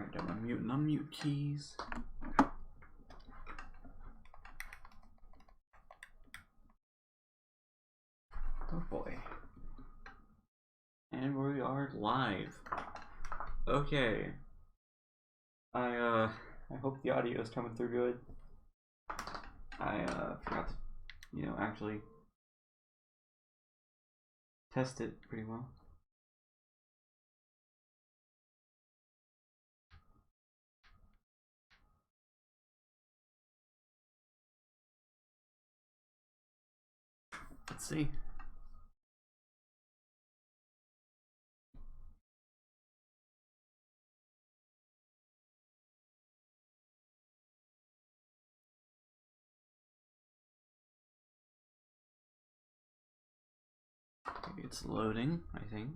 Alright, got my mute and unmute keys. Oh boy. And we are live. Okay. I hope the audio is coming through good. I forgot to, actually test it pretty well. Let's see. It's loading, I think.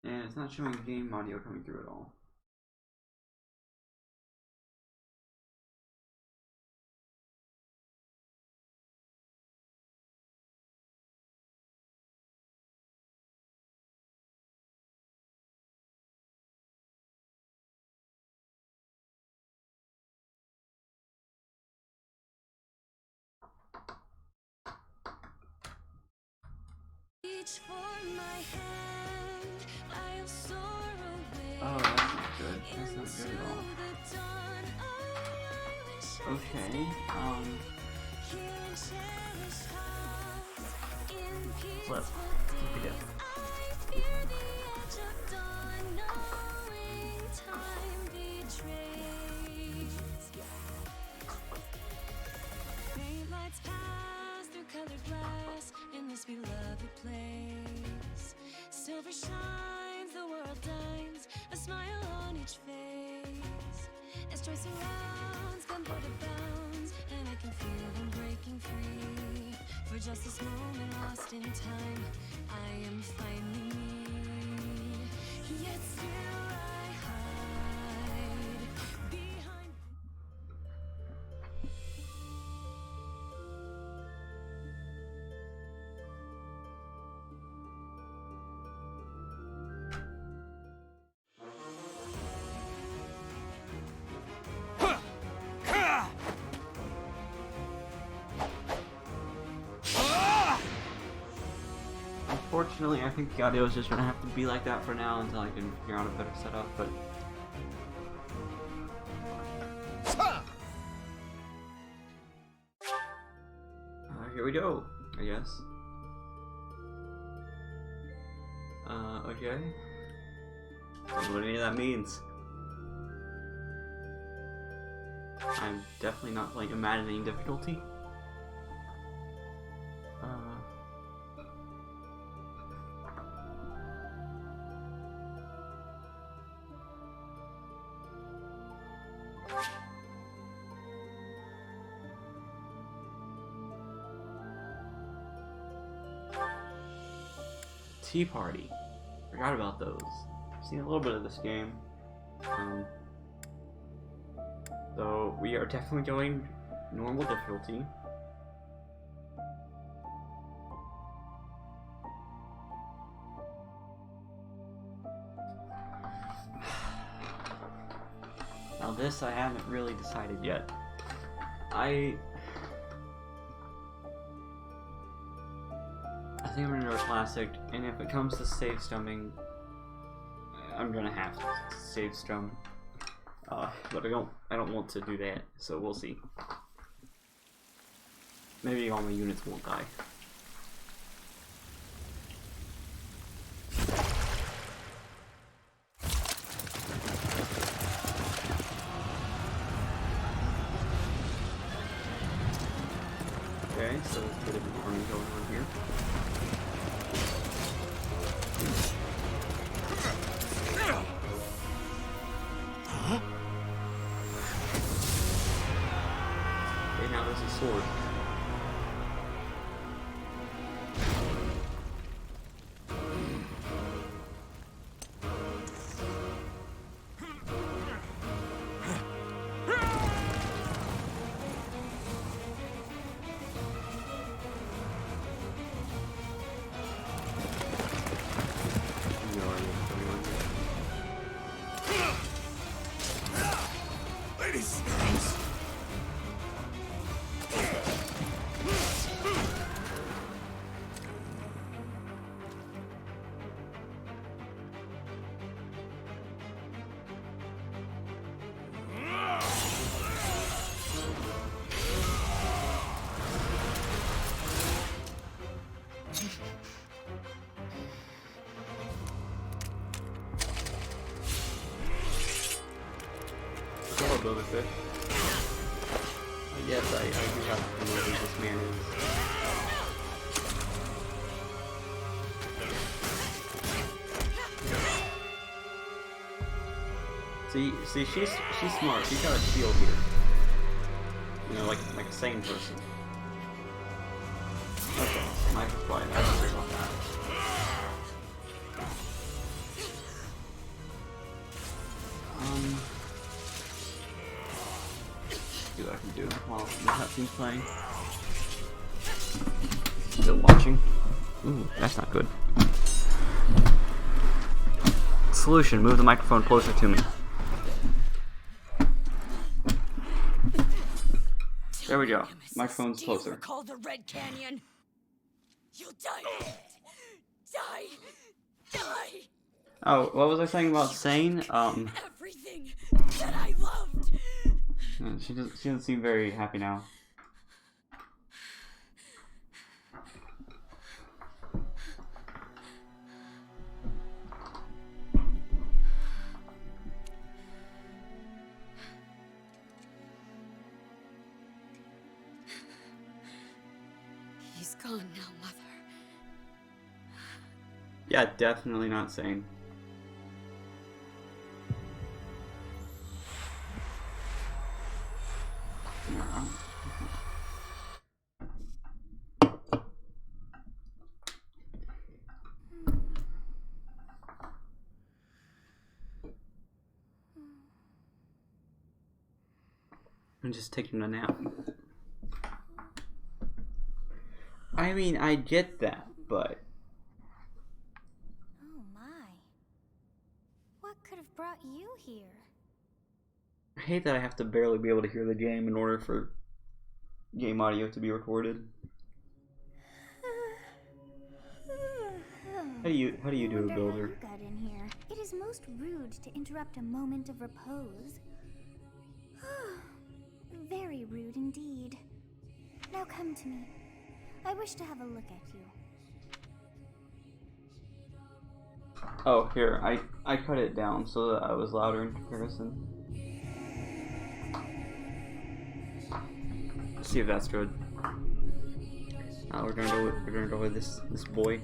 And it's not showing game audio coming through at all. Oh, that's not good. That's not good at all. Okay, flip. Look at it. Beloved place, silver shines, the world dines, a smile on each face. As joy surrounds, come out of bounds, and I can feel them breaking free. For just this moment lost in time, I am finally me. Yet still I hide behind. Unfortunately, I think the audio is just gonna have to be like that for now until I can figure out a better setup, but here we go, I guess. Okay. Don't know what any of that means. I'm definitely not playing imagining difficulty. Tea Party. Forgot about those. I've seen a little bit of this game. So we are definitely going normal difficulty. Now this I haven't really decided yet. I think I'm gonna go classic, and if it comes to save stumming, I'm gonna have to save strum. But I don't want to do that, so we'll see. Maybe all my units won't die. Okay, so let's get a bit of army going on here. Okay, now there's a sword. Hello, Builder Fish. Yes, I do have to know who this man is. See, she's smart. She's got a shield here. You know, like a sane person. Okay, microfly. I don't care about that. See what I can do while the cutscene's playing. Still watching. Ooh, that's not good. Solution: move the microphone closer to me. There we go. Microphone's closer. Do you recall the Red Canyon? You'll die. Die. Oh, what was I saying about sane? Everything that I loved. She doesn't seem very happy now. He's gone now, Mother. Yeah, definitely not sane. I'm just taking a nap. I mean, I get that, but... Oh my. What could have brought you here? I hate that I have to barely be able to hear the game in order for game audio to be recorded. How do you do, Builder? How you got in here. It is most rude to interrupt a moment of repose. Very rude indeed. Now come to me. I wish to have a look at you. Oh, here, I cut it down so that I was louder in comparison. Let's see if that's good. We're gonna go with this boy.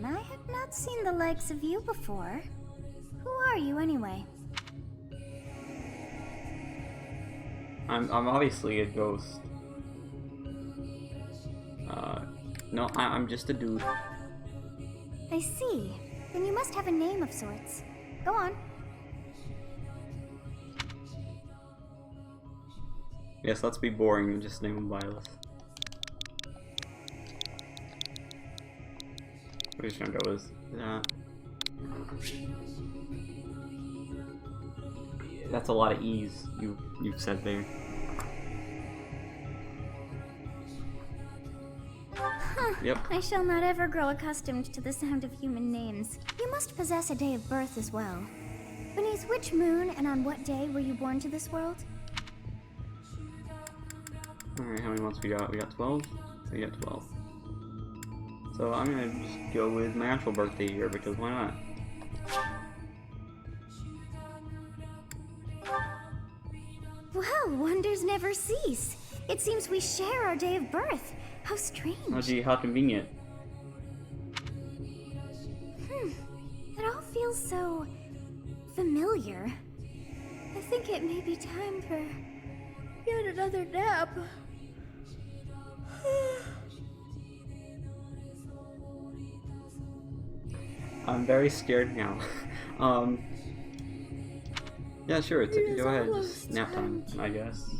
I have not seen the likes of you before. Who are you anyway? I'm obviously a ghost. No, I'm just a dude. I see. Then you must have a name of sorts. Go on. Yes, let's be boring and just name him Violet. We're just gonna go with that. That's a lot of E's you've said there. Yep. I shall not ever grow accustomed to the sound of human names. You must possess a day of birth as well. Beneath which moon and on what day were you born to this world? Alright, how many months we got? We got 12? We got 12. So I'm gonna just go with my actual birthday year because why not? Well, wonders never cease. It seems we share our day of birth. How strange. Oh gee, how convenient. It all feels so familiar. I think it may be time for yet another nap. I'm very scared now. Yeah, sure, go ahead, just nap time, I guess.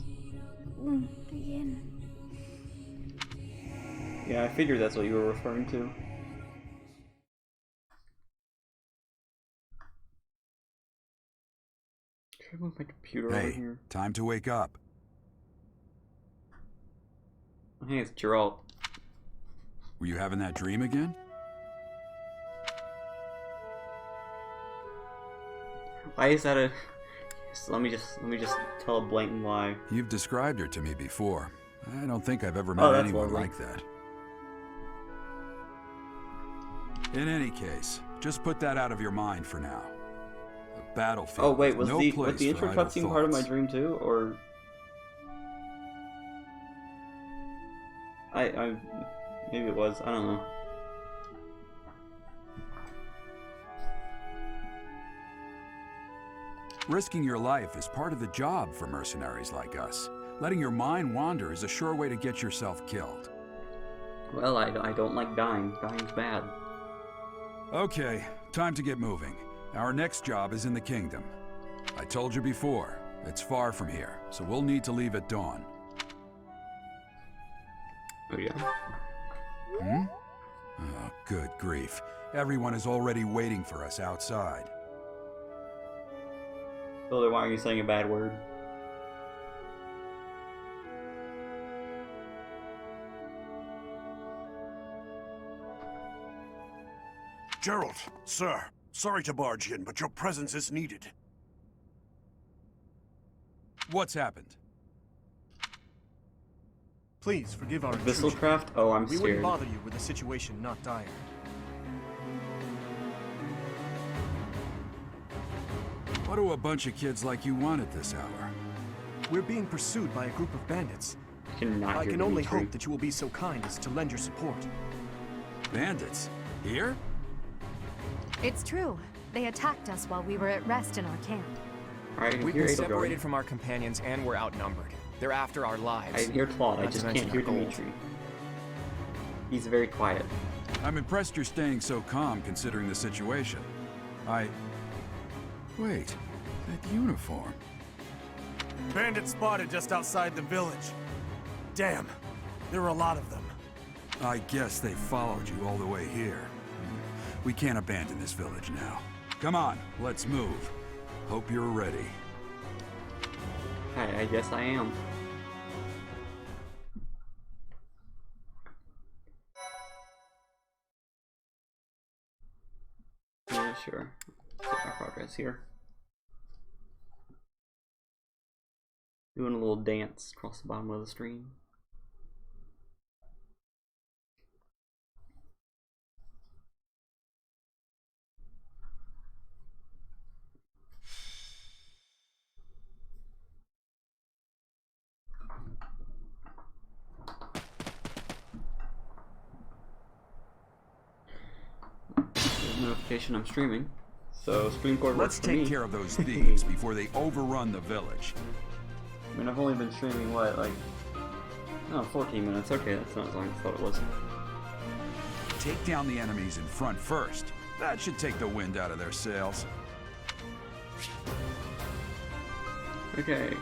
Again. Yeah, I figured that's what you were referring to. Can I move my computer over Hey, here? time to wake up. Hey, it's Geralt. Were you having that dream again? Why is that a... Let me just tell a blatant lie. You've described her to me before. I don't think I've ever Oh, met that's anyone lovely. like that. In any case, just put that out of your mind for now. The battlefield. Oh wait, was no the place intro for idle cutscene part of my thoughts. dream too, or I maybe it was. I don't know. Risking your life is part of the job for mercenaries like us. Letting your mind wander is a sure way to get yourself killed. Well, I don't like dying. Dying's bad. Okay, time to get moving. Our next job is in the kingdom. I told you before, it's far from here, so we'll need to leave at dawn. Oh yeah. Hmm? Oh, good grief. Everyone is already waiting for us outside. Builder, why are you saying a bad word? Gerald, sir, sorry to barge in, but your presence is needed. What's happened? Please forgive our intrusion. Visselcraft? Oh, I'm We scared. wouldn't bother you with a situation not dire. What do a bunch of kids like you want at this hour? We're being pursued by a group of bandits. I cannot I hear can only Dimitri. hope that you will be so kind as to lend your support. Bandits? Here? It's true. They attacked us while we were at rest in our camp. Alright, I can We've hear been Ada separated going. from our companions and we're outnumbered. They're after our I lives. can hear Claude, I Not to just mention can't hear our gold. Dimitri. He's very quiet. I'm impressed you're staying so calm considering the situation. Wait, that uniform. Bandits spotted just outside the village. Damn, there are a lot of them. I guess they followed you all the way here. We can't abandon this village now. Come on, let's move. Hope you're ready. Hi, I guess I am. Yeah, sure. Get my progress here. Doing a little dance across the bottom of the stream. Notification I'm streaming. So stream cord works Let's for take me. care of those thieves before they overrun the village. I mean, I've only been streaming what, like, oh, 14 minutes. Okay, that's not as long as I thought it was. Take down the enemies in front first. That should take the wind out of their sails. Okay.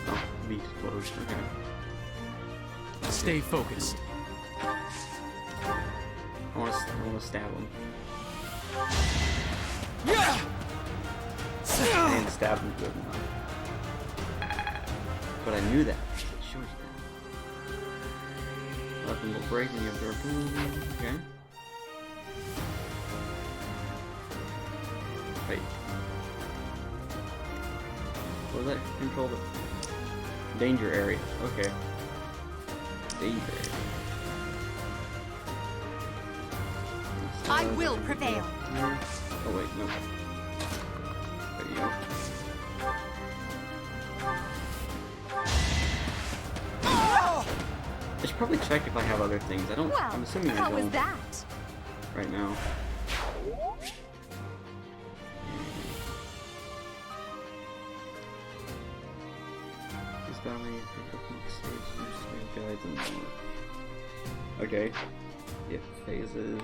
Oh, beat closed. Okay. Stay focused. I want to stab him. Yeah! I didn't stab him good enough. But I knew that. It shows you that. Weapon will break and you have durability. Okay. Wait. What was that? Control the danger area. Okay. Danger area. I will prevail. Oh wait, no. There you go. I should probably check if I have other things. I don't. Well, I'm assuming I how was don't that? right now. This battle guides and more. Okay. Yep, phases.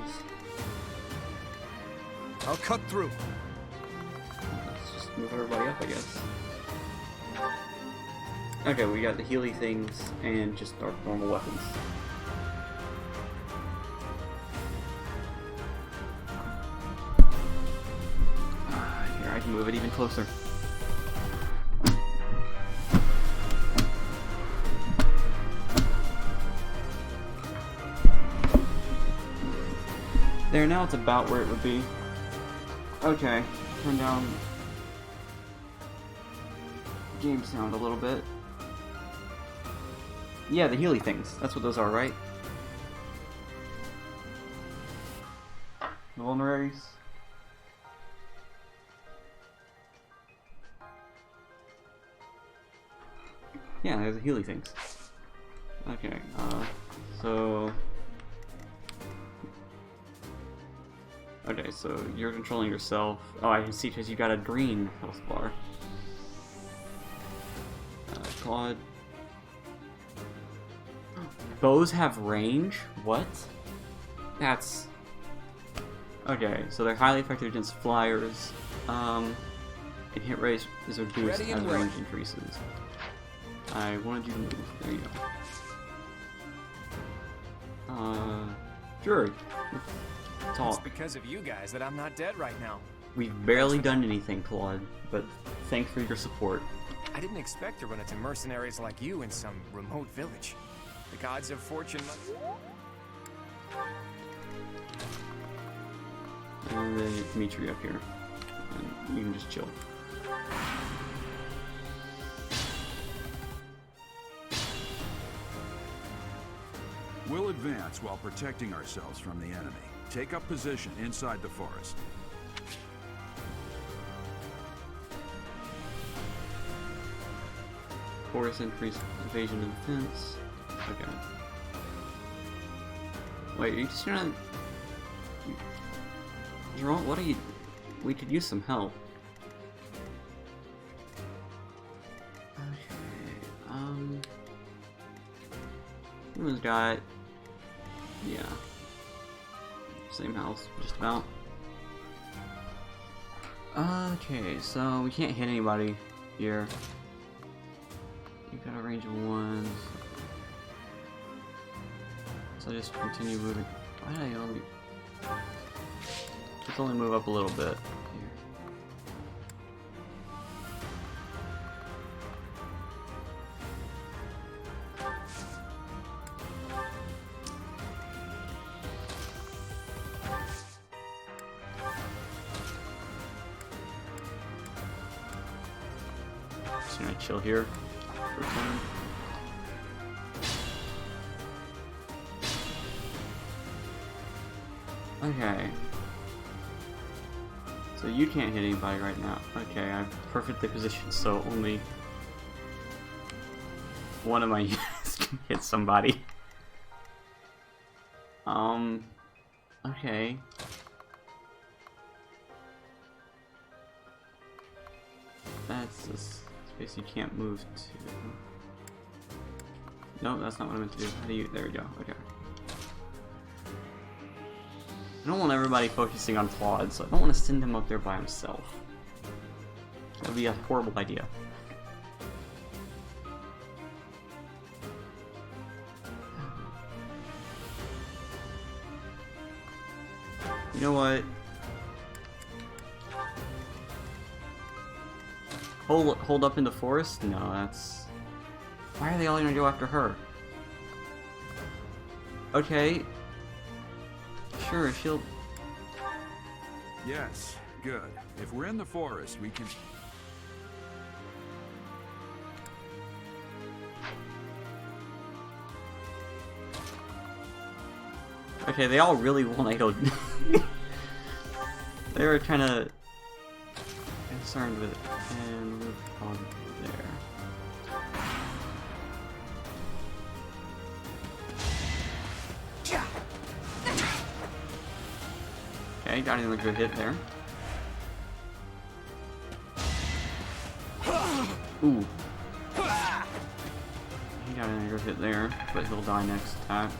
I'll cut through. Let's just move everybody up, I guess. Okay, we got the Healy things and just our normal weapons. can move it even closer. There, now it's about where it would be. Okay, turn down game sound a little bit. Yeah, the Healy things. That's what those are, right? The vulneraries. Yeah, there's the Healy things. Okay, so... Okay, so you're controlling yourself. Oh, I can see because you got a green health bar. Claude. Bows have range? What? That's... Okay, so they're highly effective against flyers. And hit rate is reduced as range increases. I wanted you to move. There you go. Sure. Talk. It's because of you guys that I'm not dead right now. We've barely done anything, Claude, but thanks for your support. I didn't expect to run into mercenaries like you in some remote village. The gods of fortune must... And then get Dimitri up here. And you can just chill. We'll advance while protecting ourselves from the enemy. Take up position inside the forest. Forest increase evasion and defense. Okay. Wait, are you just gonna... Jerome, what are you... We could use some help. Okay, who's got... Yeah. Same house, just about. Okay, so we can't hit anybody here. You've got a range of 1. So just continue moving. Why did I only... Let's only move up a little bit here. Just gonna chill here for a time. Okay. So you can't hit anybody right now. Okay, I'm perfectly positioned, so only one of my units can hit somebody. Okay. That's a space you can't move to. No, that's not what I meant to do. How do you... There we go. Okay. I don't want everybody focusing on Claude, so I don't want to send him up there by himself. That would be a horrible idea. You know what? Hold up in the forest? No, that's... Why are they all gonna go after her? Okay. Sure, she'll... Yes, good. If we're in the forest, we can... Okay, they all really want to go... They were kind of concerned with it. And move on there. Okay, got another good hit there. Ooh. He got another good hit there, but he'll die next attack.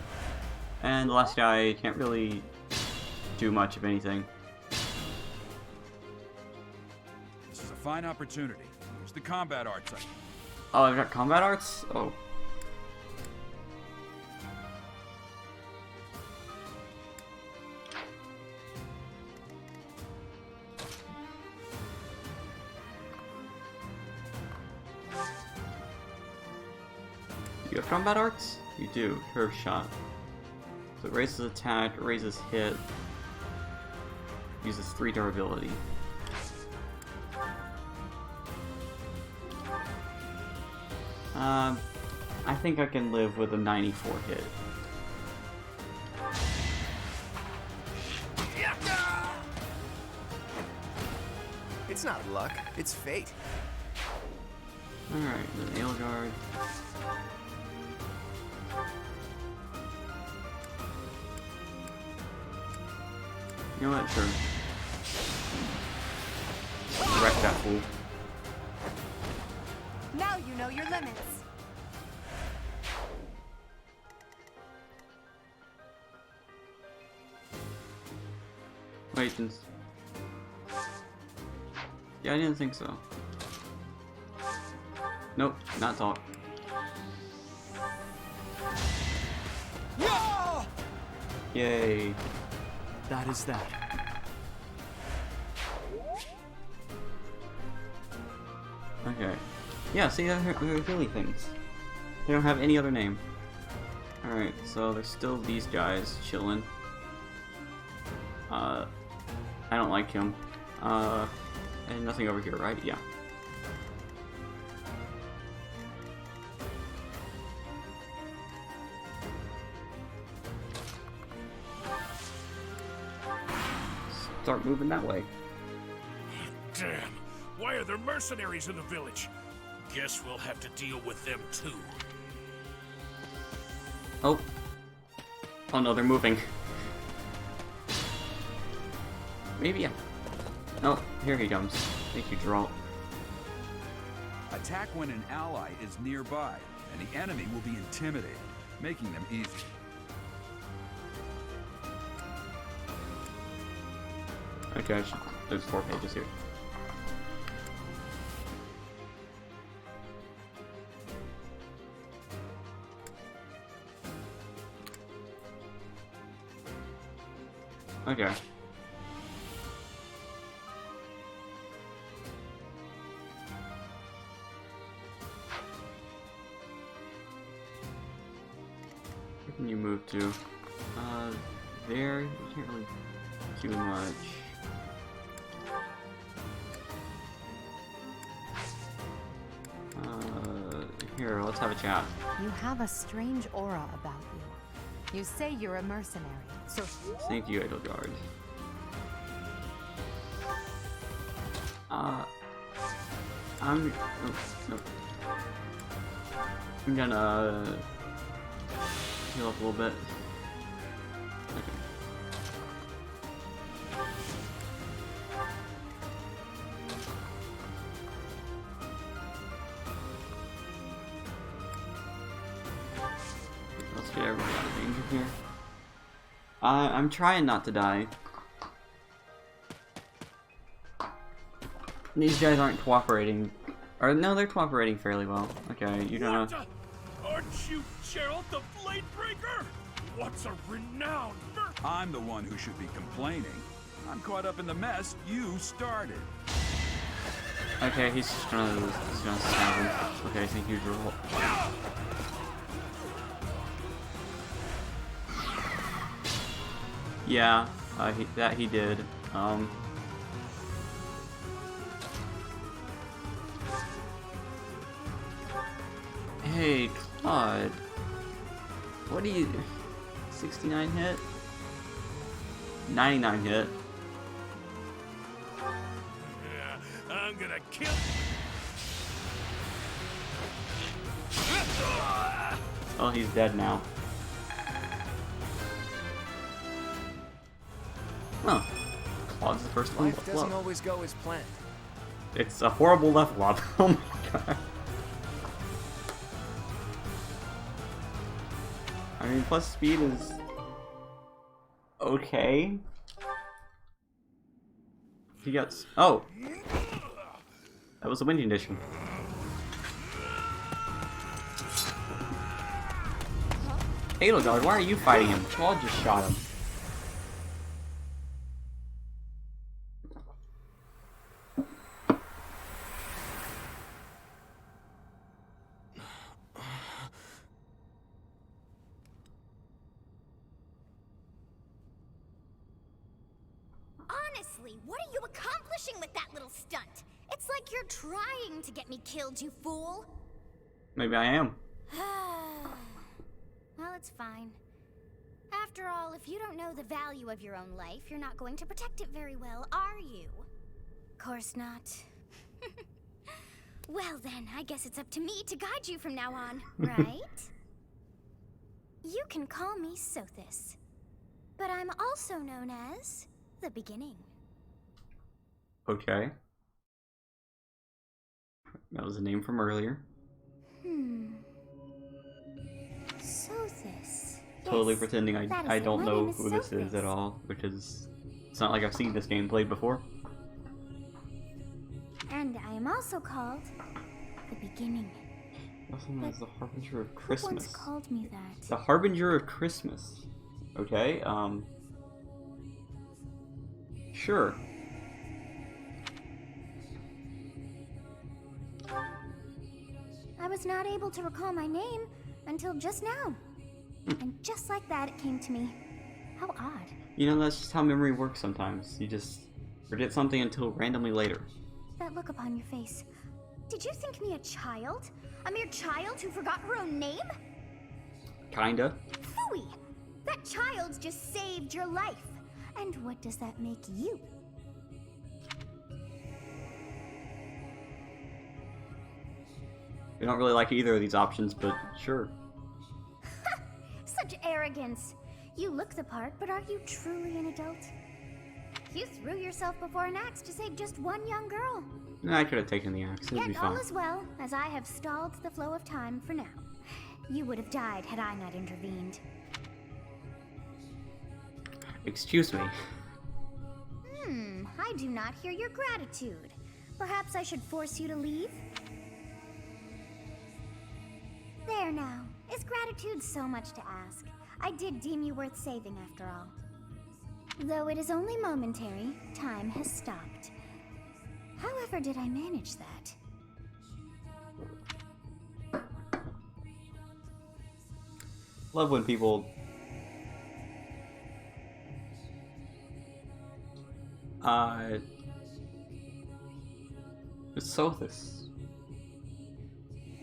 And the last guy can't really do much of anything. This is a fine opportunity. Use the combat arts. Oh, I've got combat arts? Oh. You have combat arts? You do. Curve shot. So it raises attack, raises hit, uses 3 durability. I think I can live with a 94 hit. It's not luck, it's fate. Alright, the nail guard. You know what? Sure. Wreck that fool. Now you know your limits. Wait, yeah, I didn't think so. Nope, not talk. Yay. That is that. Okay. Yeah, see, they're really things. They don't have any other name. Alright, so there's still these guys chilling. I don't like him. And nothing over here, right? Yeah. Start moving that way. Damn! Why are there mercenaries in the village? Guess we'll have to deal with them too. Oh. Oh no, they're moving. Maybe, yeah. Oh, here he comes. Thank you, Geralt. Attack when an ally is nearby, and the enemy will be intimidated, making them easy. Okay, there's 4 pages here. Okay. Where can you move to? There. You can't really do much. Here, let's have a chat. You have a strange aura about you. You say you're a mercenary, so Thank you, Edelgard. I'm... Oh, nope. I'm gonna... heal up a little bit. Okay. Let's get everybody out of danger here. I'm trying not to die. These guys aren't cooperating. Or no, they're cooperating fairly well. Okay, you're gonna... Aren't you Geralt the Bladebreaker? What's a renowned I'm the one who should be complaining. I'm caught up in the mess you started. Okay, he's gonna stab him. Okay, thank you, Geralt. Yeah, he did. Hey, Claude. What do you... 69 hit? 99 hit. I'm gonna kill... Oh, he's dead now. Oh. Claude's the first one. Life doesn't always go as planned. It's a horrible level up. Oh my god. I mean, plus speed is... okay. He gets... oh! That was a wind condition. Edelgard, why are you fighting him? Claude just shot him. what are you accomplishing with that little stunt? It's like you're trying to get me killed, you fool. Maybe I am. Well, it's fine. After all, if you don't know the value of your own life, you're not going to protect it very well, are you? Course not. Well then, I guess it's up to me to guide you from now on, right? You can call me Sothis, but I'm also known as the Beginning. Okay. That was a name from earlier. Sothis. Totally Yes, pretending that is I it. don't My know name is who this is Sothis. at all, because it's not like I've seen this game played before. And I am also called the Beginning. Also known as the Harbinger of Who Christmas. once called me that? The Harbinger of Christmas. Okay, sure. I was not able to recall my name until just now. And just like that, it came to me. How odd. You know, that's just how memory works sometimes. You just forget something until randomly later. That look upon your face. Did you think me a child? A mere child who forgot her own name? Kinda. Phooey! That child just saved your life. And what does that make you? I don't really like either of these options, but sure. Such arrogance. You look the part, but are you truly an adult? You threw yourself before an axe to save just one young girl. I could have taken the axe. It would be Yet all fine. is well, as I have stalled the flow of time for now. You would have died had I not intervened. Excuse me. I do not hear your gratitude. Perhaps I should force you to leave? There now. Is gratitude so much to ask? I did deem you worth saving after all. Though it is only momentary, time has stopped. However did I manage that? Love when people it's Sothis.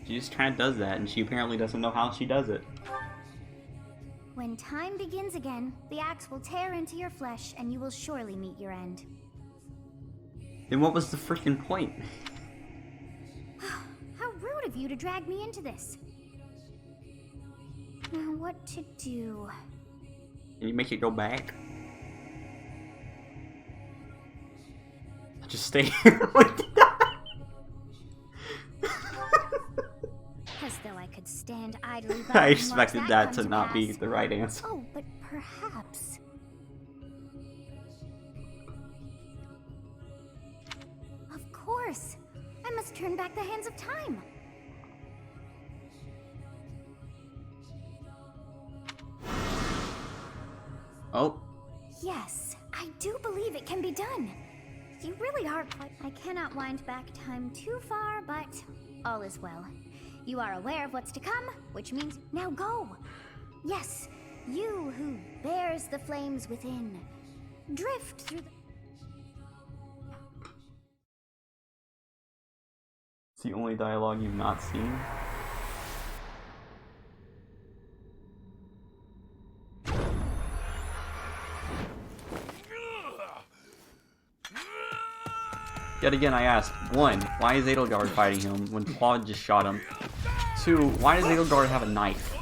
She just kind of does that, and she apparently doesn't know how she does it. When time begins again, the axe will tear into your flesh, and you will surely meet your end. Then what was the freaking point? How rude of you to drag me into this. Now what to do? Can you make it go back? Just stay here with As though I could stand idly by I and watch expected that come to not be pass. the right answer. Oh, but perhaps. Of course. I must turn back the hands of time. Oh, Yes, I do believe it can be done. You really are quite... I cannot wind back time too far, but all is well. You are aware of what's to come, which means now go. Yes, you who bears the flames within. Drift through the... it's the only dialogue you've not seen. Yet again, I ask, 1, why is Edelgard fighting him when Claude just shot him? 2, why does Edelgard have a knife?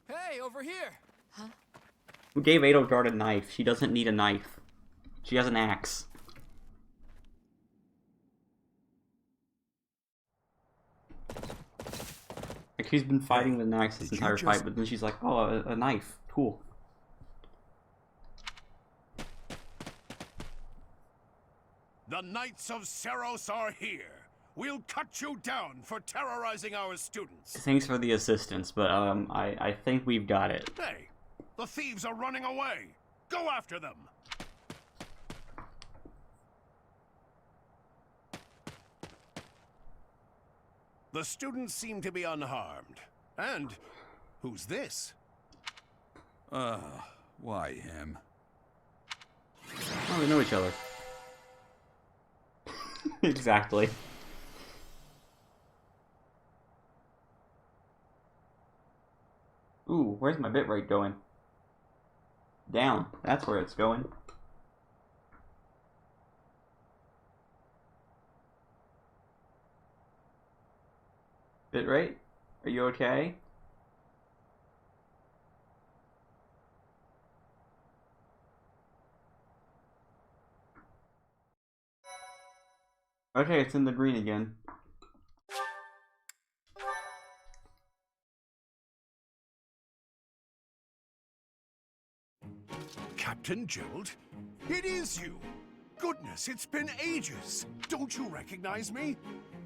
Hey, over here! Who gave Edelgard a knife? She doesn't need a knife. She has an axe. Like, she's been fighting with an axe this Did you entire just- fight, but then she's like, oh, a knife. Cool. The Knights of Seros are here. We'll cut you down for terrorizing our students. Thanks for the assistance, but I think we've got it. Hey, the thieves are running away. Go after them. The students seem to be unharmed. And who's this? Why him? Oh, we know each other. Exactly. Ooh, where's my bitrate going? Down. That's where it's going. Bitrate? Are you okay? Okay, it's in the green again. Captain Gerald? It is you! Goodness, it's been ages! Don't you recognize me?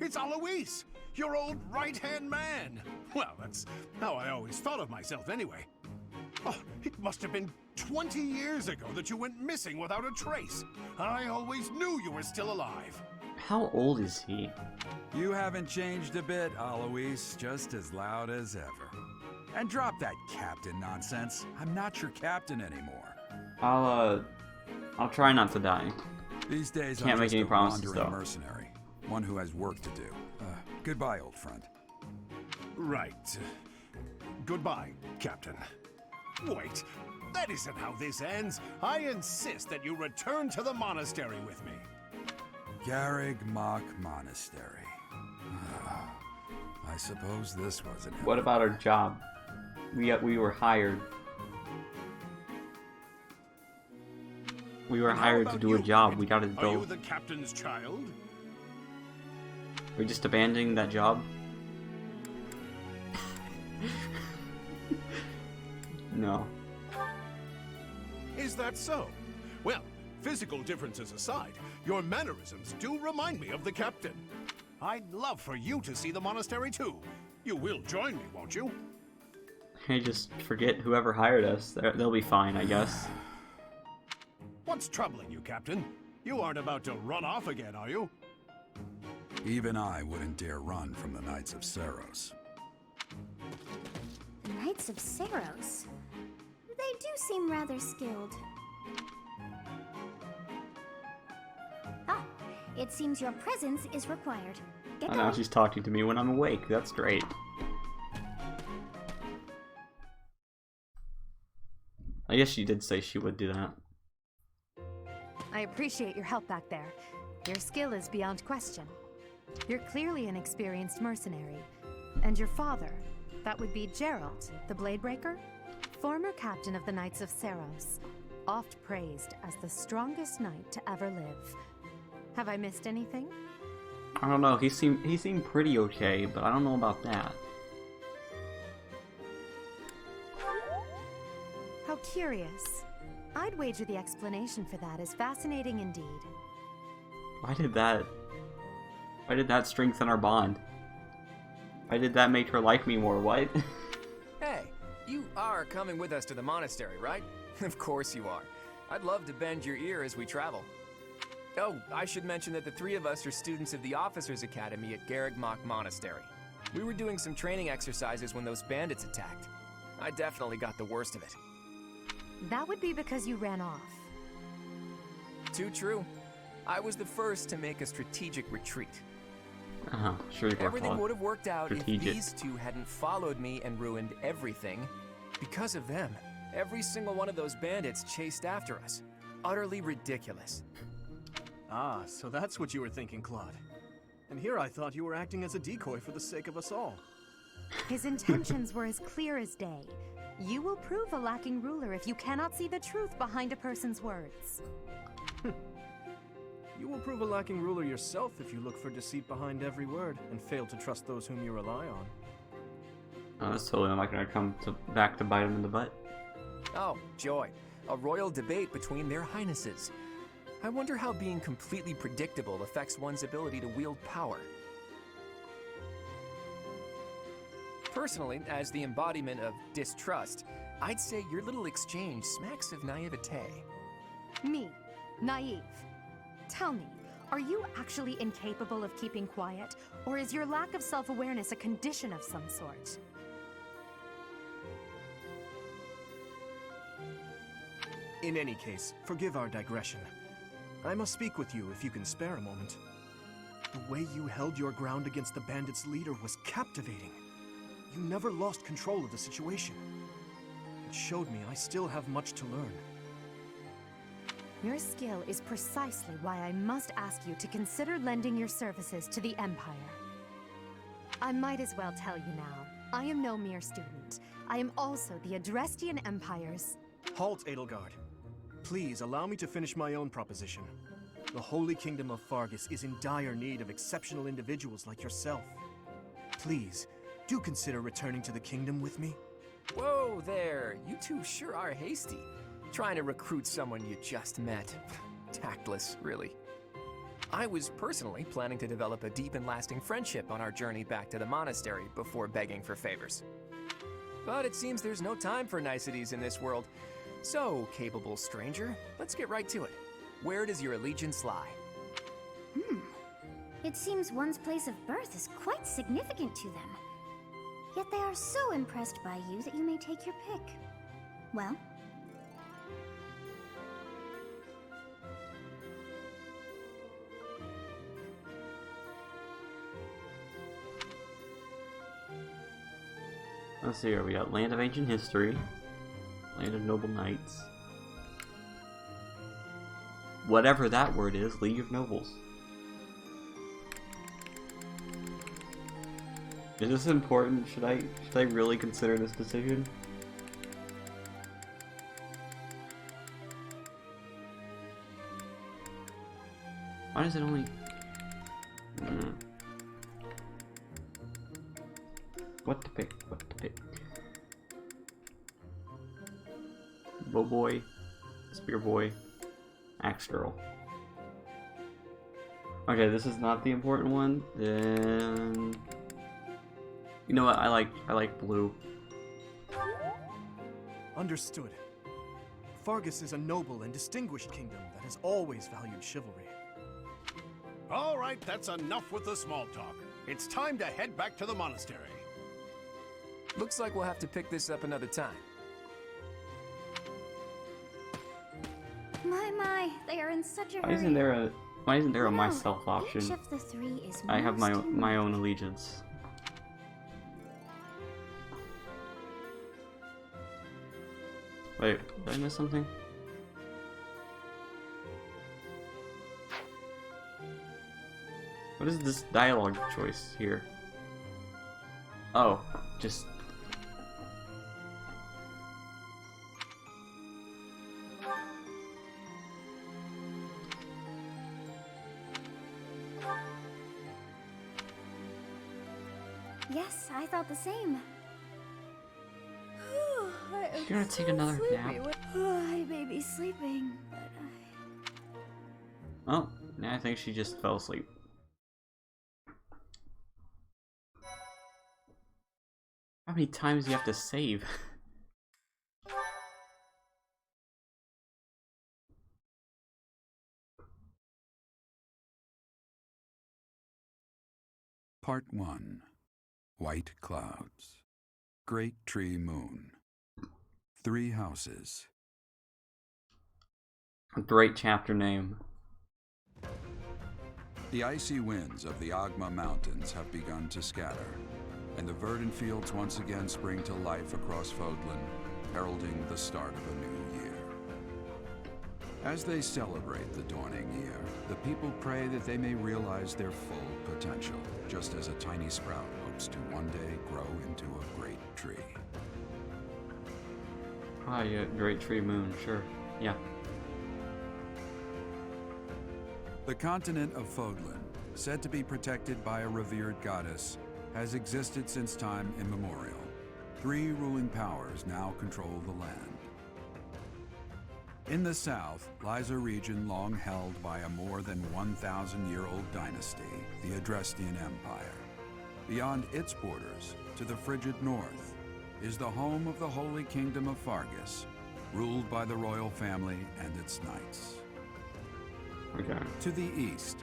It's Alois, your old right-hand man! Well, that's how I always thought of myself anyway. Oh, it must have been 20 years ago that you went missing without a trace. I always knew you were still alive. How old is he? You haven't changed a bit, Alois. Just as loud as ever. And drop that captain nonsense. I'm not your captain anymore. I'll try not to die. These days, Can't I'm make just any a promises, wandering though. mercenary. One who has work to do. Goodbye, old friend. Right. Goodbye, Captain. Wait, that isn't how this ends. I insist that you return to the monastery with me. Garreg Mach Monastery. I suppose this wasn't it. What about our job? We were hired. We were And how hired to about do a you, job. kid? We gotta Are go. you the captain's child? We're just abandoning that job? No. Is that so? Well, physical differences aside, your mannerisms do remind me of the captain. I'd love for you to see the monastery too. You will join me, won't you? Hey, just forget whoever hired us. They'll be fine, I guess. What's troubling you, Captain? You aren't about to run off again, are you? Even I wouldn't dare run from the Knights of Saros. The Knights of Saros. They do seem rather skilled. Ah, it seems your presence is required. Get Oh, now going. she's talking to me when I'm awake. That's great. I guess she did say she would do that. I appreciate your help back there. Your skill is beyond question. You're clearly an experienced mercenary. And your father, that would be Gerald, the Bladebreaker? Former captain of the Knights of Saros. Oft praised as the strongest knight to ever live. Have I missed anything? I don't know. He seemed pretty okay, but I don't know about that. How curious. I'd wager the explanation for that is fascinating indeed. Why did that strengthen our bond? Why did that make her like me more? What? Hey, you are coming with us to the monastery, right? Of course you are. I'd love to bend your ear as we travel. Oh, I should mention that the three of us are students of the Officers' Academy at Garreg Mach Monastery. We were doing some training exercises when those bandits attacked. I definitely got the worst of it. That would be because you ran off. Too true. I was the first to make a strategic retreat. Sure you got Everything caught. would have worked out if Strategic. these two hadn't followed me and ruined everything. Because of them, every single one of those bandits chased after us. Utterly ridiculous. Ah, so that's what you were thinking, Claude. And here I thought you were acting as a decoy for the sake of us all. His intentions were as clear as day. You will prove a lacking ruler if you cannot see the truth behind a person's words. You will prove a lacking ruler yourself if you look for deceit behind every word and fail to trust those whom you rely on. Oh, that's totally not gonna come back to bite him in the butt. Oh, joy. A royal debate between their highnesses. I wonder how being completely predictable affects one's ability to wield power. Personally, as the embodiment of distrust, I'd say your little exchange smacks of naivete. Me, naive. Tell me, are you actually incapable of keeping quiet, or is your lack of self-awareness a condition of some sort? In any case, forgive our digression. I must speak with you if you can spare a moment. The way you held your ground against the bandits' leader was captivating. You never lost control of the situation. It showed me I still have much to learn. Your skill is precisely why I must ask you to consider lending your services to the Empire. I might as well tell you now, I am no mere student. I am also the Adrestian Empire's... Halt, Edelgard. Please allow me to finish my own proposition. The Holy Kingdom of Fargus is in dire need of exceptional individuals like yourself. Please, do consider returning to the kingdom with me. Whoa there, you two sure are hasty. Trying to recruit someone you just met. Tactless, really. I was personally planning to develop a deep and lasting friendship on our journey back to the monastery before begging for favors. But it seems there's no time for niceties in this world. So, capable stranger, let's get right to it. Where does your allegiance lie? It seems one's place of birth is quite significant to them. Yet they are so impressed by you that you may take your pick. Well? Let's see here, we got Land of Ancient History, Land of Noble Knights. Whatever that word is, League of Nobles. Is this important? Should I really consider this decision? Why does it only... What to pick? What to pick? Bow Boy, Spear Boy, Axe Girl. Okay, this is not the important one. Then you know what? I like blue. Understood. Fargus is a noble and distinguished kingdom that has always valued chivalry. All right, that's enough with the small talk. It's time to head back to the monastery. Looks like we'll have to pick this up another time. My, they are in such a Why hurry. isn't there a Wow, myself option? Which of the three is I have most my own allegiance. Wait, did I miss something? What is this dialogue choice here? Oh, just... Yes, I thought the same. You're gonna take another nap? I may be sleeping, but Oh, yeah, I think she just fell asleep. How many times do you have to save? Part 1. White Clouds. Great Tree Moon. 3 houses. Great chapter name. The icy winds of the Agma Mountains have begun to scatter, and the verdant fields once again spring to life across Fodlan, heralding the start of a new year. As they celebrate the dawning year, the people pray that they may realize their full potential, just as a tiny sprout hopes to one day grow into a great tree. Ah, yeah, Great Tree Moon, sure. Yeah. The continent of Fodlan, said to be protected by a revered goddess, has existed since time immemorial. 3 ruling powers now control the land. In the south lies a region long held by a more than 1,000-year-old dynasty, the Adrestian Empire. Beyond its borders, to the frigid north, is the home of the Holy Kingdom of Fargus, ruled by the royal family and its knights. Okay. To the east,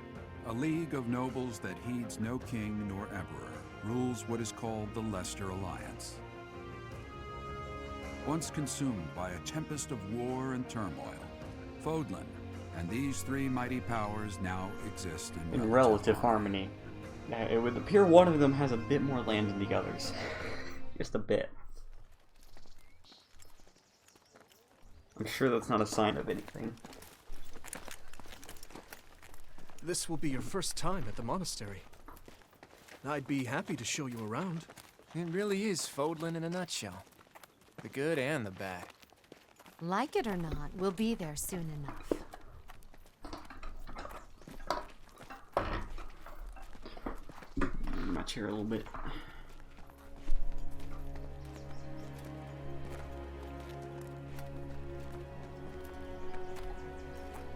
a league of nobles that heeds no king nor emperor rules what is called the Leicester Alliance. once consumed by a tempest of war and turmoil, Fodlan and these three mighty powers now exist in relative harmony. Now, it would appear one of them has a bit more land than the others. Just a bit. I'm sure that's not a sign of anything. This will be your first time at the monastery. I'd be happy to show you around. It really is Fodlan in a nutshell. The good and the bad. Like it or not, we'll be there soon enough. My chair a little bit.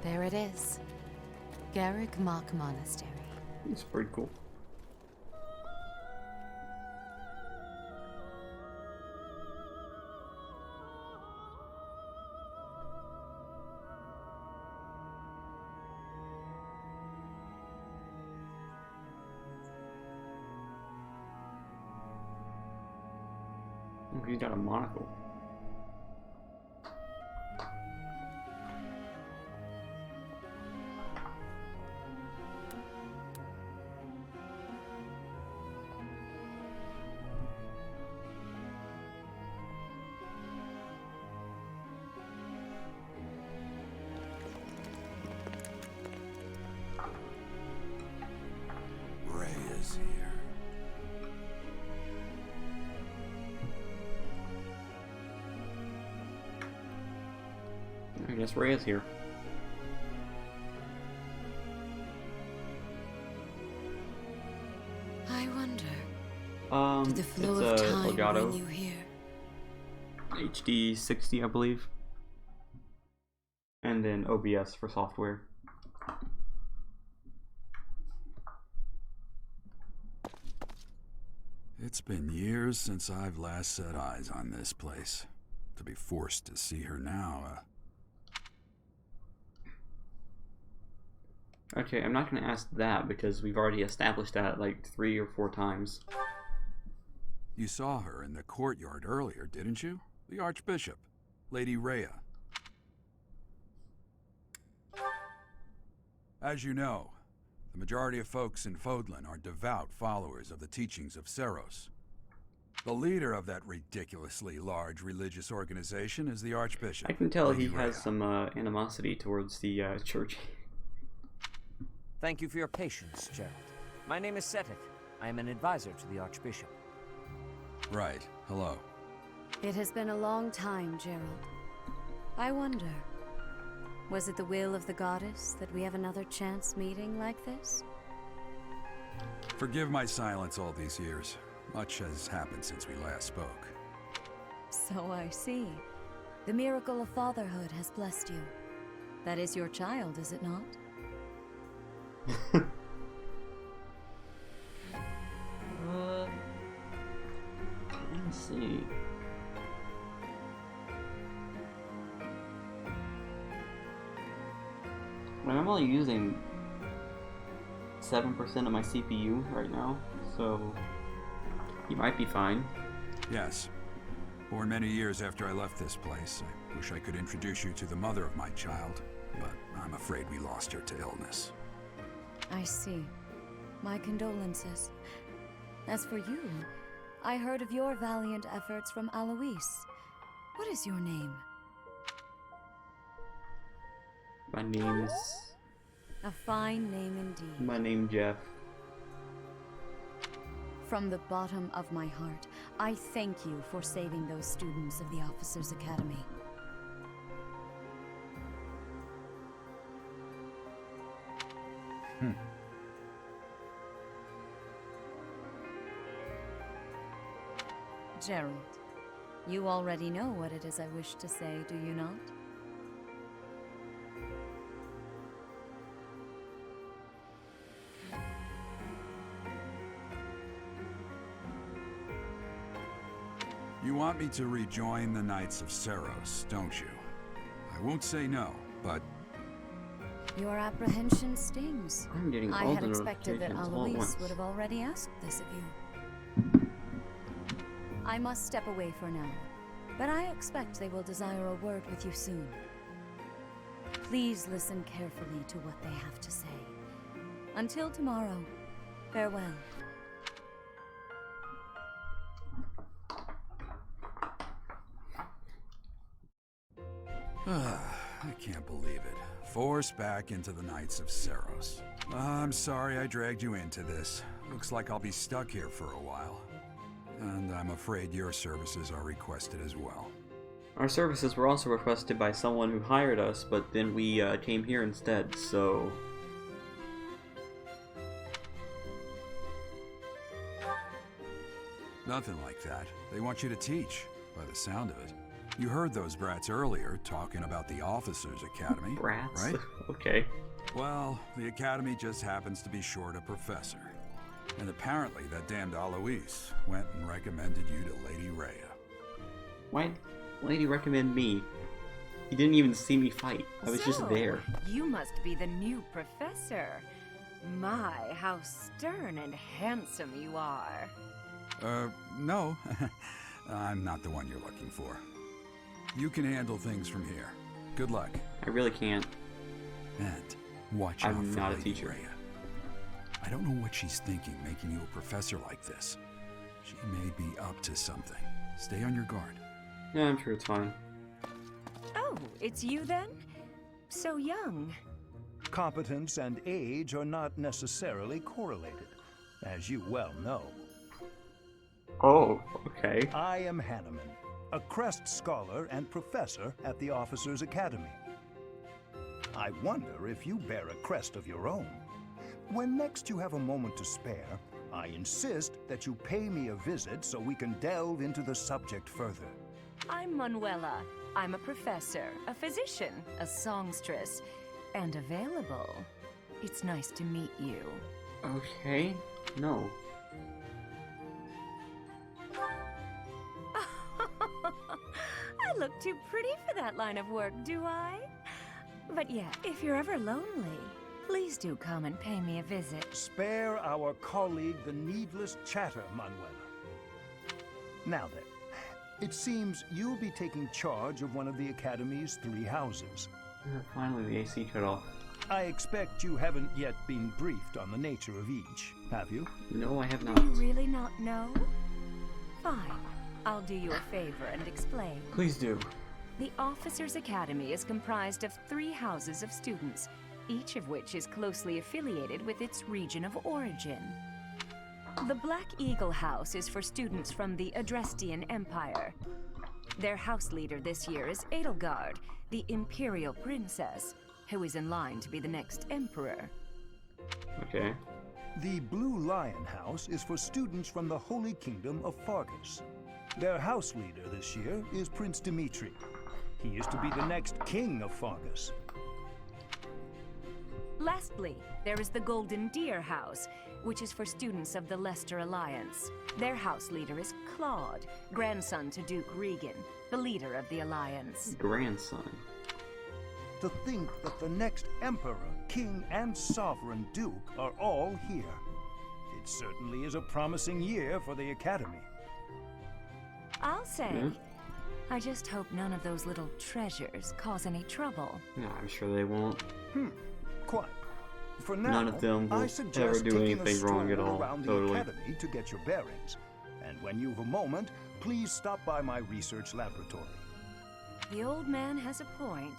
There it is. Garrick Mach Monastery. It's pretty cool. He's got a monocle. Ray is here. I guess Ray is here. I wonder, the It's flow a of time Elgato bring you here? HD 60, I believe. And then OBS for software. It's been years since I've last set eyes on this place. To be forced to see her now, Okay, I'm not going to ask that because we've already established that like 3 or 4 times. You saw her in the courtyard earlier, didn't you? The Archbishop, Lady Rhea. As you know, the majority of folks in Fodlan are devout followers of the teachings of Seros. The leader of that ridiculously large religious organization is the Archbishop. I can tell Lady he has Rhea. some animosity towards the church. Thank you for your patience, Gerald. My name is Seteth. I am an advisor to the Archbishop. Right. Hello. It has been a long time, Gerald. I wonder, was it the will of the goddess that we have another chance meeting like this? Forgive my silence all these years. Much has happened since we last spoke. So I see. The miracle of fatherhood has blessed you. That is your child, is it not? Let's see. Well, I'm only using 7% of my CPU right now, so you might be fine. Yes. Born many years after I left this place, I wish I could introduce you to the mother of my child, but I'm afraid we lost her to illness. I see. My condolences. As for you, I heard of your valiant efforts from Alois. What is your name? My name is... A fine name indeed. My name Jeff. From the bottom of my heart, I thank you for saving those students of the Officers' Academy. Gerald, you already know what it is I wish to say, do you not? You want me to rejoin the Knights of Seros, don't you? I won't say no, but Your apprehension stings. I'm getting I all had the expected that notifications all at Alois once. would have already asked this of you. I must step away for now. but I expect they will desire a word with you soon. Please listen carefully to what they have to say. Until tomorrow, farewell. I can't believe it. Forced back into the Knights of Seros. I'm sorry I dragged you into this. Looks like I'll be stuck here for a while. And I'm afraid your services are requested as well. Our services were also requested by someone who hired us, but then we came here instead, so... Nothing like that. They want you to teach, by the sound of it. You heard those brats earlier talking about the Officers Academy, Brats? right? Okay. Well, the Academy just happens to be short a professor. And apparently that damned Alois went and recommended you to Lady Rhea. Why'd Lady recommend me? He didn't even see me fight. I was just there. You must be the new professor. My, how stern and handsome you are. No. I'm not the one you're looking for. You can handle things from here. Good luck. I really can't. And watch out I'm for not a Lady teacher. Rhea. I don't know what she's thinking making you a professor like this. She may be up to something. Stay on your guard. Yeah, I'm sure it's fine. Oh, it's you then? So young. Competence and age are not necessarily correlated, as you well know. Oh, okay. I am Hanneman, a Crest Scholar and Professor at the Officers Academy. I wonder if you bear a crest of your own. When next you have a moment to spare, I insist that you pay me a visit so we can delve into the subject further. I'm Manuela. I'm a professor, a physician, a songstress, and available. It's nice to meet you. Okay. No. I look too pretty for that line of work, do I? But yeah, if you're ever lonely, please do come and pay me a visit. Spare our colleague the needless chatter, Manuela. Now then, it seems you'll be taking charge of one of the Academy's 3 houses. Finally, the AC cut off. I expect you haven't yet been briefed on the nature of each, have you? No, I have not. Do you really not know? Fine. I'll do you a favor and explain. Please do. The Officers Academy is comprised of 3 houses of students, each of which is closely affiliated with its region of origin. The Black Eagle House is for students from the Adrestian Empire. Their house leader this year is Edelgard, the Imperial Princess, who is in line to be the next Emperor. Okay. The Blue Lion House is for students from the Holy Kingdom of Fargus. Their house leader this year is Prince Dimitri. He is to be the next king of Fargus. Lastly, there is the Golden Deer House, which is for students of the Leicester Alliance. Their house leader is Claude, grandson to Duke Regan, the leader of the Alliance. Grandson. To think that the next emperor, king, and sovereign duke are all here. It certainly is a promising year for the Academy. I'll say. I just hope none of those little treasures cause any trouble. No, I'm sure they won't. Quite. For now, None of them will I suggest ever do taking anything a wrong at stroll all, around totally. the Academy to get your bearings. And when you've a moment, please stop by my research laboratory. The old man has a point.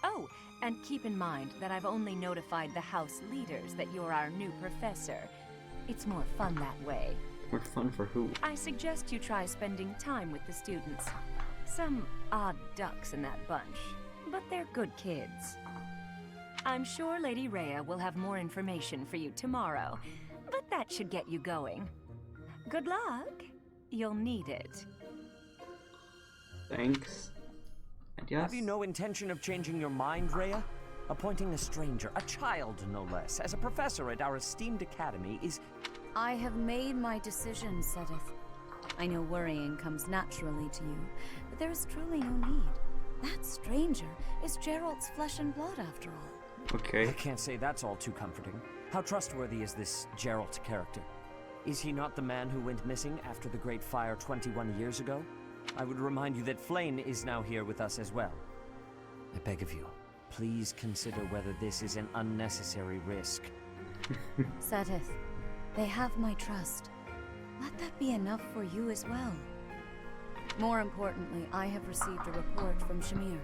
Oh, and keep in mind that I've only notified the house leaders that you're our new professor. It's more fun that way. More fun for who? I suggest you try spending time with the students. Some odd ducks in that bunch, but they're good kids. I'm sure Lady Rhea will have more information for you tomorrow, but that should get you going. Good luck. You'll need it. Thanks. I guess. Have you no intention of changing your mind, Rhea? Appointing a stranger, a child no less, as a professor at our esteemed academy is... I have made my decision, Sedith. I know worrying comes naturally to you, but there is truly no need. That stranger is Gerald's flesh and blood, after all. Okay. I can't say that's all too comforting. How trustworthy is this Geralt character? Is he not the man who went missing after the Great Fire 21 years ago? I would remind you that Flame is now here with us as well. I beg of you, please consider whether this is an unnecessary risk. Seteth, they have my trust. Let that be enough for you as well. More importantly, I have received a report from Shamir.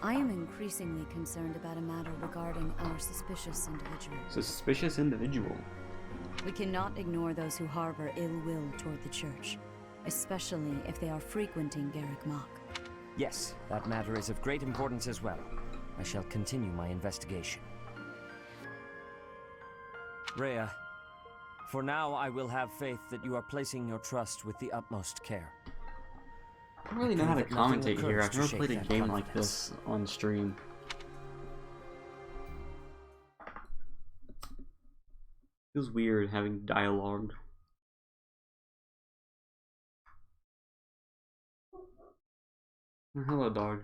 I am increasingly concerned about a matter regarding our suspicious individual. Suspicious individual? We cannot ignore those who harbor ill will toward the church, especially if they are frequenting Garrick Mach. Yes, that matter is of great importance as well. I shall continue my investigation. Rhea, for now I will have faith that you are placing your trust with the utmost care. I don't really know how to commentate here. I've never played a game like this on stream. Feels weird having dialogue. Hello, dog.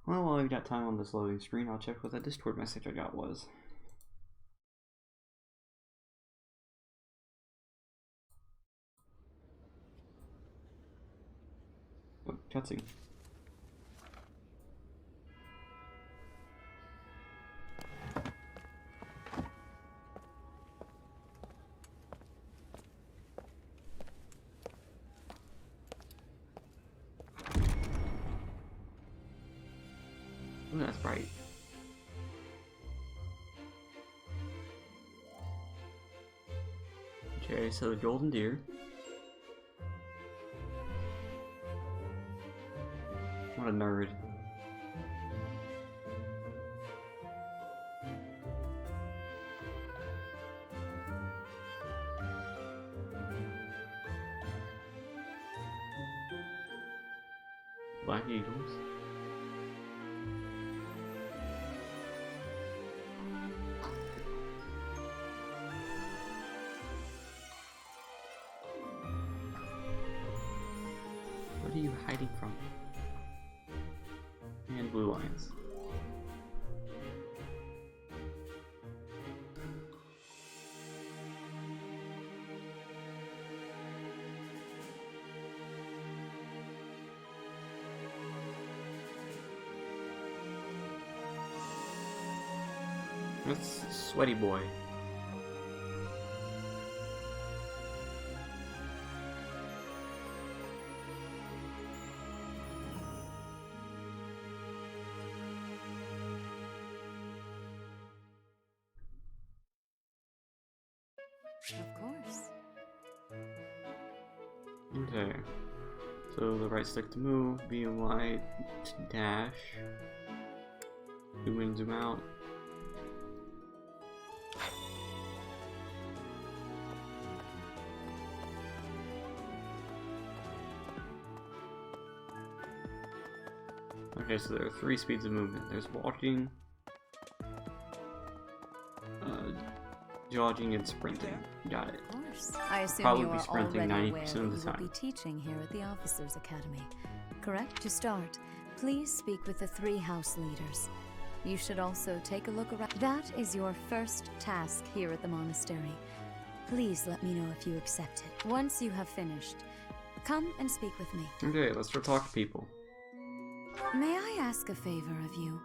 Well, while we've got time on this loading screen, I'll check what that Discord message I got was. Oh, cutscene. Ooh, that's bright. Okay, so the golden deer. What a nerd. Black eagles. What are you hiding from? And blue lions. That's Sweaty Boy. Of course. Okay. So the right stick to move, B and Y to dash. Zoom in, zoom out. Okay, so there are 3 speeds of movement. There's walking, jogging, and sprinting. Got it. Of course. I assume Probably you be are sprinting already 90% aware of that the you will time. be teaching here at the Officers Academy. Correct? To start, please speak with the 3 house leaders. You should also take a look around. That is your first task here at the monastery. Please let me know if you accept it. Once you have finished, come and speak with me. Okay, let's go talk to people. May I ask a favor of you?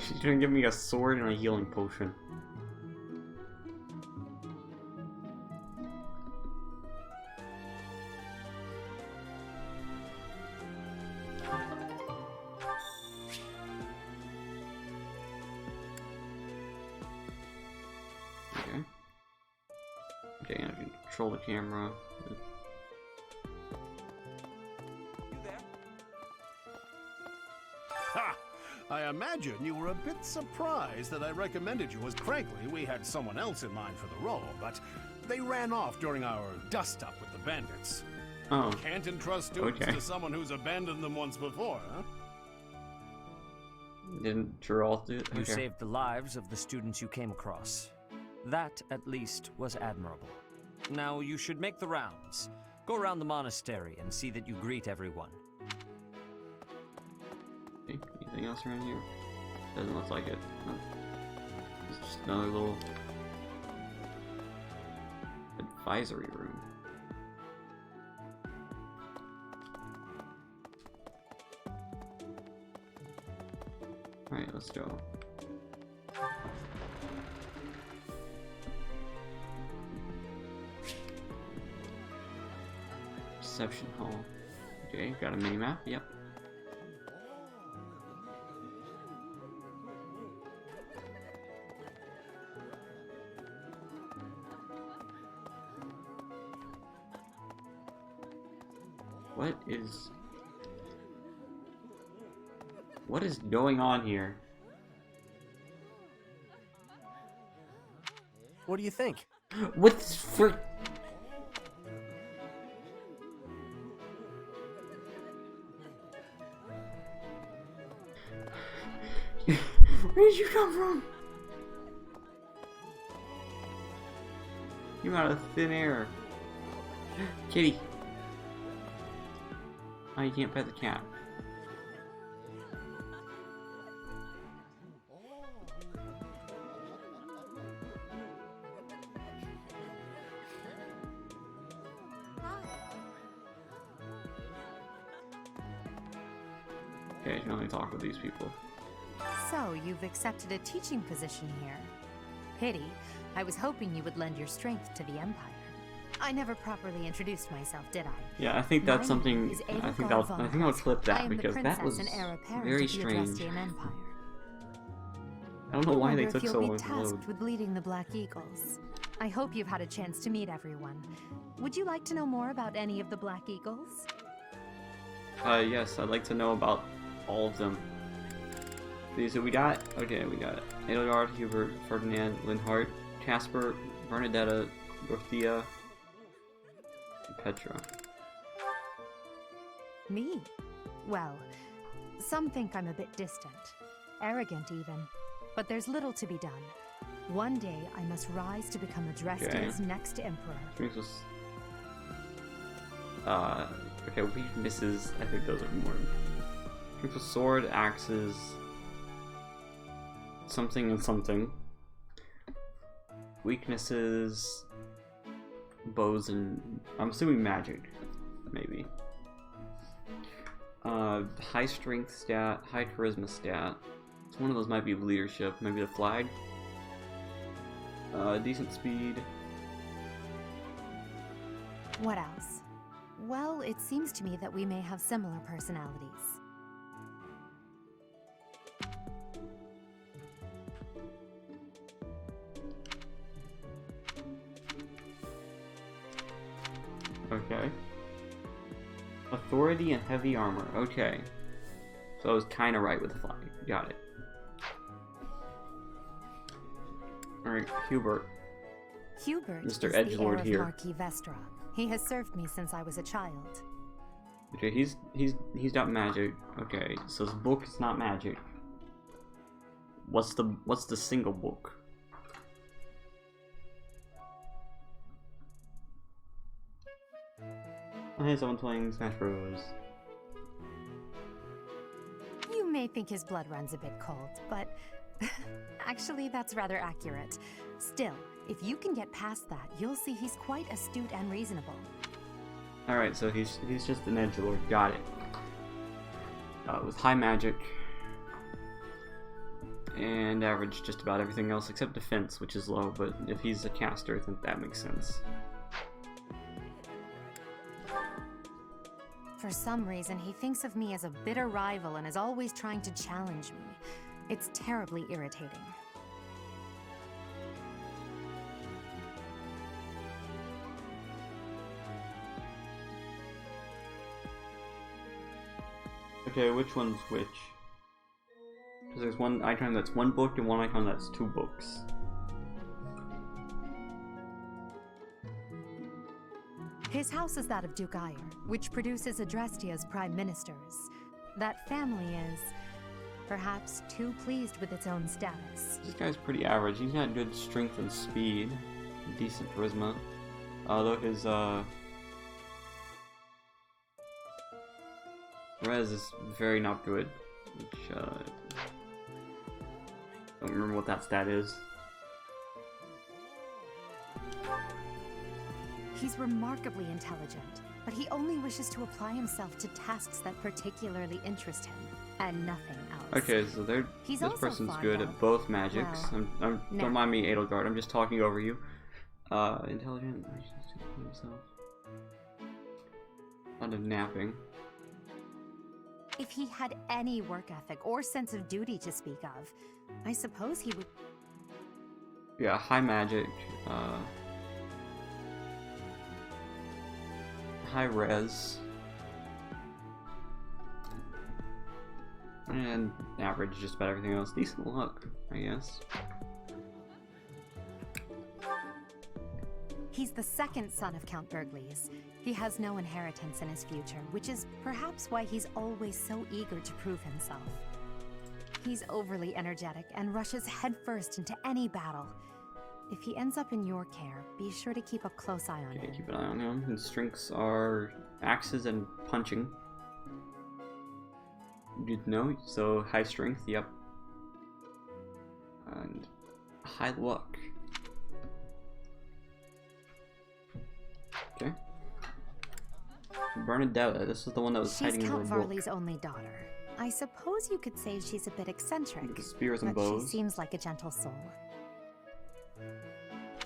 She's gonna give me a sword and a healing potion. Okay. Okay, I can control the camera. Ha! I imagine you were a bit surprised that I recommended you, as frankly, we had someone else in mind for the role, but they ran off during our dust-up with the bandits. Oh. Can't entrust students Okay. to someone who's abandoned them once before, huh? Didn't Geralt do it? You Okay. saved the lives of the students you came across. That, at least, was admirable. Now you should make the rounds. Go around the monastery and see that you greet everyone. Okay, anything else around here? Doesn't look like it. No. It's just another little advisory room. Alright, let's go. Reception hall. Okay, got a mini map. Yep. What is going on here? What do you think? What's for? Where did you come from? You out of thin air. Kitty. Oh, you can't pet the cat. Okay, I can only talk with these people. So, you've accepted a teaching position here. Pity. I was hoping you would lend your strength to the Empire. I never properly introduced myself, did I? Yeah, I think that's My something. name is I think Ada I'll clip I that am the because that princess was and heir apparent very of the strange. Adrestian Empire. I don't know why they wonder took if so you'll long be to load. tasked with leading the Black Eagles. I hope you've had a chance to meet everyone. Would you like to know more about any of the Black Eagles? Yes, I'd like to know about all of them. These that we got? Okay, we got Edelgard, Hubert, Ferdinand, Linhart, Casper, Bernadetta, Dorothea, and Petra. Me? Well, some think I'm a bit distant. Arrogant, even. But there's little to be done. One day, I must rise to become Adrestia's next emperor. Strength was... okay, weaknesses, I think those are more... Strength was sword, axes... Something and something. Weaknesses... Bows and... I'm assuming magic. Maybe. High strength stat, high charisma stat. So one of those might be leadership, maybe the flag. Decent speed. What else? Well, it seems to me that we may have similar personalities. Okay. Authority and heavy armor. Okay. So I was kind of right with the flag. Got it. Alright, Hubert. Hubert Mr. is the heir Edgelord of here. Marquis Vestra. He has served me since I was a child. Okay, he's got magic. Okay, so his book is not magic. What's the single book? Hey, someone playing Smash Bros. You may think his blood runs a bit cold, but actually that's rather accurate. Still, if you can get past that, you'll see he's quite astute and reasonable. Alright, so he's just an edgelord. Got it. With high magic. And average just about everything else except defense, which is low, but if he's a caster, I think that makes sense. For some reason, he thinks of me as a bitter rival and is always trying to challenge me. It's terribly irritating. Okay, which one's which? Because there's one icon that's one book and one icon that's two books. His house is that of Duke Ire, which produces Adrestia's prime ministers. That family is, perhaps, too pleased with its own status. This guy's pretty average. He's got good strength and speed. Decent charisma. Although his, res is very not good. Which, Don't remember what that stat is. He's remarkably intelligent, but he only wishes to apply himself to tasks that particularly interest him, and nothing else. Okay, so He's this also person's fond good of- at both magics. well, Don't mind me, Edelgard. I'm just talking over you. Intelligent. Himself. Fond of napping. If he had any work ethic or sense of duty to speak of, I suppose he would. Yeah, high magic. High res. And average just about everything else. Decent luck, I guess. He's the second son of Count Burgleys. He has no inheritance in his future, which is perhaps why he's always so eager to prove himself. He's overly energetic and rushes headfirst into any battle. If he ends up in your care, be sure to keep a close eye on Okay, him. keep an eye on him. His strengths are axes and punching. Good know, so high strength, yep. And high luck. Okay. Bernadetta, this is the one that was She's hiding in her Count book. Varley's only daughter. I suppose you could say she's a bit eccentric, The spears and but she bows. seems like a gentle soul.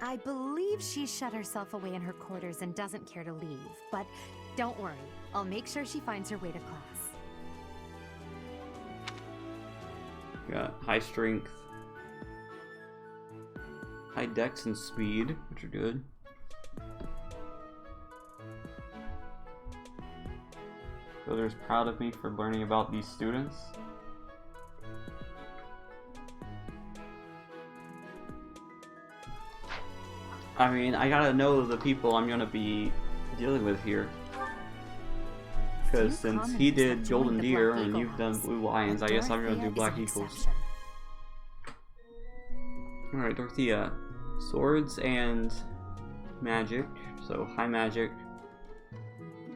I believe she shut herself away in her quarters and doesn't care to leave, but don't worry, I'll make sure she finds her way to class. Got high strength, high dex and speed, which are good. Builder's proud of me for learning about these students. I mean, I gotta know the people I'm gonna be dealing with here. Because since he did Golden Deer and you've done Blue Lions, I guess I'm gonna do Black Eagles. Alright, Dorothea. Swords and magic. So, high magic.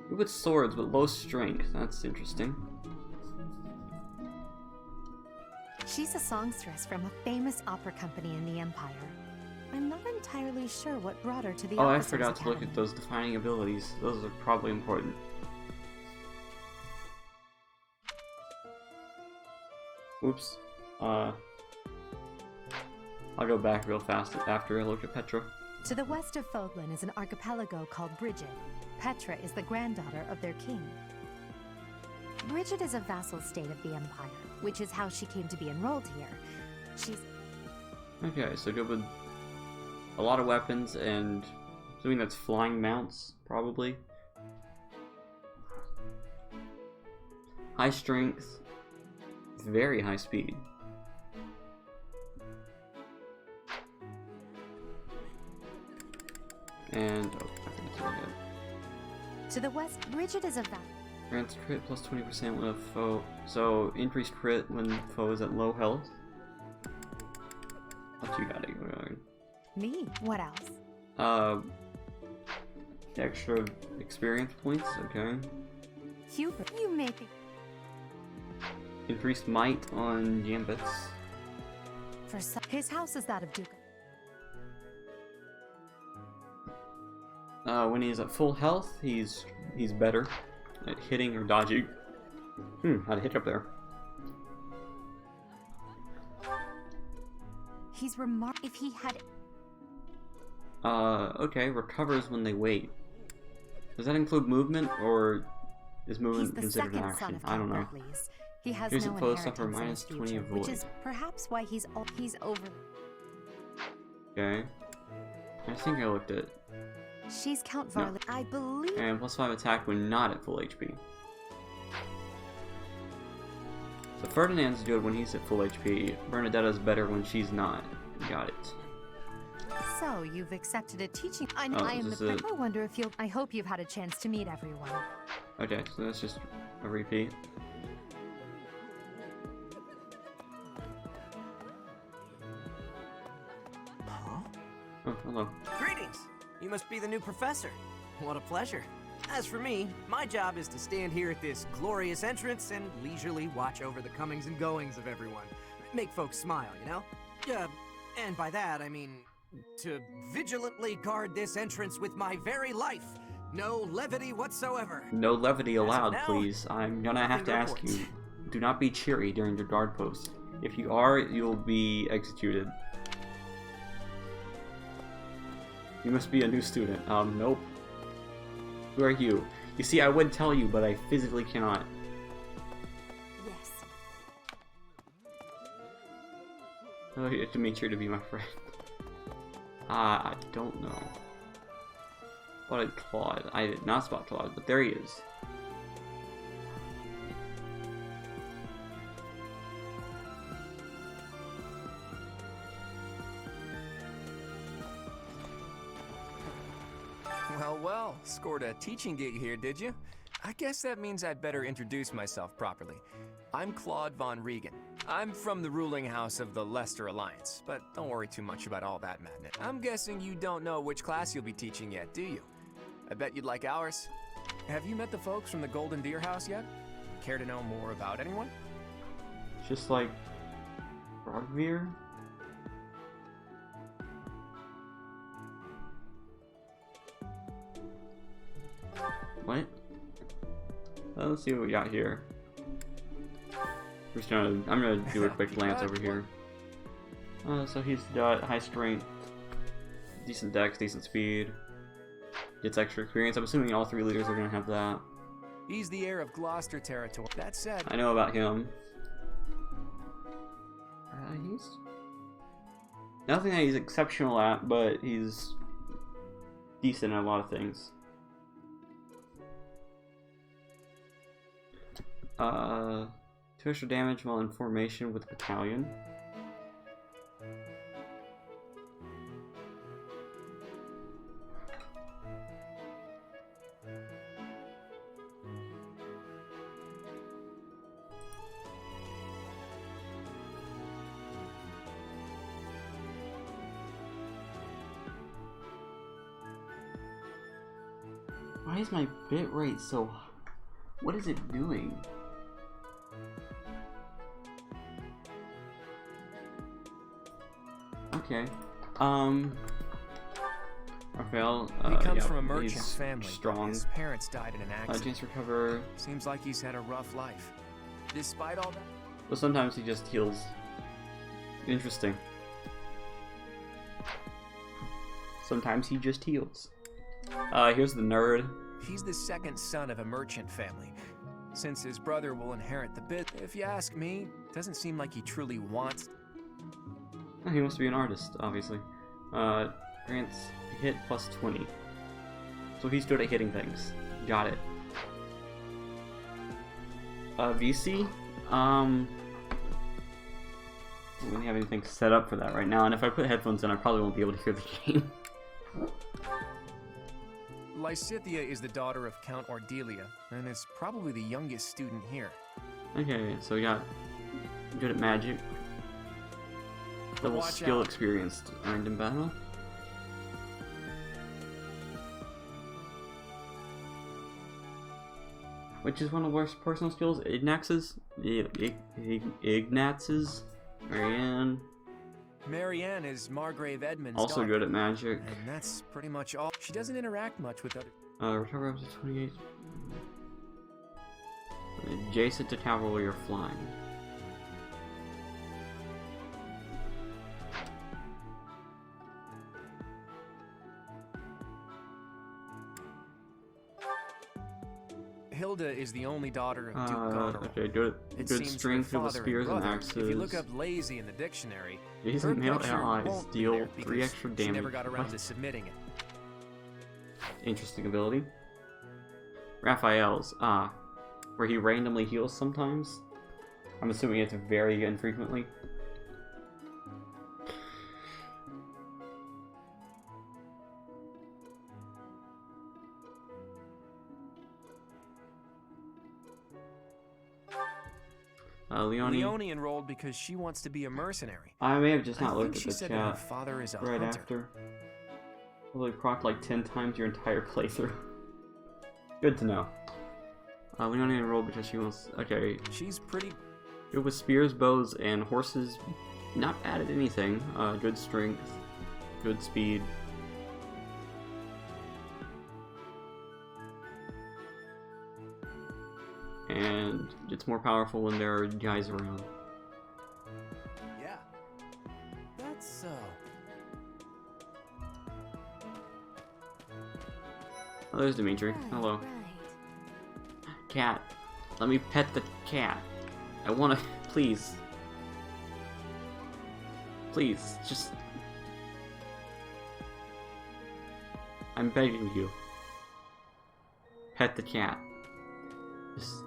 Good with swords, but low strength. That's interesting. She's a songstress from a famous opera company in the Empire. I'm not entirely sure what brought her to the Oh, I Officers forgot to look Academy. at those defining abilities. Those are probably important. Oops. I'll go back real fast after I look at Petra. To the west of Fodlan is an archipelago called Brigid. Petra is the granddaughter of their king. Brigid is a vassal state of the Empire, which is how she came to be enrolled here. She's... Okay, so good with a lot of weapons and assuming that's flying mounts, probably. High strength, very high speed. And, oh, I forgot to look at. To the west, Brigid is a Grants crit plus 20% when a foe. So, increased crit when foe is at low health. What you got, Edelgard? Me? What else? Extra experience points, okay. Hubert, you make it. Increased might on Gambits. For some, his house is that of Duke. When he's at full health, he's better at hitting or dodging. Had a hiccup there. He's if he had... Okay, recovers when they wait. Does that include movement, or is movement He's the considered an second son action? of I don't Count know. Burgleys. He has Here's no a foe inheritance suffer in minus his 20 future, of which void. is perhaps why he's over... Okay. I think I looked at. She's Count No. Varley. I believe... And plus 5 attack when not at full HP. So Ferdinand's good when he's at full HP. Bernadetta's better when she's not. Got it. So, you've accepted a teaching... I Oh, am is the... this it? I wonder if you'll... I hope you've had a chance to meet everyone. Okay, so that's just a repeat. Oh, hello. Greetings! You must be the new professor. What a pleasure. As for me, my job is to stand here at this glorious entrance and leisurely watch over the comings and goings of everyone. Make folks smile, you know? And by that, I mean to vigilantly guard this entrance with my very life. No levity whatsoever. No levity allowed, now, please. I'm gonna have to ask report. you. Do not be cheery during your guard post. If you are, you'll be executed. You must be a new student. Nope. Who are you? You see, I would tell you, but I physically cannot. Yes. Oh, you have to make sure to be my friend. I don't know. Spotted Claude. I did not spot Claude, but there he is. Well, scored a teaching gig here, did you? I guess that means I'd better introduce myself properly. I'm Claude von Regan. I'm from the ruling house of the Leicester Alliance, but don't worry too much about all that madness. I'm guessing you don't know which class you'll be teaching yet, do you? I bet you'd like ours. Have you met the folks from the Golden Deer House yet? Care to know more about anyone? Just like Rogvir? What? Let's see what we got here. I'm gonna do a quick glance over here. So he's got high strength, decent dex, decent speed, gets extra experience. I'm assuming all three leaders are gonna have that. He's the heir of Gloucester territory. That said, I know about him. He's nothing that he's exceptional at, but he's decent at a lot of things. 2 extra damage while in formation with battalion. Why is my bitrate so high? What is it doing? Okay. Raphael, he comes yeah, from a merchant he's family. strong. His parents died in an accident. Chance to recover. Seems like he's had a rough life. Despite all that, But sometimes he just heals. Interesting. Sometimes he just heals. Here's the nerd. he's the second son of a merchant family. Since his brother will inherit the bit, if you ask me, doesn't seem like he truly wants. He wants to be an artist, obviously. Grants hit plus 20. So he's good at hitting things. Got it. VC? I don't have anything set up for that right now, and if I put headphones in, I probably won't be able to hear the game. Lysithea is the daughter of Count Ordelia, and is probably the youngest student here. Okay, so we got good at magic. Double Watch skill out. experienced earned in battle. Which is one of our personal skills, Ignax's? Ignaz's? Marianne. Marianne is Margrave Edmund's Also daughter, good at magic. and that's pretty much all. She doesn't interact much with other. Recover up to 28. Adjacent to cavalry or flying. Hilda is the only daughter of Duke Goneril. Okay, good It good seems strength her with father spears and brother, axes. If you look up lazy in the dictionary, These her male picture allies won't be deal there 3 because extra she damage. never got around What? to submitting it. Interesting ability. Raphael's, where he randomly heals sometimes. I'm assuming it's very infrequently. Leonie enrolled because she wants to be a mercenary. I may have just not I looked think at she the said that her chat father is a right hunter. after. Probably proc like 10 times your entire playthrough. Good to know. Leonie enrolled because she wants. Okay. She's pretty Good with spears, bows, and horses, not bad at anything. Good strength, good speed. And it's more powerful when there are guys around. Yeah. That's so. Oh, there's Dimitri. Hello. Cat. Let me pet the cat. I wanna... Please. Please, just... I'm begging you. Pet the cat. Just...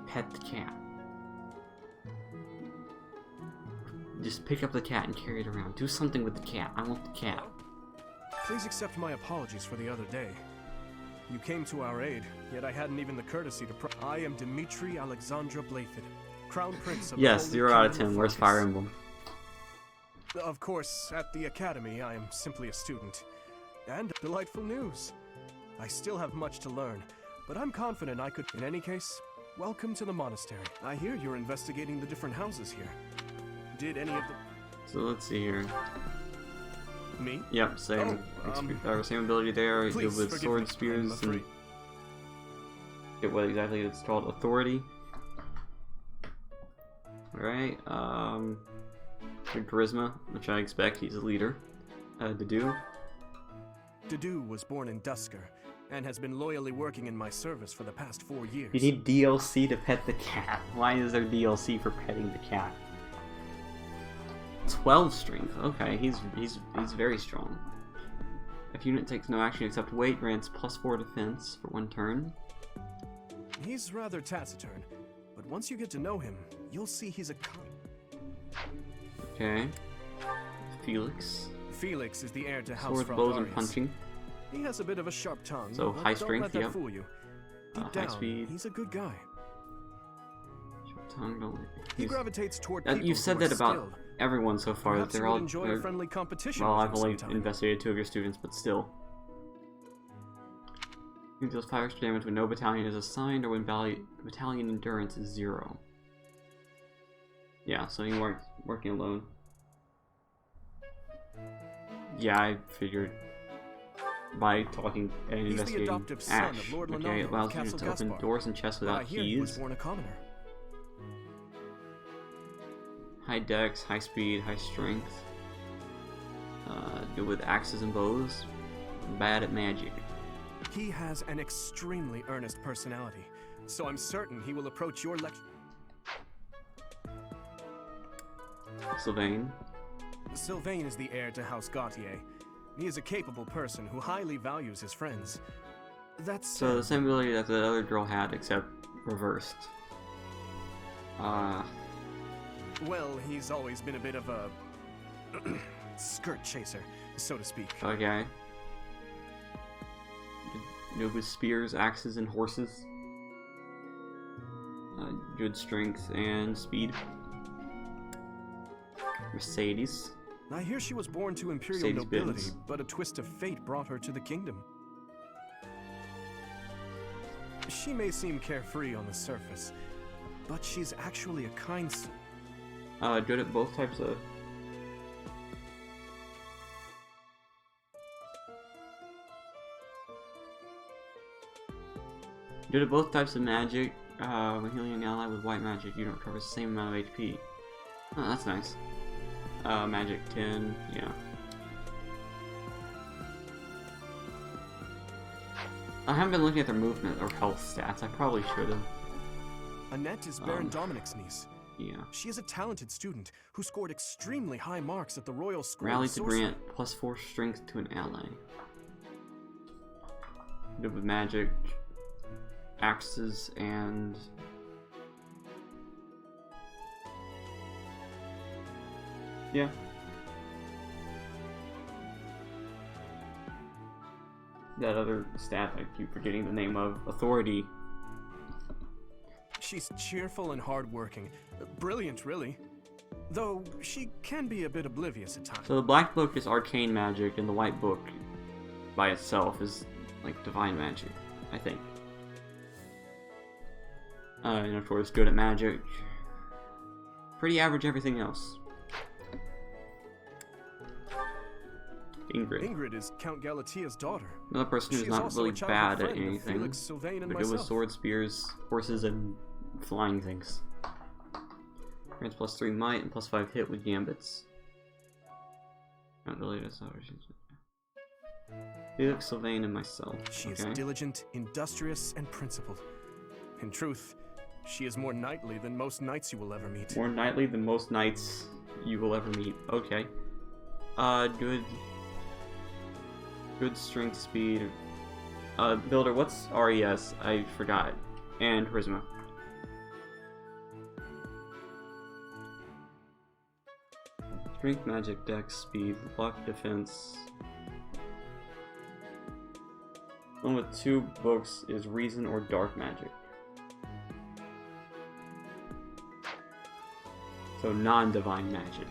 Pet the cat. Just pick up the cat and carry it around. Do something with the cat. I want the cat. Please accept my apologies for the other day. You came to our aid, yet I hadn't even the courtesy to I am Dimitri Alexandra Blayford, Crown Prince of Yes, the 0 out of 10. Where's Focus. Fire Emblem? Of course, at the Academy, I am simply a student. And delightful news. I still have much to learn, but I'm confident I could... In any case, welcome to the monastery. I hear you're investigating the different houses here. Did any of the... So let's see here. Me? Yep, same same ability there. Good with sword, spears, and get what exactly it's called, authority. Alright, charisma, which I expect he's a leader. Dedu. Dedu was born in Dusker, and has been loyally working in my service for the past 4 years. You need DLC to pet the cat. Why is there DLC for petting the cat? 12 strength. Okay, he's very strong. If unit takes no action except wait, grants +4 defense for 1 turn. He's rather taciturn, but once you get to know him, you'll see he's a Okay. Felix. Felix is the heir to House Sword, bows, and Fraldarius. punching. He has a bit of a sharp tongue, So but high don't strength, let that yep. fool you. Deep High down, speed. he's a good guy. Short tongue, don't... He gravitates toward people You've said who are that about skilled. everyone so far. Perhaps That they're you would all... enjoy a friendly competition Well, with I've him only sometime. investigated 2 of your students, but still. You deals 5 extra damage when no battalion is assigned, or when battalion endurance is 0. Yeah, so you weren't working alone. Yeah, I figured. By talking and He's the investigating adoptive son Ash. of Lord Okay, Lenono it of allows you Castle to open Gaspar. doors and chests But I without hear he was keys. born a commoner. High dex, high speed, high strength. Good with axes and bows. Bad at magic. He has an extremely earnest personality, so I'm certain he will approach your lecture. Sylvain. Sylvain is the heir to House Gautier. He is a capable person who highly values his friends. That's So the same ability that the other girl had, except reversed. well, he's always been a bit of a skirt chaser, so to speak. Okay. Good with spears, axes, and horses. Good strength and speed. Mercedes. I hear she was born to imperial Mercedes nobility, Benz. but a twist of fate brought her to the kingdom. She may seem carefree on the surface, but she's actually a kind... Good at both types of... Good at both types of magic. When healing an ally with white magic, you don't recover the same amount of HP. Oh, that's nice. Magic 10, yeah. I haven't been looking at their movement or health stats. I probably should have. Annette is Baron Dominic's niece. Yeah. She is a talented student who scored extremely high marks at the Royal School Rally of to Sorcery. grant +4 strength to an ally. Good with magic, axes, and... yeah. That other stat I keep forgetting the name of. Authority. She's cheerful and hardworking. Brilliant, really. Though she can be a bit oblivious at times. So the black book is arcane magic, and the white book by itself is like divine magic, I think. And of course, good at magic. pretty average everything else. Ingrid. Ingrid is Count Galatia's daughter. Another person who's She is not also really a childhood bad at friend of anything. Felix, Sylvain, and They're good with myself. swords, spears, horses, and flying things. Grants +3 might and +5 hit with gambits. Not related to Felix, Sylvain, and myself. She is diligent, industrious, and principled. In truth, she is more knightly than most knights you will ever meet. More knightly than most knights you will ever meet. Okay. Good strength, speed. Builder, what's RES? I forgot. And charisma. Strength, magic, dex, speed, luck, defense. One with 2 books is reason or dark magic. So non-divine magic.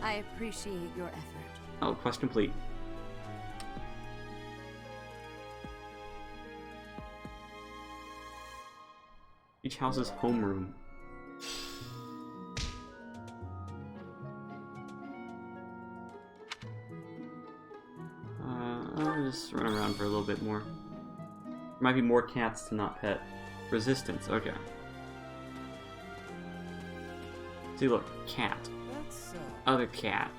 I appreciate your effort. Oh, quest complete. Each house's homeroom. I'll just run around for a little bit more. There might be more cats to not pet. Resistance, okay. See, look, cat. Other cat.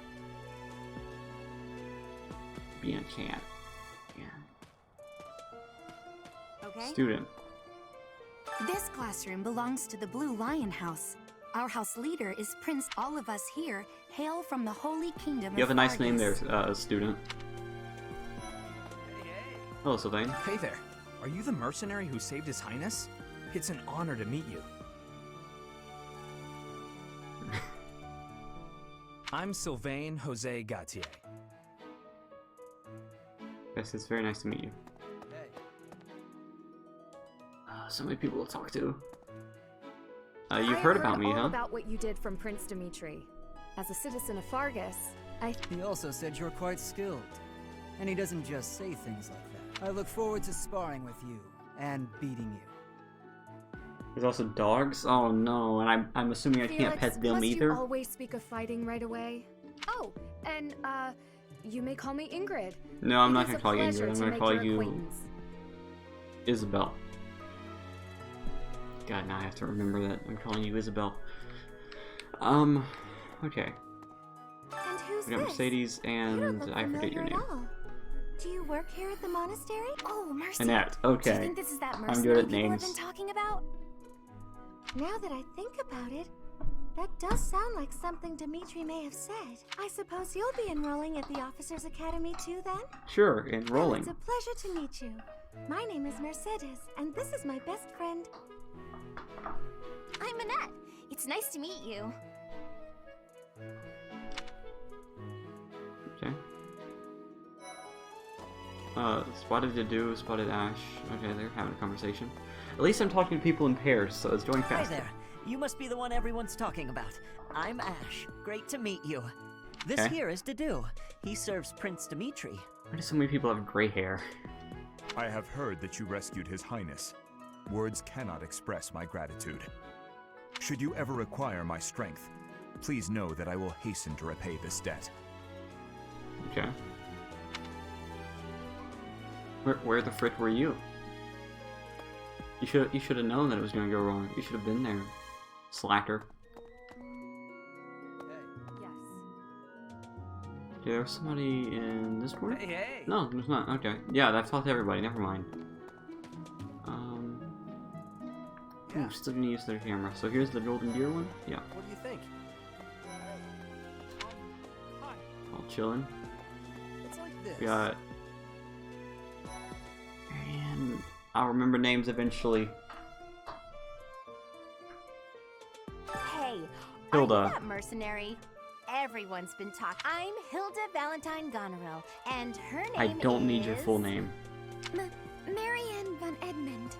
Being a cat. Yeah. Okay. Student. This classroom belongs to the Blue Lion House. Our house leader is Prince. All of us here hail from the Holy Kingdom You have a nice Fargus. name there, student. Hello, Sylvain. Hey there. Are you the mercenary who saved His Highness? It's an honor to meet you. I'm Sylvain Jose Gautier. Yes, it's very nice to meet you. So many people to talk to. You've heard about me, all huh? about what you did from Prince Dimitri. As a citizen of Fargus, He also said you're quite skilled. And he doesn't just say things like that. I look forward to sparring with you and beating you. There's also dogs? Oh no, and I'm assuming I can't pet them must either? you always speak of fighting right away? Oh, and, you may call me Ingrid. No, I'm It not is gonna a call you pleasure Ingrid, I'm to gonna make call your you acquaintance. Isabel. God, now I have to remember that. I'm calling you Isabel. Okay. And who's We got this? Mercedes You and don't look I forget your familiar name. at all. Do you work here at the monastery? Oh, Mercy. Annette, Do you okay. think this is that I'm mercenary good at people names. have been talking about? Now that I think about it, that does sound like something Dimitri may have said. I suppose you'll be enrolling at the Officers Academy too, then? Sure, Well, enrolling. it's a pleasure to meet you. My name is Mercedes, and this is my best friend. I'm Annette. It's nice to meet you. Okay. Spotted Dedu, Spotted Ash. Okay, they're having a conversation. At least I'm talking to people in pairs, so it's going Hi faster. there. You must be the one everyone's talking about. I'm Ash. Great to meet you. This Okay. here is Dedu. He serves Prince Dimitri. Why do so many people have gray hair? I have heard that you rescued His Highness. Words cannot express my gratitude. Should you ever require my strength, please know that I will hasten to repay this debt. Okay. Where the frick were you? You should have known that it was gonna go wrong. You should have been there, slacker. Yes. Okay, there was somebody in this one? Hey. No, there's not. Okay. Yeah, I've talked to everybody. Never mind. Ooh, still gonna use their camera. So here's the golden deer one. Yeah. What do you think? All chilling. It's like this. We got. And I'll remember names eventually. Hey, Hilda. are you that mercenary? Everyone's been talking. I'm Hilda Valentine Goneril, and her name I don't need is... your full name. Marianne von Edmund.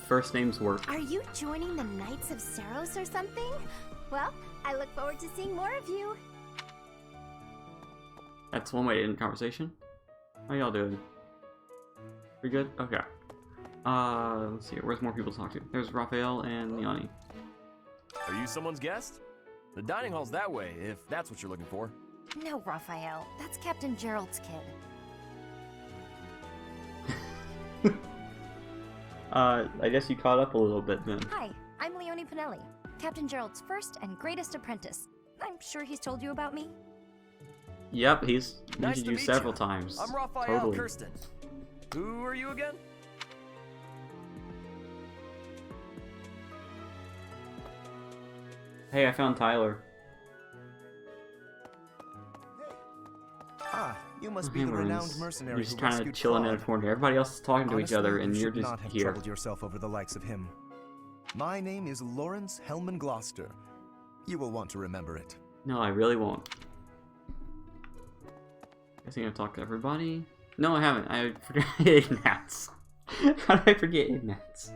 First names work. Are you joining the Knights of Saros or something? Well, I look forward to seeing more of you. That's one way to end the conversation. How y'all doing? We good? Okay. Let's see. Where's more people to talk to? There's Raphael and Liani. Are you someone's guest? The dining hall's that way, if that's what you're looking for. No, Raphael. That's Captain Gerald's kid. I guess you caught up a little bit then. Hi, I'm Leone Pinelli, Captain Gerald's first and greatest apprentice. I'm sure he's told you about me. Yep, he's Nice mentioned to you meet several you. times. I'm Raphael Totally. Kirsten. Who are you again? Hey, I found Tyler. Ah, you must be Hey, the Maroons. renowned mercenary You're just who kind of rescued chilling in a Claude. corner. Everybody else is talking to each Honestly, other, and you you're should just not have here. troubled yourself over the likes of him. My name is Lawrence Hellman Gloucester. You will want to remember it. No, I really won't. I think I've talked to everybody. No, I haven't. I forgot Ignatz. How did I forget Ignatz?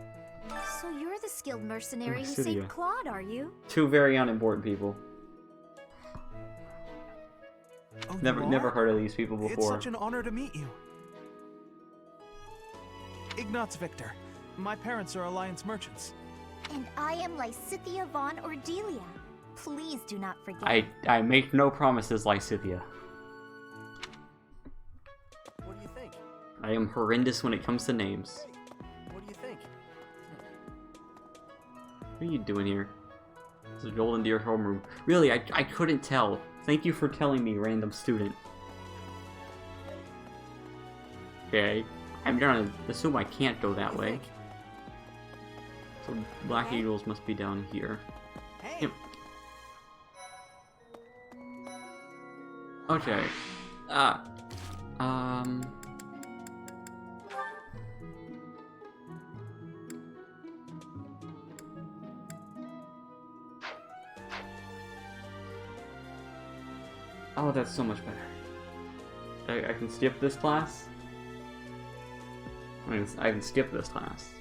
So you're the skilled mercenary who Cydia. saved Claude, are you? Two very unimportant people. Oh, you Never are? heard of these people It's before. such an honor to meet you. Ignatz Victor. My parents are Alliance merchants. And I am Lysithia von Ordelia. Please do not forget. I make no promises, Lysithia. What do you think? I am horrendous when it comes to names. What do you think? What are you doing here? It's a Golden Deer homeroom. Really, I couldn't tell. Thank you for telling me, random student. Okay. I'm gonna assume I can't go that way. So Black Eagles must be down here. Yep. Okay. Oh, that's so much better. I can skip this class? I can skip this class.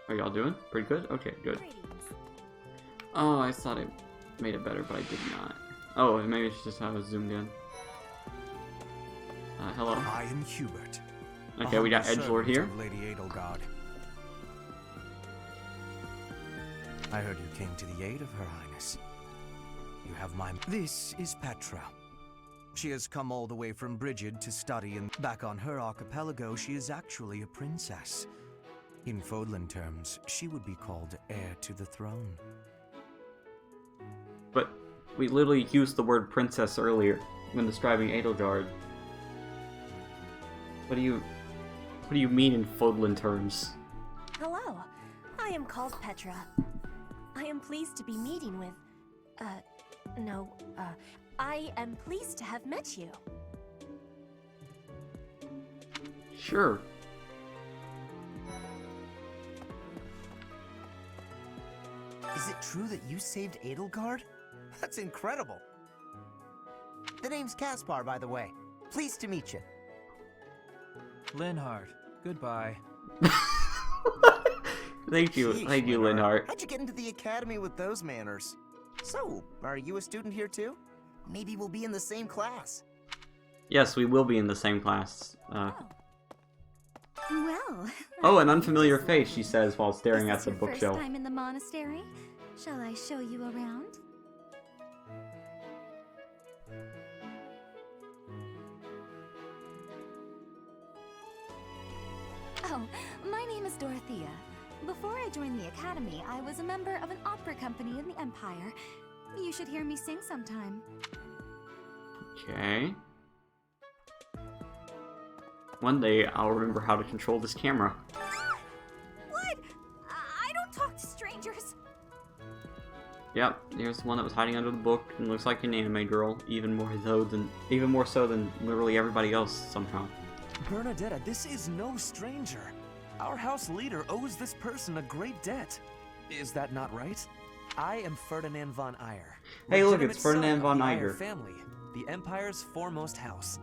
Are y'all doing? Pretty good? Okay, good. Oh, I thought I made it better, but I did not. Oh, maybe it's just how I was zoomed in. Hello. I am Hubert. Okay, we got humble Edgelord servant here. of Lady Edelgard. I heard you came to the aid of Her Highness. You have my... This is Petra. She has come all the way from Brigid to study, and back on her archipelago, she is actually a princess. In Fodlan terms, she would be called heir to the throne. But we literally used the word princess earlier when describing Edelgard. What do you mean in Fodlan terms? Hello, I am called Petra. I am pleased to be meeting with... I am pleased to have met you. Sure. Is it true that you saved Edelgard? That's incredible. The name's Caspar, by the way. Pleased to meet you. Linhart, goodbye. Thank you, Linhart. How'd you get into the academy with those manners? So, are you a student here too? Maybe we'll be in the same class. Yes, we will be in the same class. Well. Oh, an unfamiliar face, she says while staring at Is the this your bookshelf. first time in the monastery? Shall I show you around? Oh, my name is Dorothea. Before I joined the academy, I was a member of an opera company in the Empire. You should hear me sing sometime. Okay. One day, I'll remember how to control this camera. What? I don't talk to strangers. Yep, here's the one that was hiding under the book and looks like an anime girl, even more so than literally everybody else somehow. Bernadetta, this is no stranger. Our house leader owes this person a great debt. Is that not right? I am Ferdinand von Eyre. Hey, look, legitimate it's Ferdinand son von of the Eyre Eyre. family, the Empire's foremost house.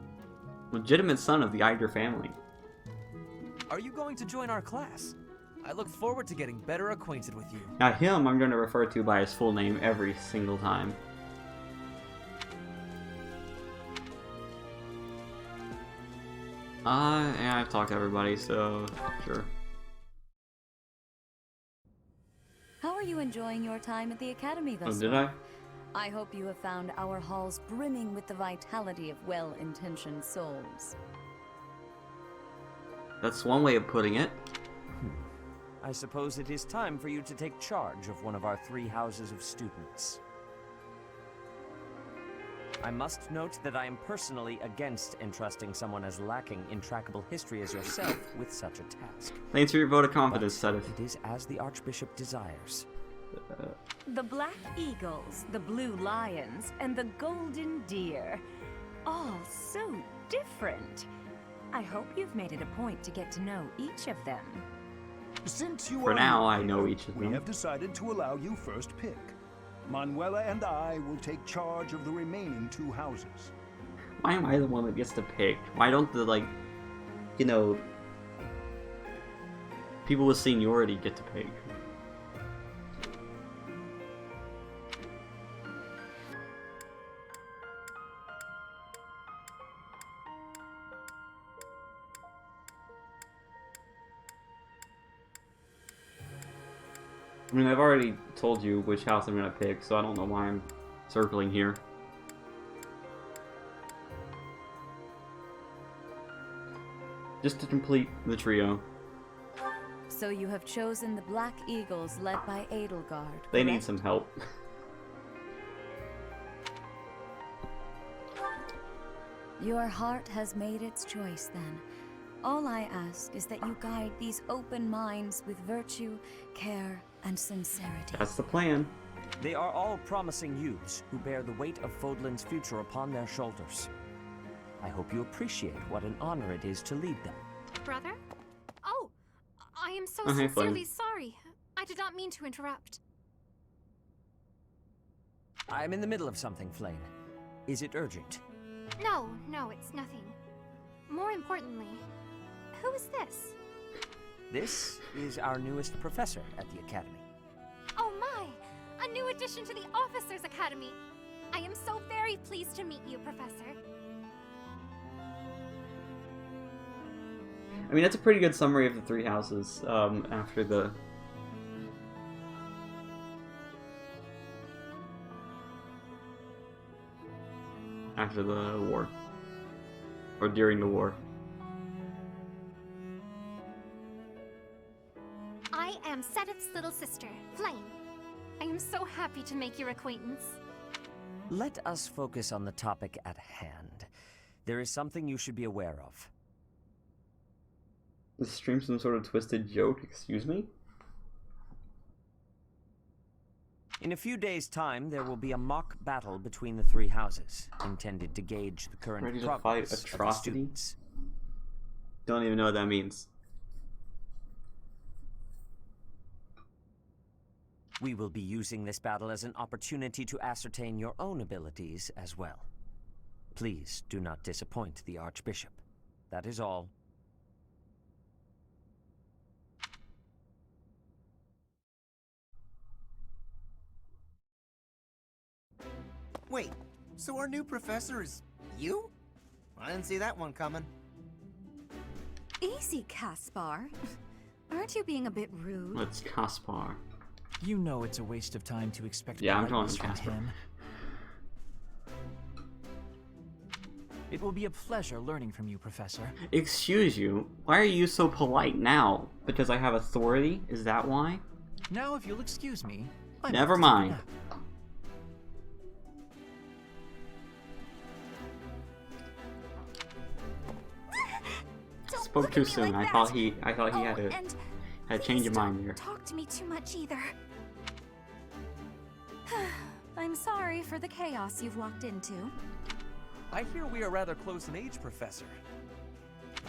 Legitimate son of the Eider family. Are you going to join our class? I look forward to getting better acquainted with you. Now him, I'm going to refer to by his full name every single time. Yeah, I've talked to everybody, so sure. are you enjoying your time at the Academy thus Oh, did far? I? I hope you have found our halls brimming with the vitality of well-intentioned souls. That's one way of putting it. I suppose it is time for you to take charge of one of our 3 houses of students. I must note that I am personally against entrusting someone as lacking in trackable history as yourself with such a task. Thanks for your vote of confidence, Sedith. It is as the Archbishop desires. The Black Eagles, the Blue Lions, and the Golden Deer. All so different. I hope you've made it a point to get to know each of them. Since you For are now, new I know here, each of we them. have decided to allow you first pick. Manuela and I will take charge of the remaining 2 houses. Why am I the one that gets to pick? Why don't the, like, you know, people with seniority get to pick? I mean, I've already told you which house I'm gonna pick, so I don't know why I'm circling here. Just to complete the trio. So you have chosen the Black Eagles led by Edelgard. They need correct? some help. Your heart has made its choice then. All I ask is that you guide these open minds with virtue, care, and sincerity. That's the plan. They are all promising youths who bear the weight of Fodlan's future upon their shoulders. I hope you appreciate what an honor it is to lead them. Brother? Oh, I am so Oh, hey, sincerely Flame. sorry. I did not mean to interrupt. I'm in the middle of something, Flame. Is it urgent? No, it's nothing. More importantly, who is this? This is our newest professor at the Academy. Oh my! A new addition to the Officers Academy! I am so very pleased to meet you, Professor. I mean, that's a pretty good summary of the 3 houses after the... after the war. Or during the war. I am Sedith's little sister, Flame. I am so happy to make your acquaintance. Let us focus on the topic at hand. There is something you should be aware of. This stream some sort of twisted joke, excuse me? In a few days' time, there will be a mock battle between the 3 houses, intended to gauge the current Ready to progress fight of the atrocity? students. Don't even know what that means. We will be using this battle as an opportunity to ascertain your own abilities as well. Please do not disappoint the Archbishop. That is all. Wait, so our new professor is you? I didn't see that one coming. Easy, Caspar. Aren't you being a bit rude? What's Caspar? You know it's a waste of time to expect Yeah, I'm calling politeness him from Caspar. him. It will be a pleasure learning from you, Professor. Excuse you, why are you so polite now? Because I have authority? Is that why? Now, if you'll excuse me, I'm Never off to take a mind. nap. Spoke too soon. I thought he had a and had a change of please mind don't there. talk to me too much either. I'm sorry for the chaos you've walked into. I hear we are rather close in age, Professor.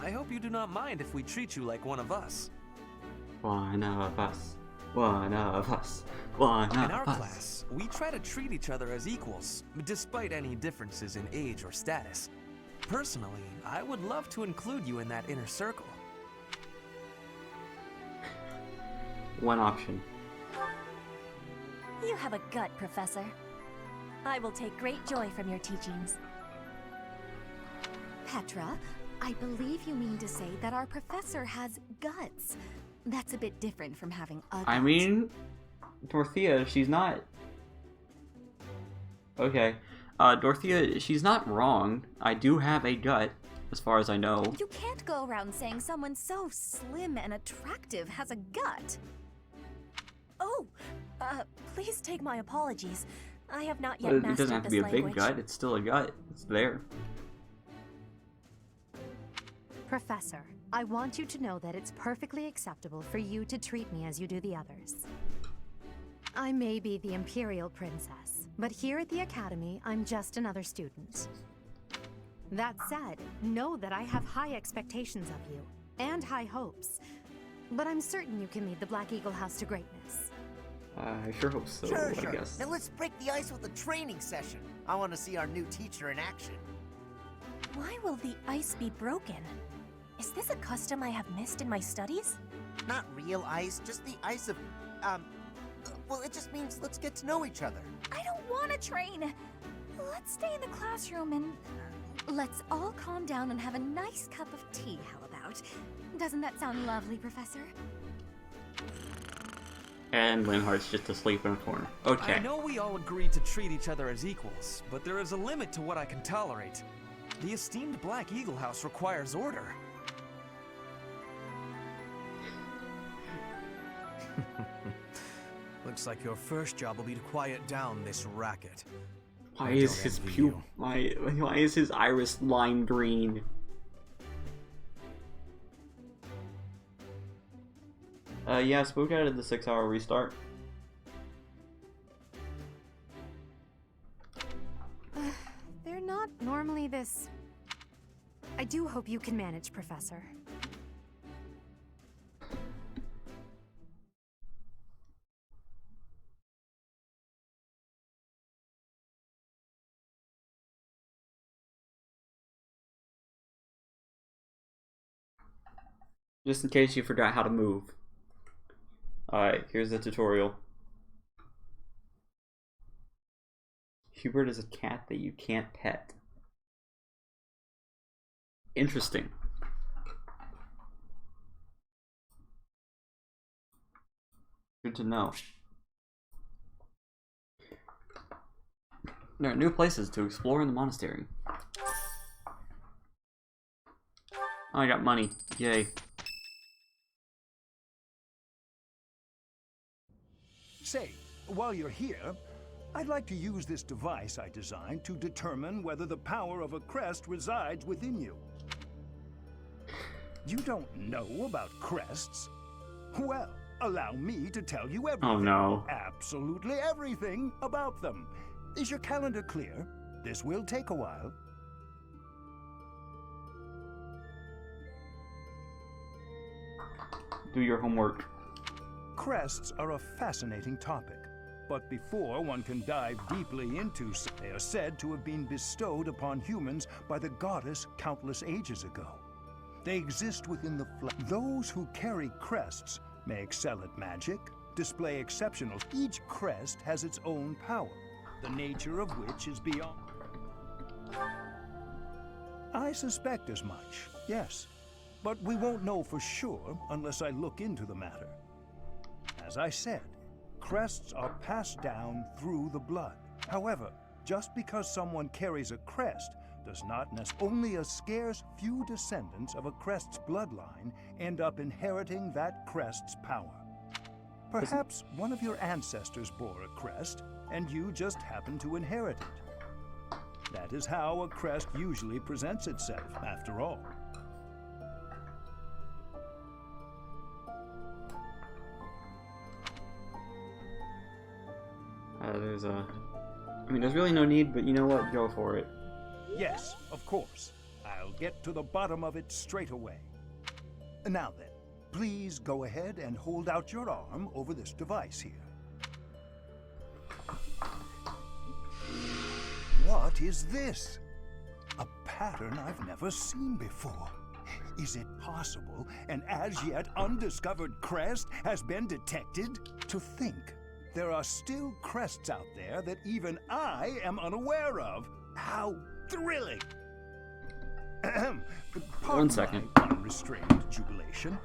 I hope you do not mind if we treat you like one of us. One of us. One of us. One In of our us. class, we try to treat each other as equals, despite any differences in age or status. Personally, I would love to include you in that inner circle. One option. You have a gut, Professor. I will take great joy from your teachings. Petra, I believe you mean to say that our professor has guts. That's a bit different from having a gut. I mean, Dorothea, she's not... Okay. Dorothea, she's not wrong. I do have a gut, as far as I know. You can't go around saying someone so slim and attractive has a gut. Oh, please take my apologies. I have not yet mastered It doesn't have to be a big gut, it's still a gut. It's there. Professor, I want you to know that it's perfectly acceptable for you to treat me as you do the others. I may be the Imperial Princess, but here at the Academy, I'm just another student. That said, know that I have high expectations of you, and high hopes. But I'm certain you can lead the Black Eagle House to greatness. I sure hope so, Sure. I guess. Now let's break the ice with a training session. I want to see our new teacher in action. Why will the ice be broken? Is this a custom I have missed in my studies? Not real ice, just the ice of, well, it just means let's get to know each other. I don't want to train. Let's stay in the classroom and let's all calm down and have a nice cup of tea, how about? Doesn't that sound lovely, Professor? And Linhart's just asleep in a corner. Okay. I know we all agreed to treat each other as equals, but there is a limit to what I can tolerate. The esteemed Black Eagle House requires order. Looks like your first job will be to quiet down this racket. Why is his pupil? Why is his iris lime green? Yeah, Spook added the 6-hour restart. They're not normally this... I do hope you can manage, Professor. Just in case you forgot how to move. Alright, here's the tutorial. Hubert is a cat that you can't pet. Interesting. Good to know. There are new places to explore in the monastery. Oh, I got money. Yay. Say, while you're here, I'd like to use this device I designed to determine whether the power of a crest resides within you. You don't know about crests? Well, allow me to tell you everything. Oh no. Absolutely everything about them. Is your calendar clear? This will take a while. Do your homework. Crests are a fascinating topic, but before one can dive deeply into, they are said to have been bestowed upon humans by the goddess countless ages ago. They exist within the those who carry crests may excel at magic, display exceptional. Each crest has its own power, the nature of which is beyond. I suspect as much, yes, but we won't know for sure unless I look into the matter. As I said, crests are passed down through the blood. However, just because someone carries a crest does not necessarily. Only a scarce few descendants of a crest's bloodline end up inheriting that crest's power. Perhaps one of your ancestors bore a crest, and you just happen to inherit it. That is how a crest usually presents itself, after all. There's really no need, but you know what? Go for it. Yes, of course. I'll get to the bottom of it straight away. Now then, please go ahead and hold out your arm over this device here. What is this? A pattern I've never seen before. Is it possible an as yet undiscovered crest has been detected? To think there are still crests out there that even I am unaware of. How thrilling! One second. My unrestrained jubilation.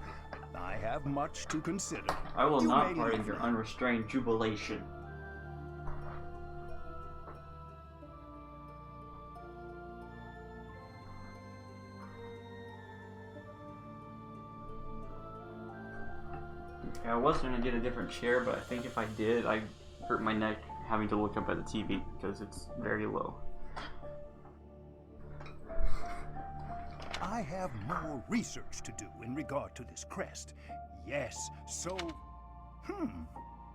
I have much to consider. I will You not may pardon leave your now. unrestrained jubilation. Okay, I was going to get a different chair, but I think if I did, I'd hurt my neck having to look up at the TV because it's very low. I have more research to do in regard to this crest. Yes, so...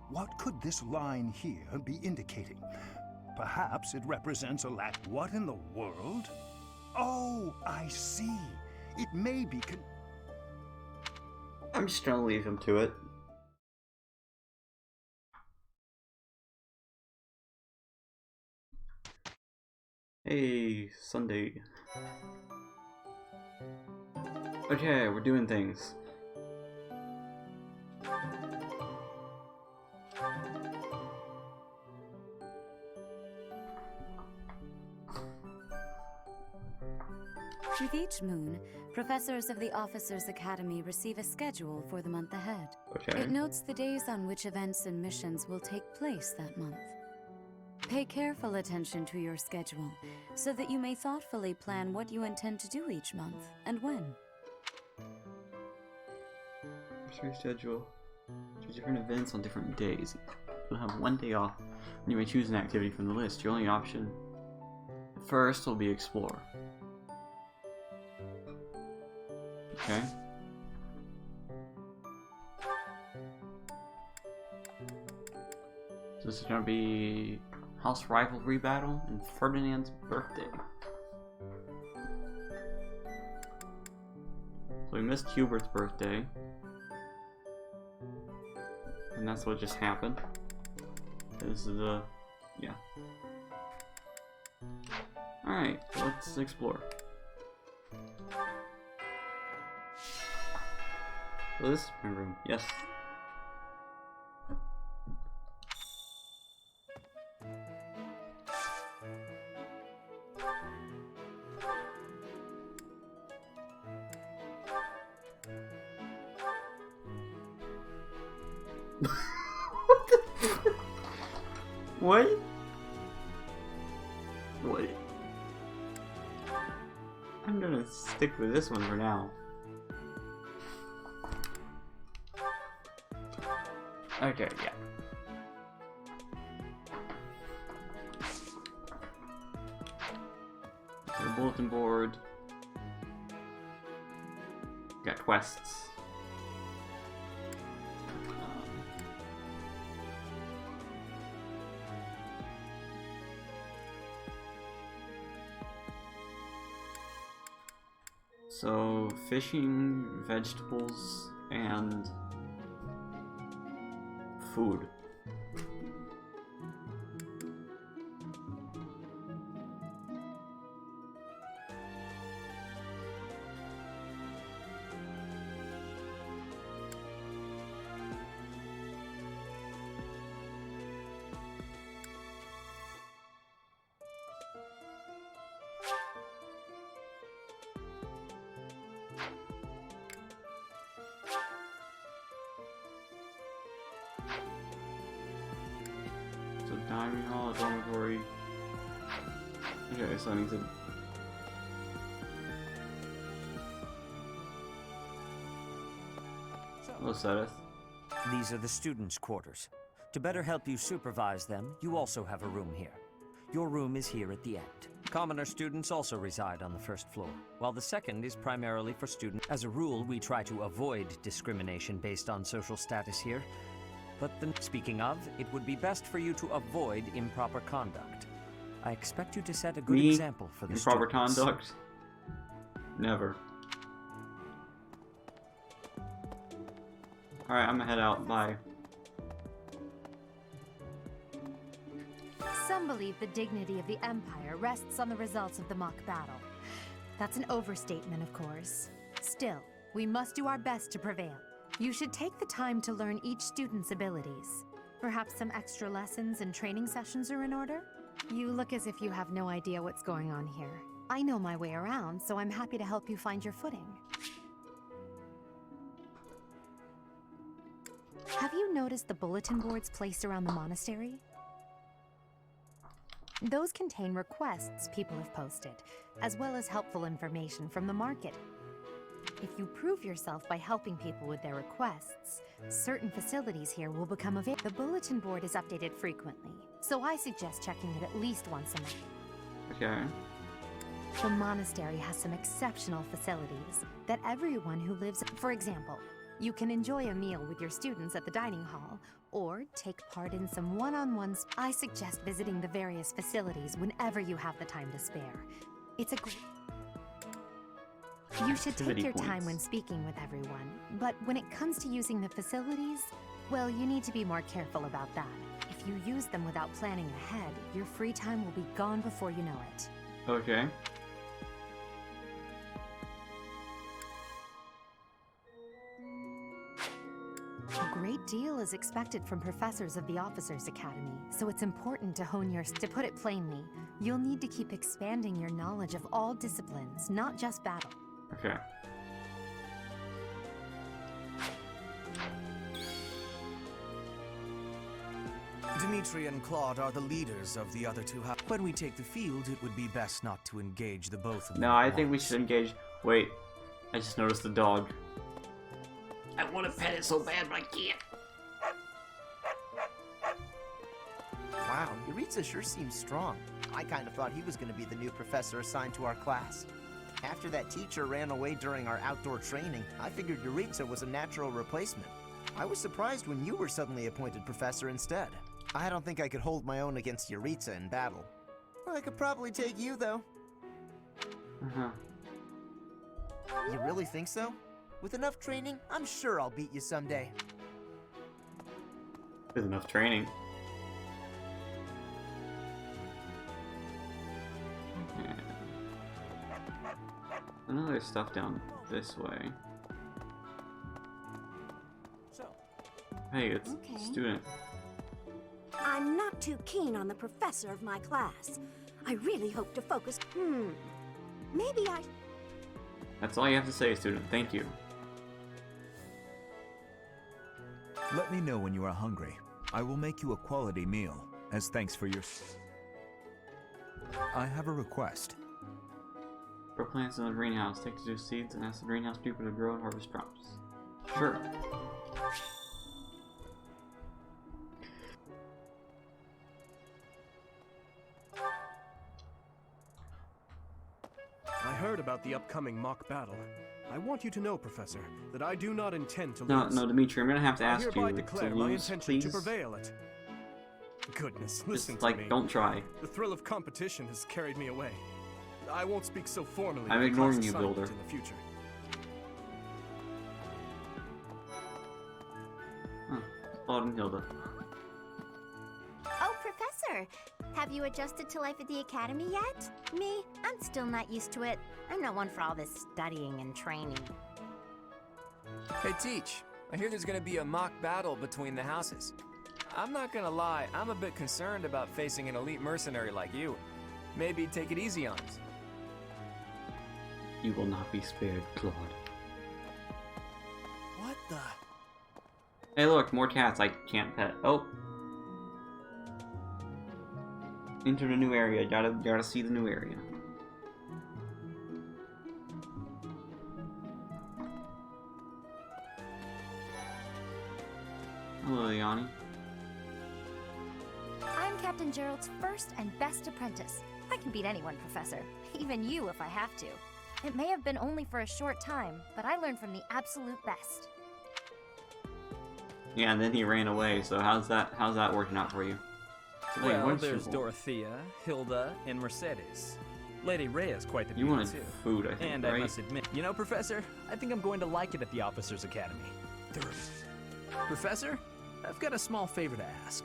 What could this line here be indicating? Perhaps it represents a lack... What in the world? Oh, I see. It may be I'm just going to leave him to it. Hey, Sunday. Okay, we're doing things. With each moon, professors of the Officers' Academy receive a schedule for the month ahead. Okay. It notes the days on which events and missions will take place that month. Pay careful attention to your schedule, so that you may thoughtfully plan what you intend to do each month, and when. What's your schedule? Choose different events on different days. You'll have one day off, and you may choose an activity from the list. Your only option at first will be explore. Okay. So this is gonna be House Rivalry Battle and Ferdinand's birthday. So we missed Hubert's birthday. And that's what just happened. This is the... yeah. Alright, let's explore. So this is my room, yes. What? What? I'm gonna stick with this one for now. Okay, yeah. So the bulletin board. Got quests. So, fishing, vegetables, and food. So dining hall, dormitory. Okay, so I need to... Hello, Seth. These are the students' quarters. To better help you supervise them, you also have a room here. Your room is here at the end. Commoner students also reside on the first floor, while the second is primarily for students. As a rule, we try to avoid discrimination based on social status here. But speaking of, it would be best for you to avoid improper conduct. I expect you to set a good example for the improper students. conduct? Never. Alright, I'm gonna head out. Bye. Some believe the dignity of the Empire rests on the results of the mock battle. That's an overstatement, of course. Still, we must do our best to prevail. You should take the time to learn each student's abilities. Perhaps some extra lessons and training sessions are in order? You look as if you have no idea what's going on here. I know my way around, so I'm happy to help you find your footing. noticed the bulletin boards placed around the monastery? Those contain requests people have posted, as well as helpful information from the market. If you prove yourself by helping people with their requests, certain facilities here will become available. The bulletin board is updated frequently, so I suggest checking it at least once a month. Okay. The monastery has some exceptional facilities that everyone who lives... For example, you can enjoy a meal with your students at the dining hall, or take part in some one-on-ones. I suggest visiting the various facilities whenever you have the time to spare. It's a great... You should take your time when speaking with everyone, but when it comes to using the facilities, well, you need to be more careful about that. If you use them without planning ahead, your free time will be gone before you know it. Okay. A great deal is expected from professors of the Officers Academy, so it's important to hone your... To put it plainly, you'll need to keep expanding your knowledge of all disciplines, not just battle. Okay. Dimitri and Claude are the leaders of the other two houses. When we take the field, it would be best not to engage the both of them. No, I think we should engage... Wait. I just noticed the dog. I want to pet it so bad, but I can't. Wow, Yuritsa sure seems strong. I kind of thought he was going to be the new professor assigned to our class. After that teacher ran away during our outdoor training, I figured Yuritsa was a natural replacement. I was surprised when you were suddenly appointed professor instead. I don't think I could hold my own against Yuritsa in battle. I could probably take you, though. Uh-huh. You really think so? With enough training, I'm sure I'll beat you someday. With enough training. Okay. I know there's stuff down this way. Hey, it's student. I'm not too keen on the professor of my class. I really hope to focus. Maybe I... That's all you have to say, student. Thank you. Let me know when you are hungry. I will make you a quality meal, as thanks for your... I have a request. Grow plants in the greenhouse. Take the seeds and ask the greenhouse people to grow and harvest crops. Sure. I heard about the upcoming mock battle. I want you to know, Professor, that I do not intend to lose. No, Dimitri, I'm gonna have to ask you hereby to declare my lose, intention please. to prevail it. Goodness, listen Just, to like, me. don't try. The thrill of competition has carried me away. I won't speak so formally. I'm of the ignoring class you, assignment Builder. In the future. Claude and Hilda. Oh, Professor! Have you adjusted to life at the Academy yet? Me? I'm still not used to it. I'm not one for all this studying and training. Hey, Teach. I hear there's gonna be a mock battle between the houses. I'm not gonna lie, I'm a bit concerned about facing an elite mercenary like you. Maybe take it easy on us. You will not be spared, Claude. What the? Hey, look, more cats I can't pet. Oh. Enter the new area. Gotta see the new area. Hello, Yanni. I'm Captain Gerald's first and best apprentice. I can beat anyone, Professor. Even you if I have to. It may have been only for a short time, but I learned from the absolute best. Yeah, and then he ran away, so how's that working out for you? So, wait, Well, what is there's your- Dorothea, Hilda, and Mercedes. Lady Rhea's quite the You beauty, wanted too. food, I think, And right? I must admit, you know, Professor, I think I'm going to like it at the Officers Academy. Professor, I've got a small favor to ask.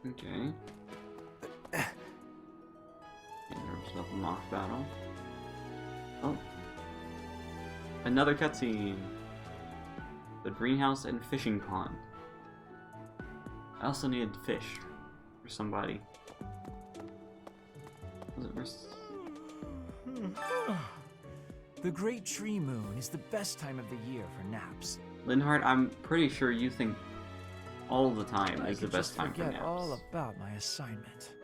Okay. And there's a mock battle. Oh. Another cutscene. The greenhouse and fishing pond. I also needed fish. For somebody. Was it The Great Tree Moon is the best time of the year for naps. Linhardt, I'm pretty sure you think all the time is the could best just time for forget naps. all about my assignment.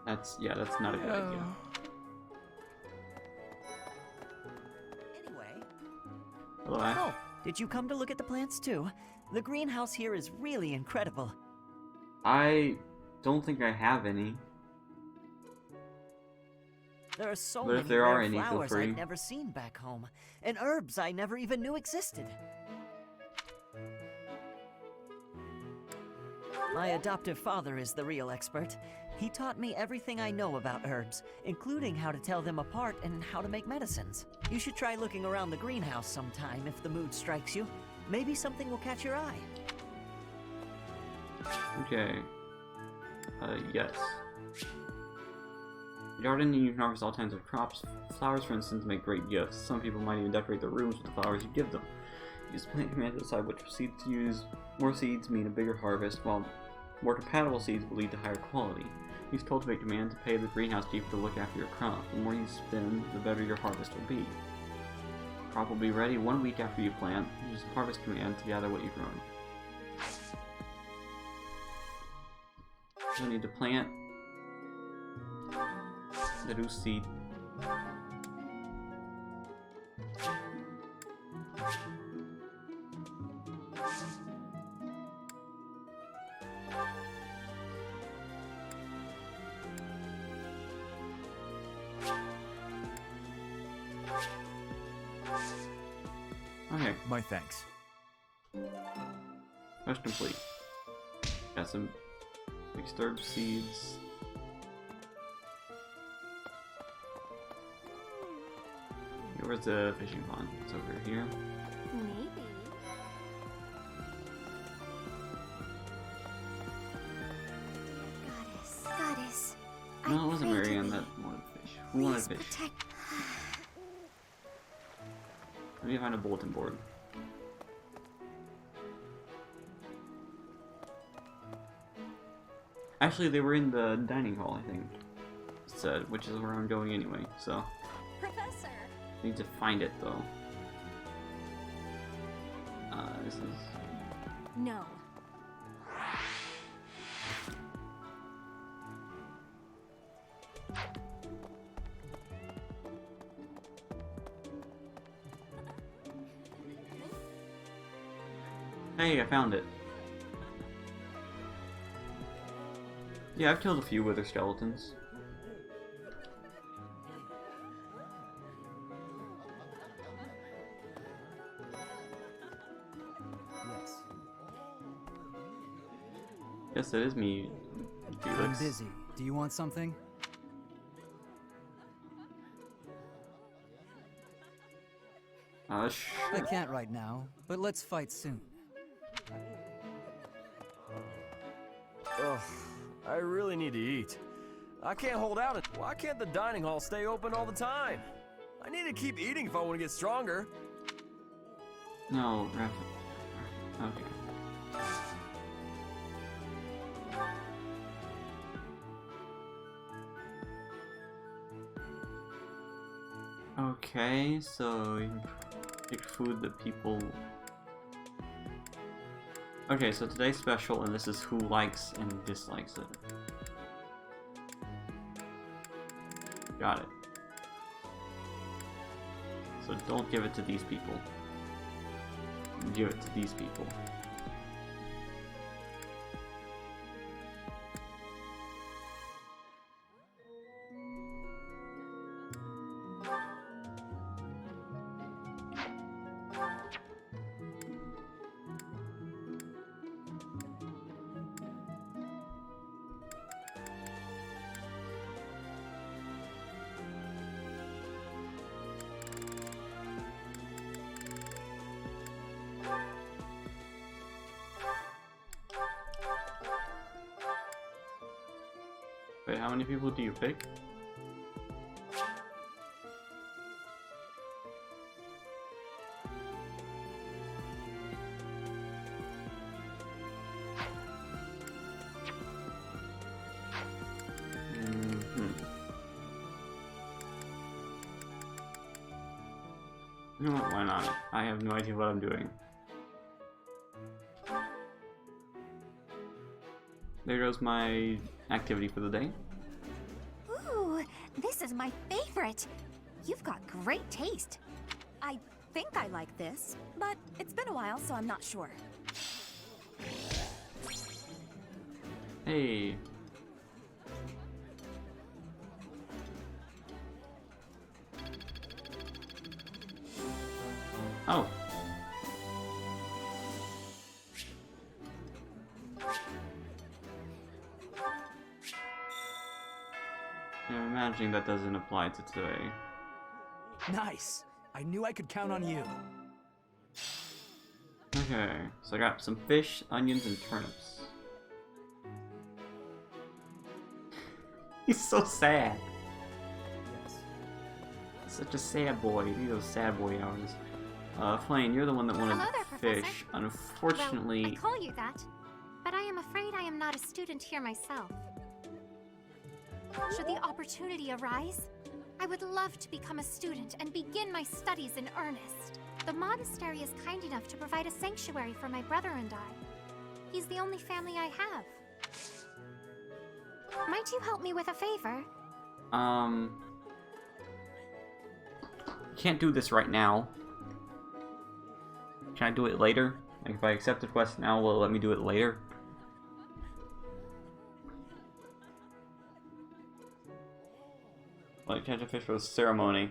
That's not a good idea. Anyway. Hello, Ash. Oh, did you come to look at the plants too? The greenhouse here is really incredible. I don't think I have any. There are so But many if there are rare any, feel flowers free. I've never seen back home, and herbs I never even knew existed. My adoptive father is the real expert. He taught me everything I know about herbs, including how to tell them apart and how to make medicines. You should try looking around the greenhouse sometime if the mood strikes you. Maybe something will catch your eye. Okay. Yes. Gardening, you can harvest all kinds of crops. Flowers, for instance, make great gifts. Some people might even decorate their rooms with the flowers you give them. Use plant command to decide which seeds to use. More seeds mean a bigger harvest, while more compatible seeds will lead to higher quality. Use cultivate command to pay the greenhouse keeper to look after your crop. The more you spend, the better your harvest will be. Crop will be ready 1 week after you plant. Use the harvest command to gather what you've grown. So I need to plant the new seed. Okay. My thanks. Quest complete. Got some mixed herb seeds. Where's the fishing pond? It's over here. Maybe. Goddess. No, it wasn't Marianne that wanted fish. Who wanted fish? Let me find a bulletin board. Actually, they were in the dining hall, I think. It said, which is where I'm going anyway, so. Professor! I need to find it, though. This is... No. Hey, I found it. Yeah, I've killed a few wither skeletons. Yes. Yes, that is me, Felix. I'm busy. Do you want something? Sure. I can't right now, but let's fight soon. Ugh, I really need to eat. I can't hold out. Why can't the dining hall stay open all the time? I need to keep eating if I want to get stronger. No, Raph. Okay. Okay, so you can pick food that people... Okay, so today's special, and this is who likes and dislikes it. Got it. So don't give it to these people. Give it to these people. Wait, how many people do you pick? You know what? Why not? I have no idea what I'm doing. There goes my activity for the day. Ooh, this is my favorite. You've got great taste. I think I like this, but it's been a while, so I'm not sure. Hey. Oh. Yeah, I'm imagining that doesn't apply to today. Nice. I knew I could count on you. Okay, so I got some fish, onions, and turnips. He's so sad. Such a sad boy. These are sad boy hours. Flame, you're the one that wanted Hello there, fish. Professor. Unfortunately... Well, I call you that, but I am afraid I am not a student here myself. Should the opportunity arise, I would love to become a student and begin my studies in earnest. The monastery is kind enough to provide a sanctuary for my brother and I. He's the only family I have. Might you help me with a favor? Can't do this right now. Can I do it later? Like if I accept the quest now, will it let me do it later? Like catch a fish for the ceremony.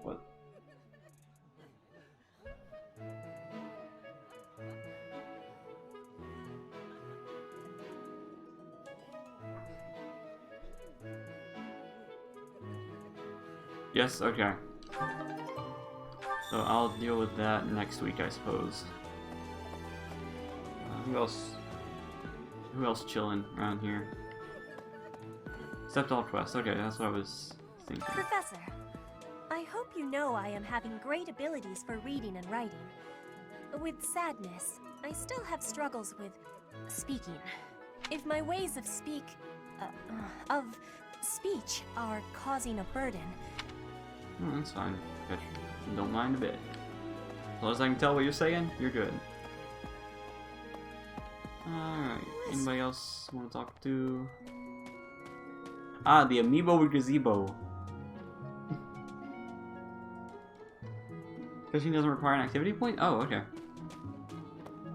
What? Yes, okay. So I'll deal with that next week, I suppose. Who else? Who else chilling around here? Except all quests. Okay, that's what I was thinking. Professor, I hope you know I am having great abilities for reading and writing. With sadness, I still have struggles with speaking. If my ways of speech are causing a burden. Oh, that's fine. Good. Don't mind a bit. As long as I can tell what you're saying, you're good. Alright. Anybody else want to talk to? Ah, the amiibo with gazebo. Fishing doesn't require an activity point? Oh, okay.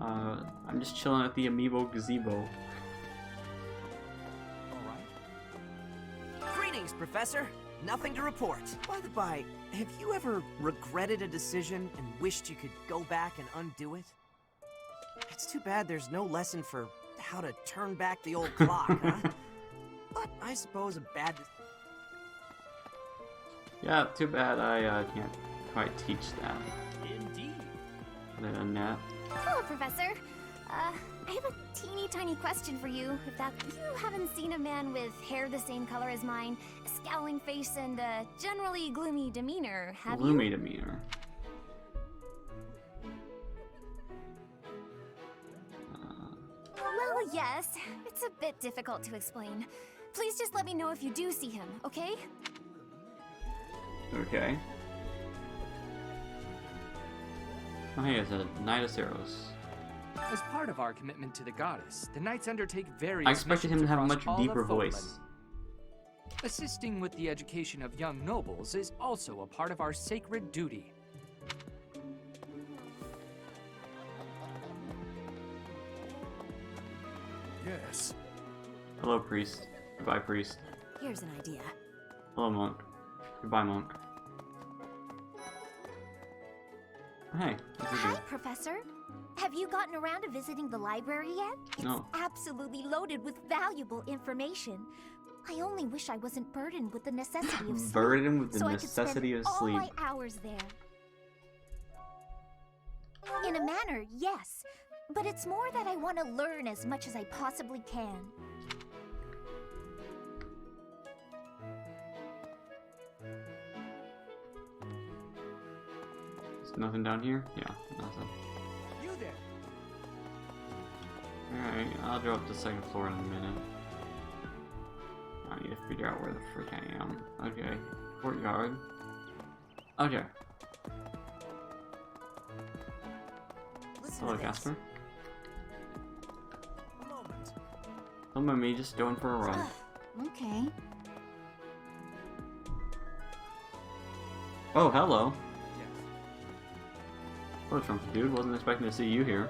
I'm just chilling at the amiibo gazebo. Greetings, Professor. Nothing to report. By the by, have you ever regretted a decision and wished you could go back and undo it? It's too bad there's no lesson for how to turn back the old clock, huh? But I suppose a bad... Yeah, too bad I can't quite teach that. Indeed. Other than that. Hello, Professor. I have a teeny tiny question for you, if that... You haven't seen a man with hair the same color as mine, a scowling face, and a generally gloomy demeanor, have you? Gloomy demeanor. Well, yes. It's a bit difficult to explain. Please just let me know if you do see him, okay? Okay. Oh, hey, it's a Knight of Ceros. As part of our commitment to the goddess, the knights undertake various I expected him to have a much missions deeper across all of voice. Fodlan. Assisting with the education of young nobles is also a part of our sacred duty. Yes. Hello, priest. Goodbye, priest. Here's an idea. Hello, monk. Goodbye, monk. Hey, what's Hi, Professor. Have you gotten around to visiting the library yet? It's No. absolutely loaded with valuable information. I only wish I wasn't burdened with the necessity of sleep. Burdened with the so necessity I of could spend sleep. all my hours there. In a manner, yes. But it's more that I want to learn as much as I possibly can. There's nothing down here? Yeah, nothing. You there? Alright, I'll go up to the second floor in a minute. I need to figure out where the frick I am. Okay, courtyard. Okay. Hello, Casper. Some of me just going for a run. Okay. Oh, hello. Hello, Trumpy dude. Wasn't expecting to see you here.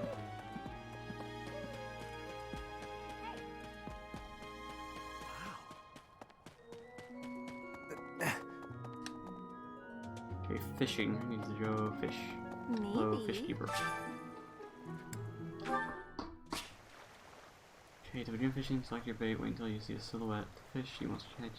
Okay, fishing. I need to go fish. Hello, Maybe. fish keeper. Okay, to begin fishing, select your bait. Wait until you see a silhouette. The fish you want to catch.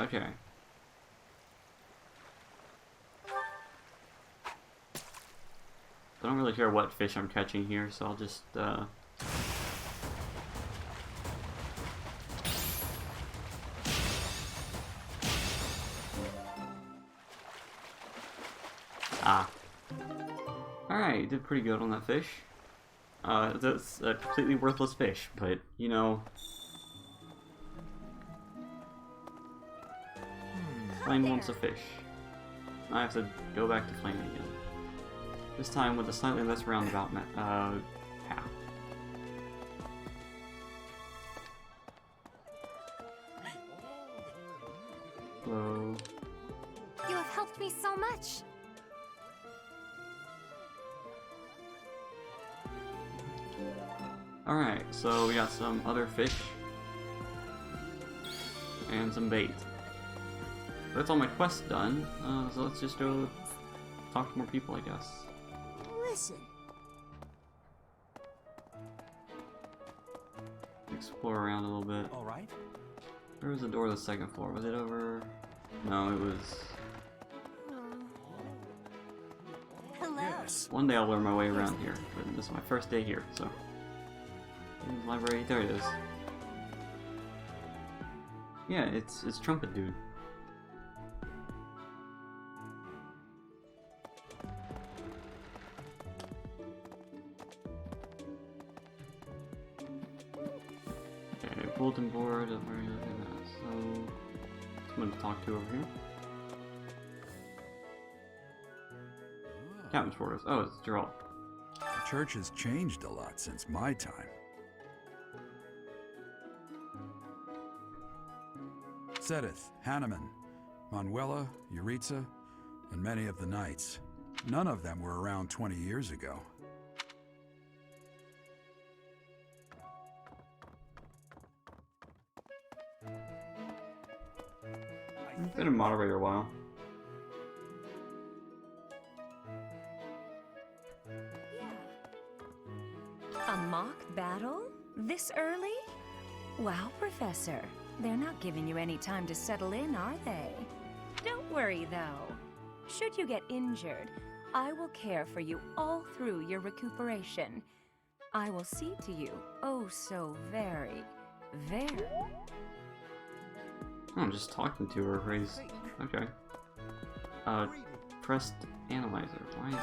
Okay. I don't really care what fish I'm catching here, so I'll just, Alright, did pretty good on that fish. That's a completely worthless fish, but, you know... Flame wants a fish. I have to go back to Flame again. This time with a slightly less roundabout path. Hello. You have helped me so much. Alright, so we got some other fish. And some bait. That's all my quests done, so let's just go talk to more people, I guess. Listen. Explore around a little bit. Alright. Where was the door to the second floor? Was it over? No, it was... Hello. One day I'll learn my way around here, but this is my first day here, so... Library, there it is. Yeah, it's Trumpet Dude. Okay, bulletin board, so someone to talk to over here. Captain's quarters. Oh, it's Gerald. The church has changed a lot since my time. Sedith, Hanneman, Manuela, Yuritsa, and many of the knights. None of them were around 20 years ago. I've been a moderator a while. A mock battle? This early? Wow, Professor. They're not giving you any time to settle in, are they? Don't worry, though. Should you get injured, I will care for you all through your recuperation. I will see to you, oh so very, very... Oh, I'm just talking to her. Raise. Okay. Pressed analyzer. Why is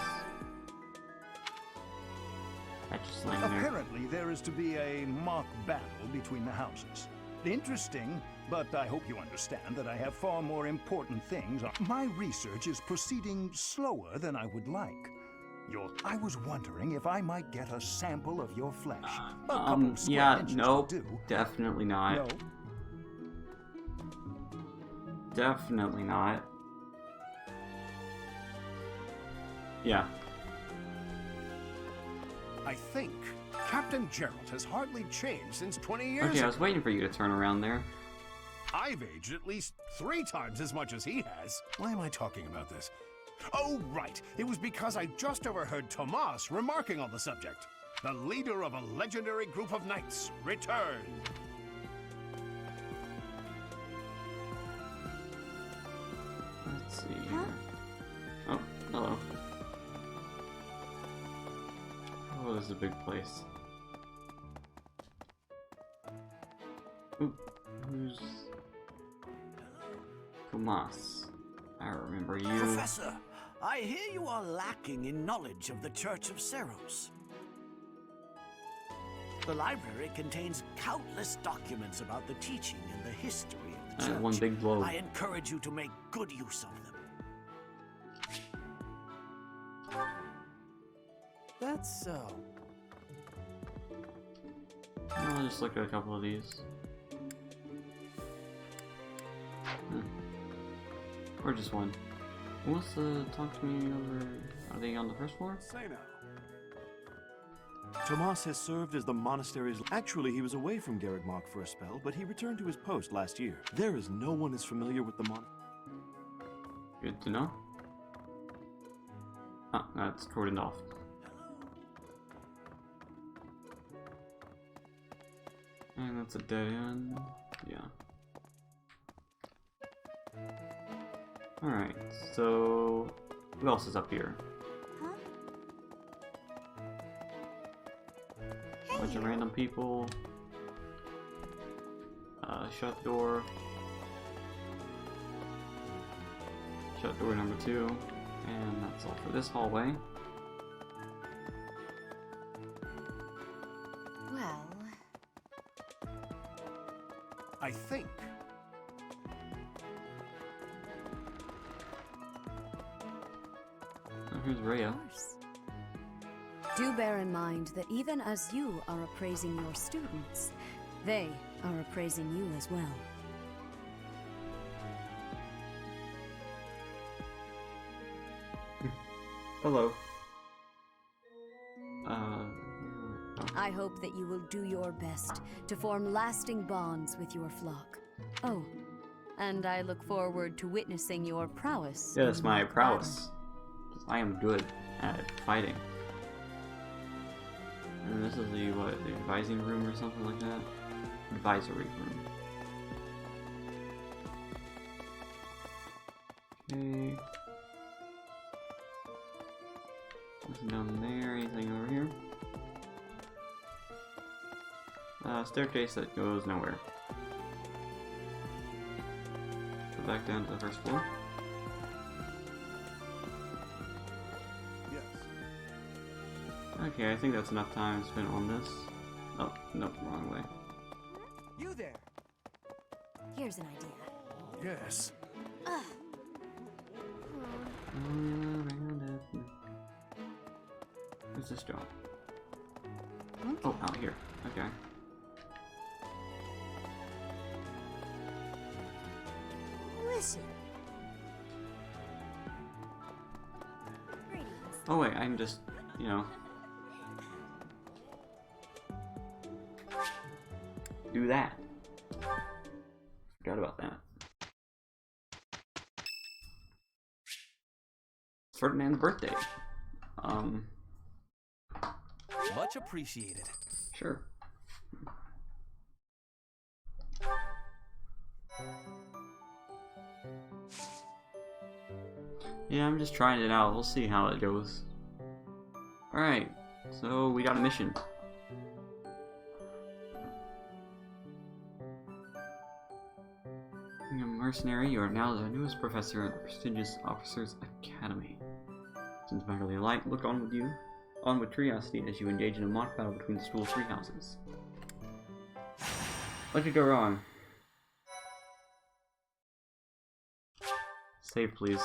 that just laying there? Apparently, there is to be a mock battle between the houses. Interesting, but I hope you understand that I have far more important things. My research is proceeding slower than I would like. I was wondering if I might get a sample of your flesh. Yeah, no, definitely not. No. Definitely not. Yeah. I think Captain Gerald has hardly changed since 20 years Okay, ago. I was waiting for you to turn around there. I've aged at least 3 times as much as he has. Why am I talking about this? Oh, right. It was because I just overheard Tomas remarking on the subject. The leader of a legendary group of knights returned. Let's see here. Oh, hello. Oh, this is a big place. Ooh, who's... Tomas. I remember you. Professor, I hear you are lacking in knowledge of the Church of Seros. The library contains countless documents about the teaching and the history of the church. One big blow. I encourage you to make good use of them. That's so. I'll just look at a couple of these. Or just one. Who wants to talk to me over? Are they on the first floor? Say now. Tomas has served as the monastery's... Actually, he was away from Garrigmach for a spell, but he returned to his post last year. There is no one as familiar with the Good to know. Ah, that's cordoned off. And that's a dead end. Yeah. Alright, so... who else is up here? Bunch of random people. Shut door. Shut door number 2. And that's all for this hallway. Well... I think. Oh, here's Rhea. Do bear in mind that even as you are appraising your students, they are appraising you as well. Hello. I hope that you will do your best to form lasting bonds with your flock. Oh, and I look forward to witnessing your prowess. Yes, my prowess. I am good at fighting. And this is the, what, the advising room or something like that? Advisory room. Okay. Nothing down there, anything over here? Staircase that goes nowhere. Go back down to the first floor. Okay, I think that's enough time spent on this. Oh, nope, wrong way. You there? Here's an idea. Yes. Where's this job? Oh, out here. Okay. Listen. Oh wait, I can just, you know, do that. Forgot about that. It's Ferdinand's birthday. Much appreciated. Sure. Yeah, I'm just trying it out. We'll see how it goes. Alright, so we got a mission. Being a mercenary, you are now the newest professor at the prestigious Officers Academy. Since Beverly Light, look on with curiosity as you engage in a mock battle between the school's 3 houses. What could go wrong? Save, please.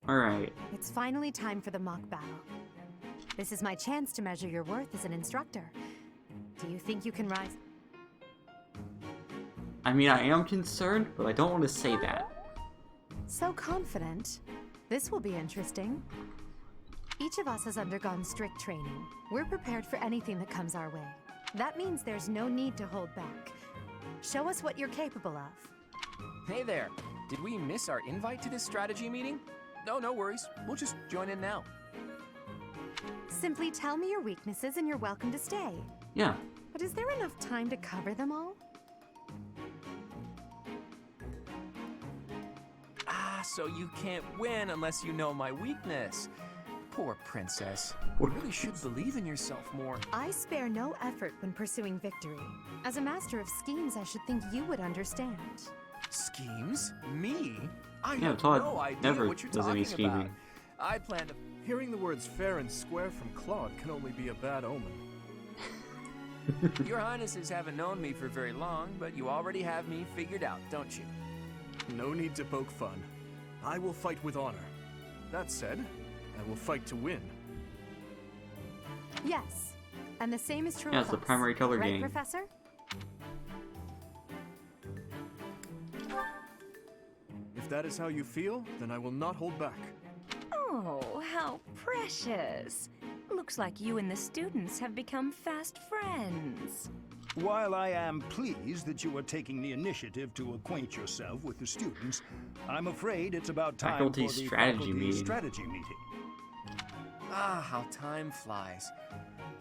Alright. It's finally time for the mock battle. This is my chance to measure your worth as an instructor. Do you think you can rise? I mean, I am concerned, but I don't want to say that. So confident. This will be interesting. Each of us has undergone strict training. We're prepared for anything that comes our way. That means there's no need to hold back. Show us what you're capable of. Hey there. Did we miss our invite to this strategy meeting? No worries. We'll just join in now. Simply tell me your weaknesses and you're welcome to stay. Yeah. But is there enough time to cover them all? So you can't win unless you know my weakness. Poor princess. You really should believe in yourself more. I spare no effort when pursuing victory. As a master of schemes, I should think you would understand. Schemes? Me? I Yeah, have Todd no idea never what you're does any talking about. scheming. I plan to... Hearing the words fair and square from Claude can only be a bad omen. Your Highnesses haven't known me for very long, but you already have me figured out, don't you? No need to poke fun. I will fight with honor. That said, I will fight to win. Yes, and the same is true Yeah, of it's the us. primary color Right, game. Professor? If that is how you feel, then I will not hold back. Oh, how precious. Looks like you and the students have become fast friends. While I am pleased that you are taking the initiative to acquaint yourself with the students, I'm afraid it's about time Faculty for the strategy faculty meeting. strategy meeting. Ah, how time flies.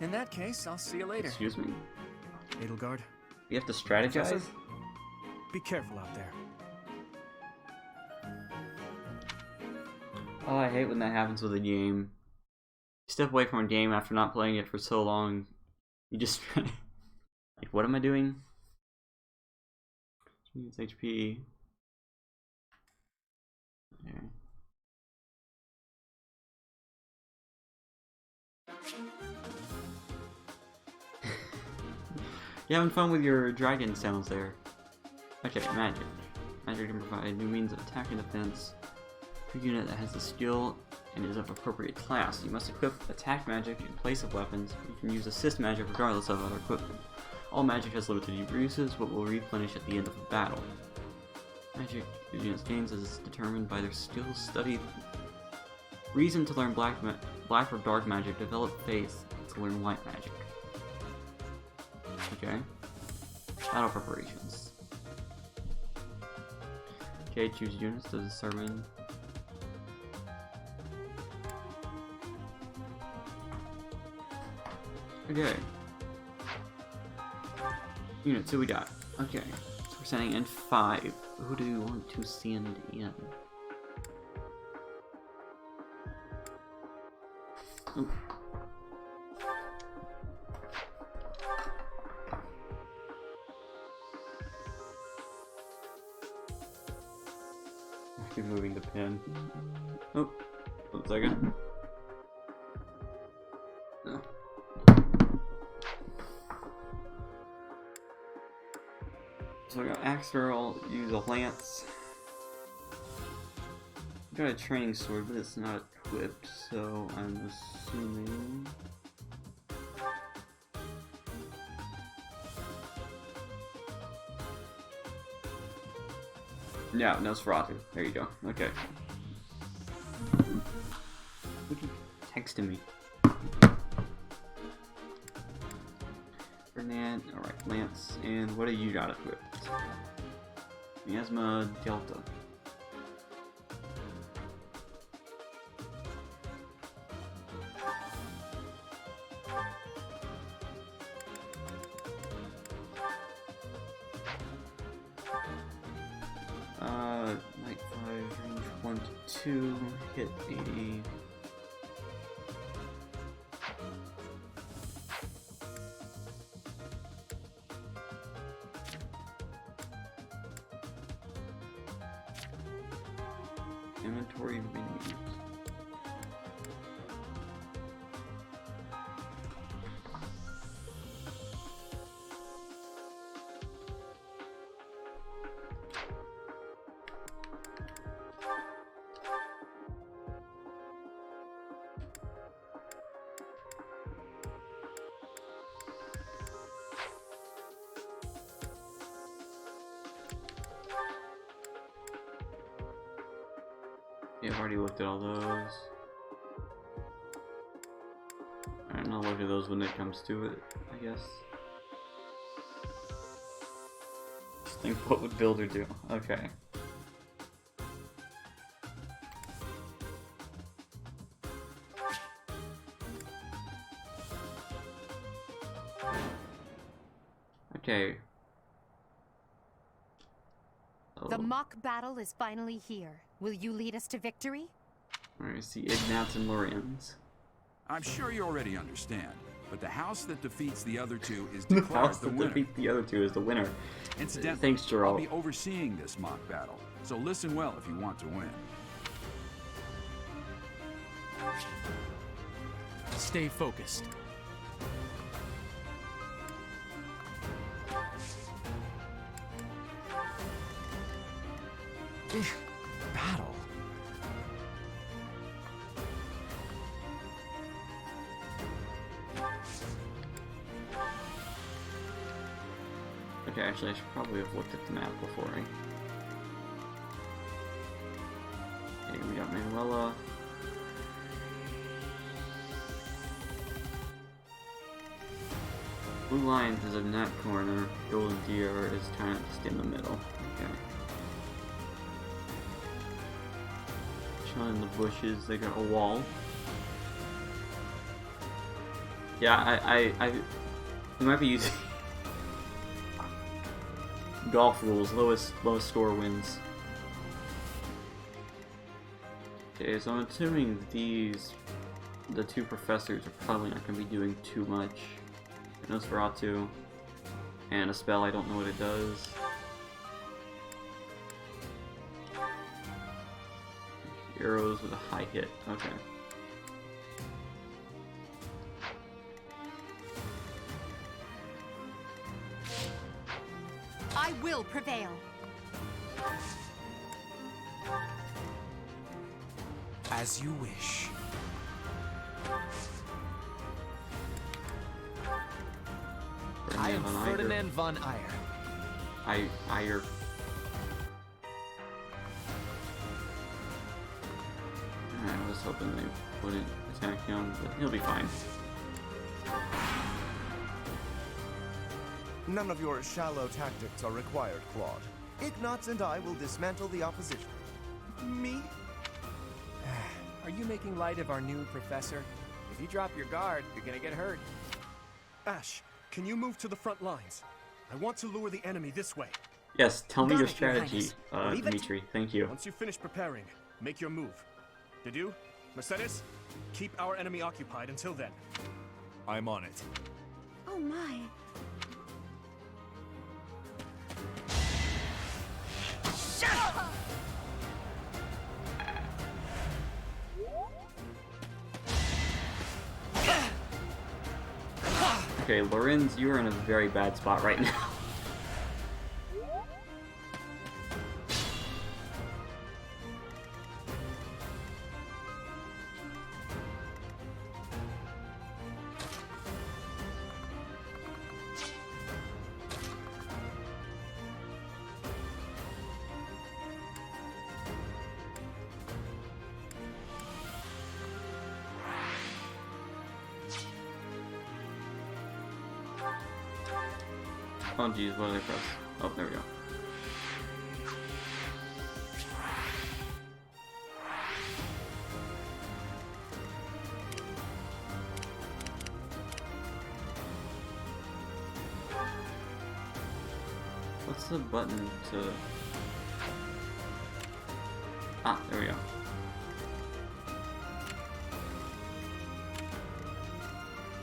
In that case, I'll see you later. Excuse me? Edelgard? You have to strategize? Professor? Be careful out there. Oh, I hate when that happens with a game. You step away from a game after not playing it for so long. You just... like, what am I doing? It's HP. Okay. You having fun with your dragon sounds there. Okay, magic. Magic can provide new means of attack and defense. For a unit that has the skill and is of appropriate class, you must equip attack magic in place of weapons. You can use assist magic regardless of other equipment. All magic has limited uses, but will replenish at the end of a battle. Magic the unit's gains is determined by their skills studied. Reason to learn black or dark magic. Develop faith to learn white magic. Okay. Battle preparations. Okay, choose units to determine. Okay. Units, who we got? Okay. So we're sending in 5. Who do we want to send in? Ooh. I keep moving the pen. Oh, 1 second. No. So I got Axter, I'll use a lance. I got a training sword, but it's not equipped, so I'm assuming... Yeah, Nosferatu. There you go. Okay. Who keep texting me? Ferdinand, alright, Lance, and what do you got equipped? Miasma Delta. Night 5, range 1 to 2, hit 80. Inventory menus. Yeah, I've already looked at all those. Alright, I'll look at those when it comes to it, I guess. Just think, what would Builder do? Okay. Okay. The mock battle is finally here. Will you lead us to victory? Alright, see Ignatz and Lorenz. I'm sure you already understand, but the house that defeats the other two is The declared house the that winner. defeats the other two is the winner. Incidentally, Thanks, I'll Gerald. be overseeing this mock battle, so listen well if you want to win. Stay focused. Battle? Okay, actually, I should probably have looked at the map before. Okay, we got Manuela. Blue Lions is in that corner. Golden Deer is kind of just in the middle. Okay. Chilling in the bushes. They got a wall. Yeah, I we might be using golf rules. Lowest score wins. Okay, so I'm assuming the two professors are probably not going to be doing too much. Nosferatu, and a spell, I don't know what it does. Arrows with a high hit, okay. I will prevail. As you wish. I am Ferdinand von Eyre. Eyre. I was hoping they wouldn't attack him, but he'll be fine. None of your shallow tactics are required, Claude. Ignatz and I will dismantle the opposition. Me? Are you making light of our new professor? If you drop your guard, you're gonna get hurt. Ash, can you move to the front lines? I want to lure the enemy this way. Yes, tell me Got your it, Your strategy, Highness. Dimitri. Thank you. Once you finish preparing, make your move. Did you? Mercedes? Keep our enemy occupied until then. I'm on it. Oh my. Okay, Lorenz, you are in a very bad spot right now. Oh geez, what did I press? Oh, there we go. What's the button to... Ah, there we go.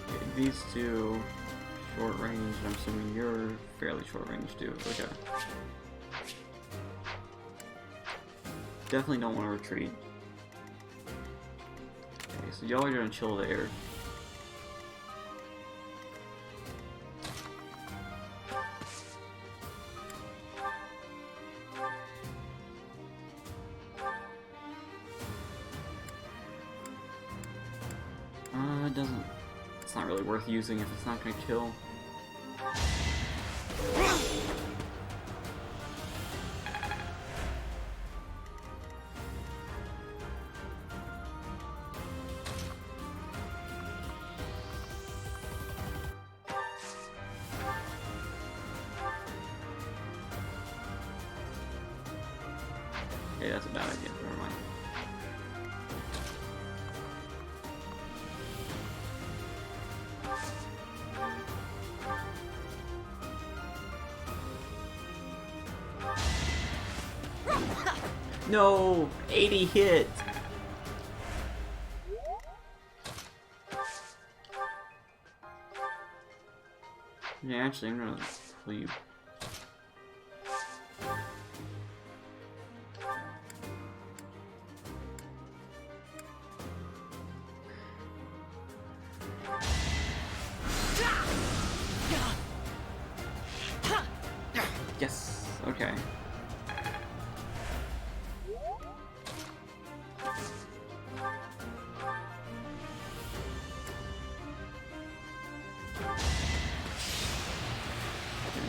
Okay, these two... short range, I'm assuming you're fairly short range too. Okay. Definitely don't want to retreat. Okay, so y'all are gonna chill there. It doesn't... It's not really worth using if it's not gonna kill. Okay, that's a bad idea. Never mind. No! 80 hit! Yeah, actually, I'm gonna leave. Yes. Okay.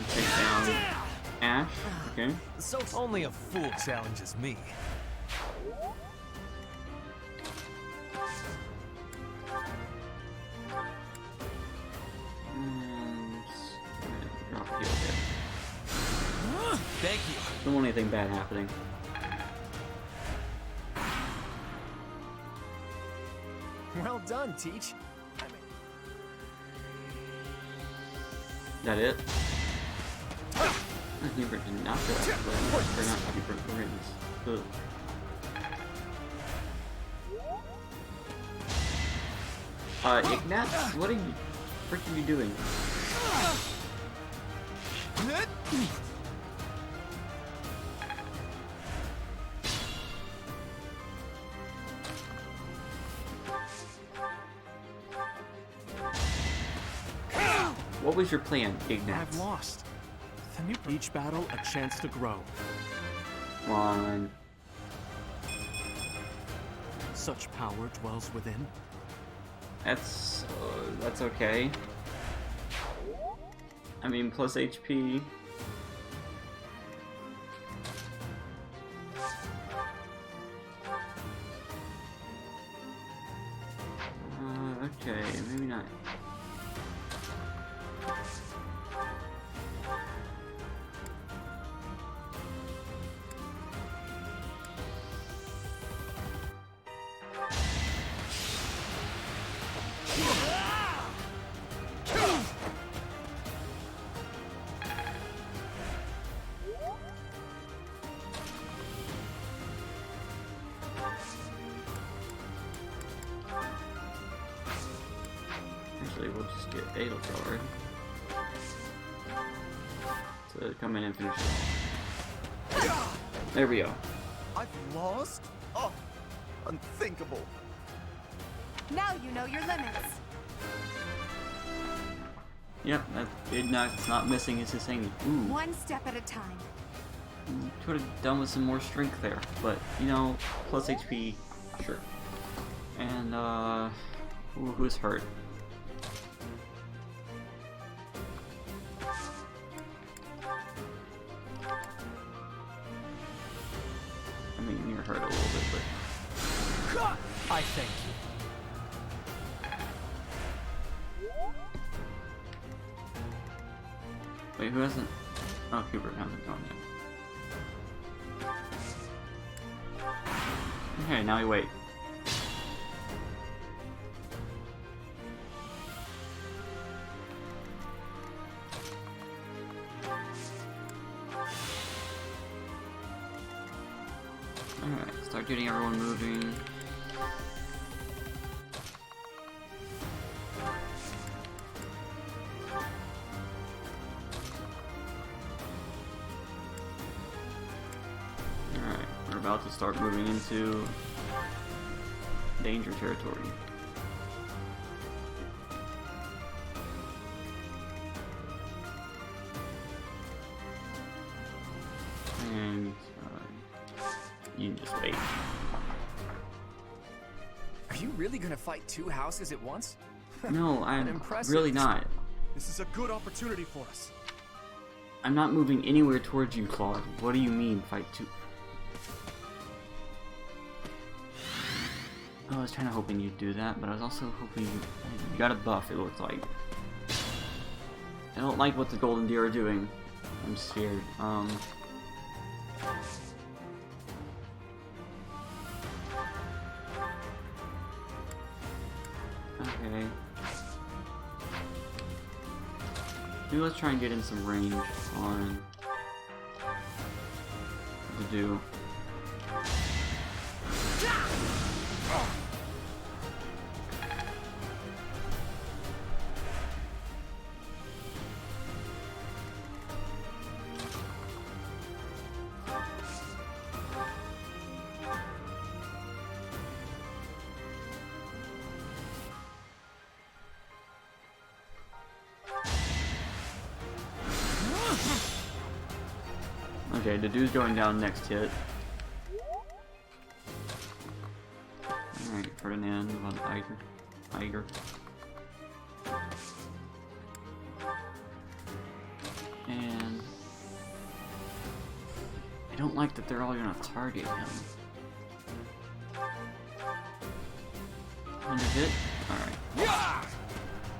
Take down Ash. Okay. So only a fool challenges me. And drop you there. Thank you. Don't want anything bad happening. Well done, Teach. That it? Hubert did not go after that. Or not Hubert, Rings. Ugh. Ignat, what are you freaking you doing? What was your plan, Ignat? I've lost. Each battle, a chance to grow. Come on. Such power dwells within. That's okay. I mean, plus HP. Okay, maybe not. Actually, we'll just get Edelgard to come in and finish it off. There we go. I've lost? Oh, unthinkable. Now you know your limits. Yep, Ignat's not missing his thing. Ooh. One step at a time. Could have done with some more strength there, but you know, plus HP, sure. And who's hurt? I mean, you're hurt a little bit, but I thank you. wait, who hasn't? Oh, Hubert hasn't gone yet. Okay, now you wait. Alright, start getting everyone moving. Alright, we're about to start moving into danger territory. And you can just wait. Are you really gonna fight two houses at once? No, I'm Impressive. really not. This is a good opportunity for us. I'm not moving anywhere towards you, Claude. What do you mean, fight two? I was kind of hoping you'd do that, but I was also hoping you got a buff, it looks like. I don't like what the Golden Deer are doing. I'm scared. Okay. Maybe let's try and get in some range on the do. Okay, the dude's going down next hit. Alright, Ferdinand von Eiger. And I don't like that they're all gonna target him. Under hit? Alright.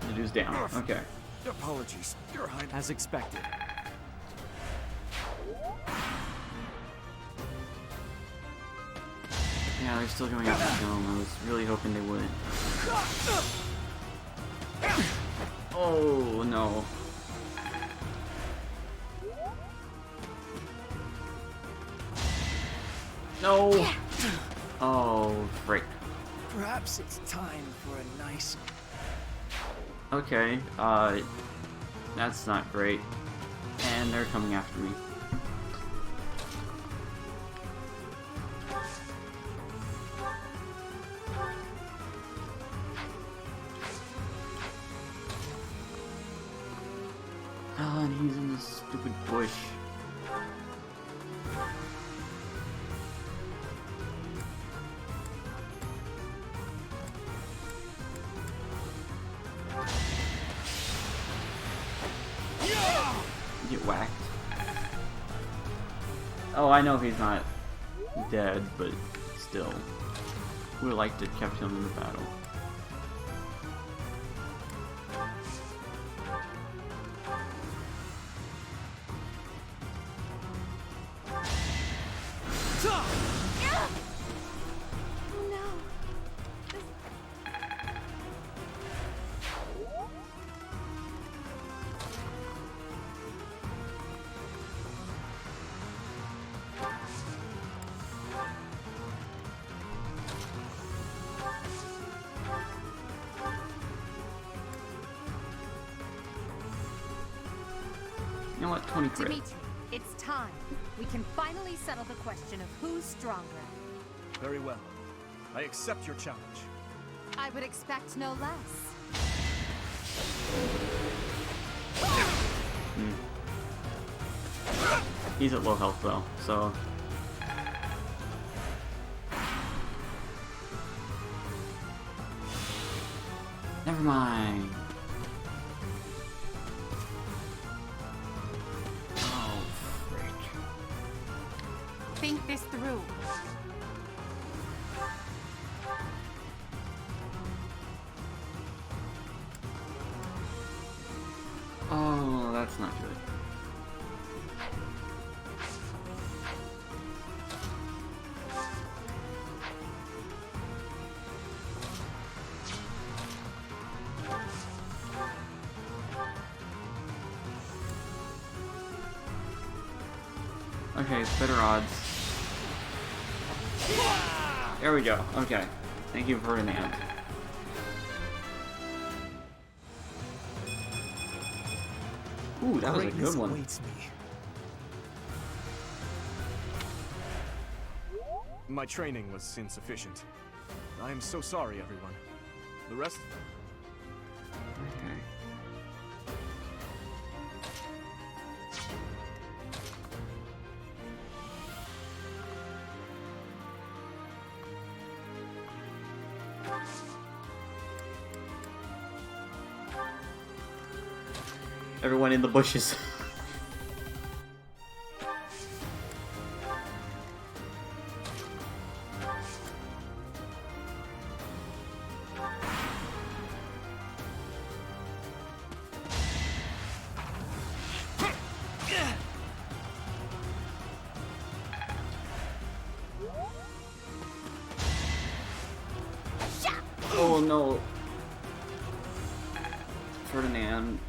The dude's down. Okay. Apologies, Your Highness. As expected. Yeah, they're still going after the dome. I was really hoping they wouldn't. Oh, no. No! Oh, frick. Perhaps it's time for a nice... Okay, that's not great. And they're coming after me. Oh, and he's in this stupid bush. Get whacked. Oh, I know he's not dead, but still. Would have liked to have kept him in the battle. You know what? 20 crit. Dimitri, it's time. We can finally settle the question of who's stronger. Very well. I accept your challenge. I would expect no less. He's at low health though, so... Never mind. Oh, frick. Think this through. Oh, that's not good. Okay, better odds. There we go. Okay. Thank you, Ferdinand. Ooh, that was a good one. Awaits me. My training was insufficient. I am so sorry, everyone. The rest... Okay. Everyone in the bushes. Oh no. Ferdinand.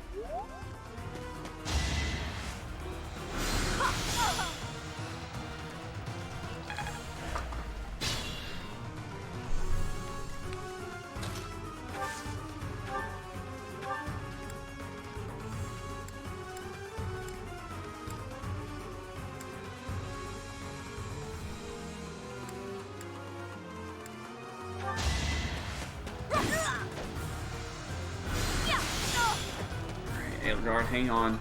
Edelgard, hang on.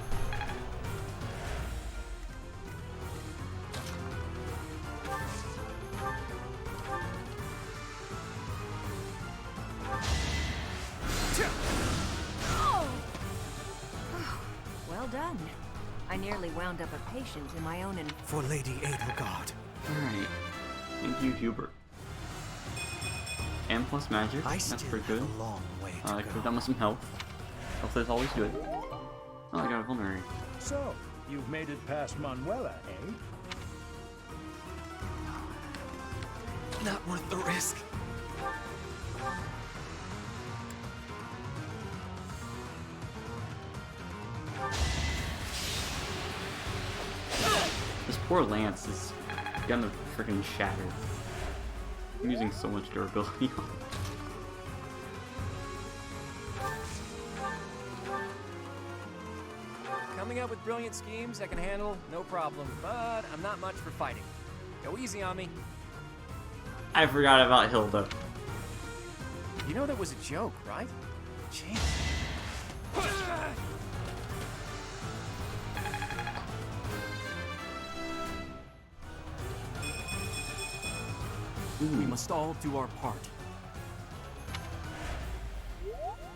nearly wound up a patient in my own For Lady Edelgard. Alright. Thank you, Hubert. And plus magic. That's pretty good. I could have done with some health. Health is always good. Oh, I got a vulnerary. So, you've made it past Manuela, eh? Not worth the risk. This poor lance is gonna freaking shatter. I'm using so much durability on it. Coming up with brilliant schemes I can handle, no problem, but I'm not much for fighting. Go easy on me. I forgot about Hilda. You know that was a joke, right? Jeez. We must all do our part.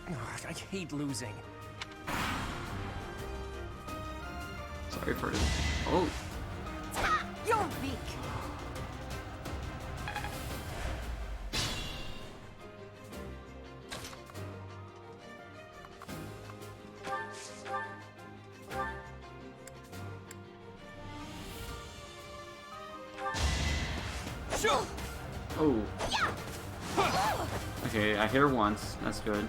Ugh, I hate losing. Sorry for it. Oh. You're weak. Oh. Okay, I hit her once. That's good.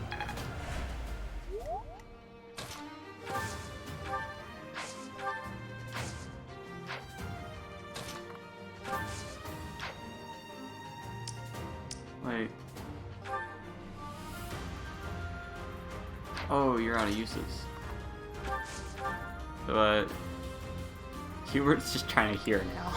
Wait. Oh, you're out of uses. But Hubert's just trying to hear now.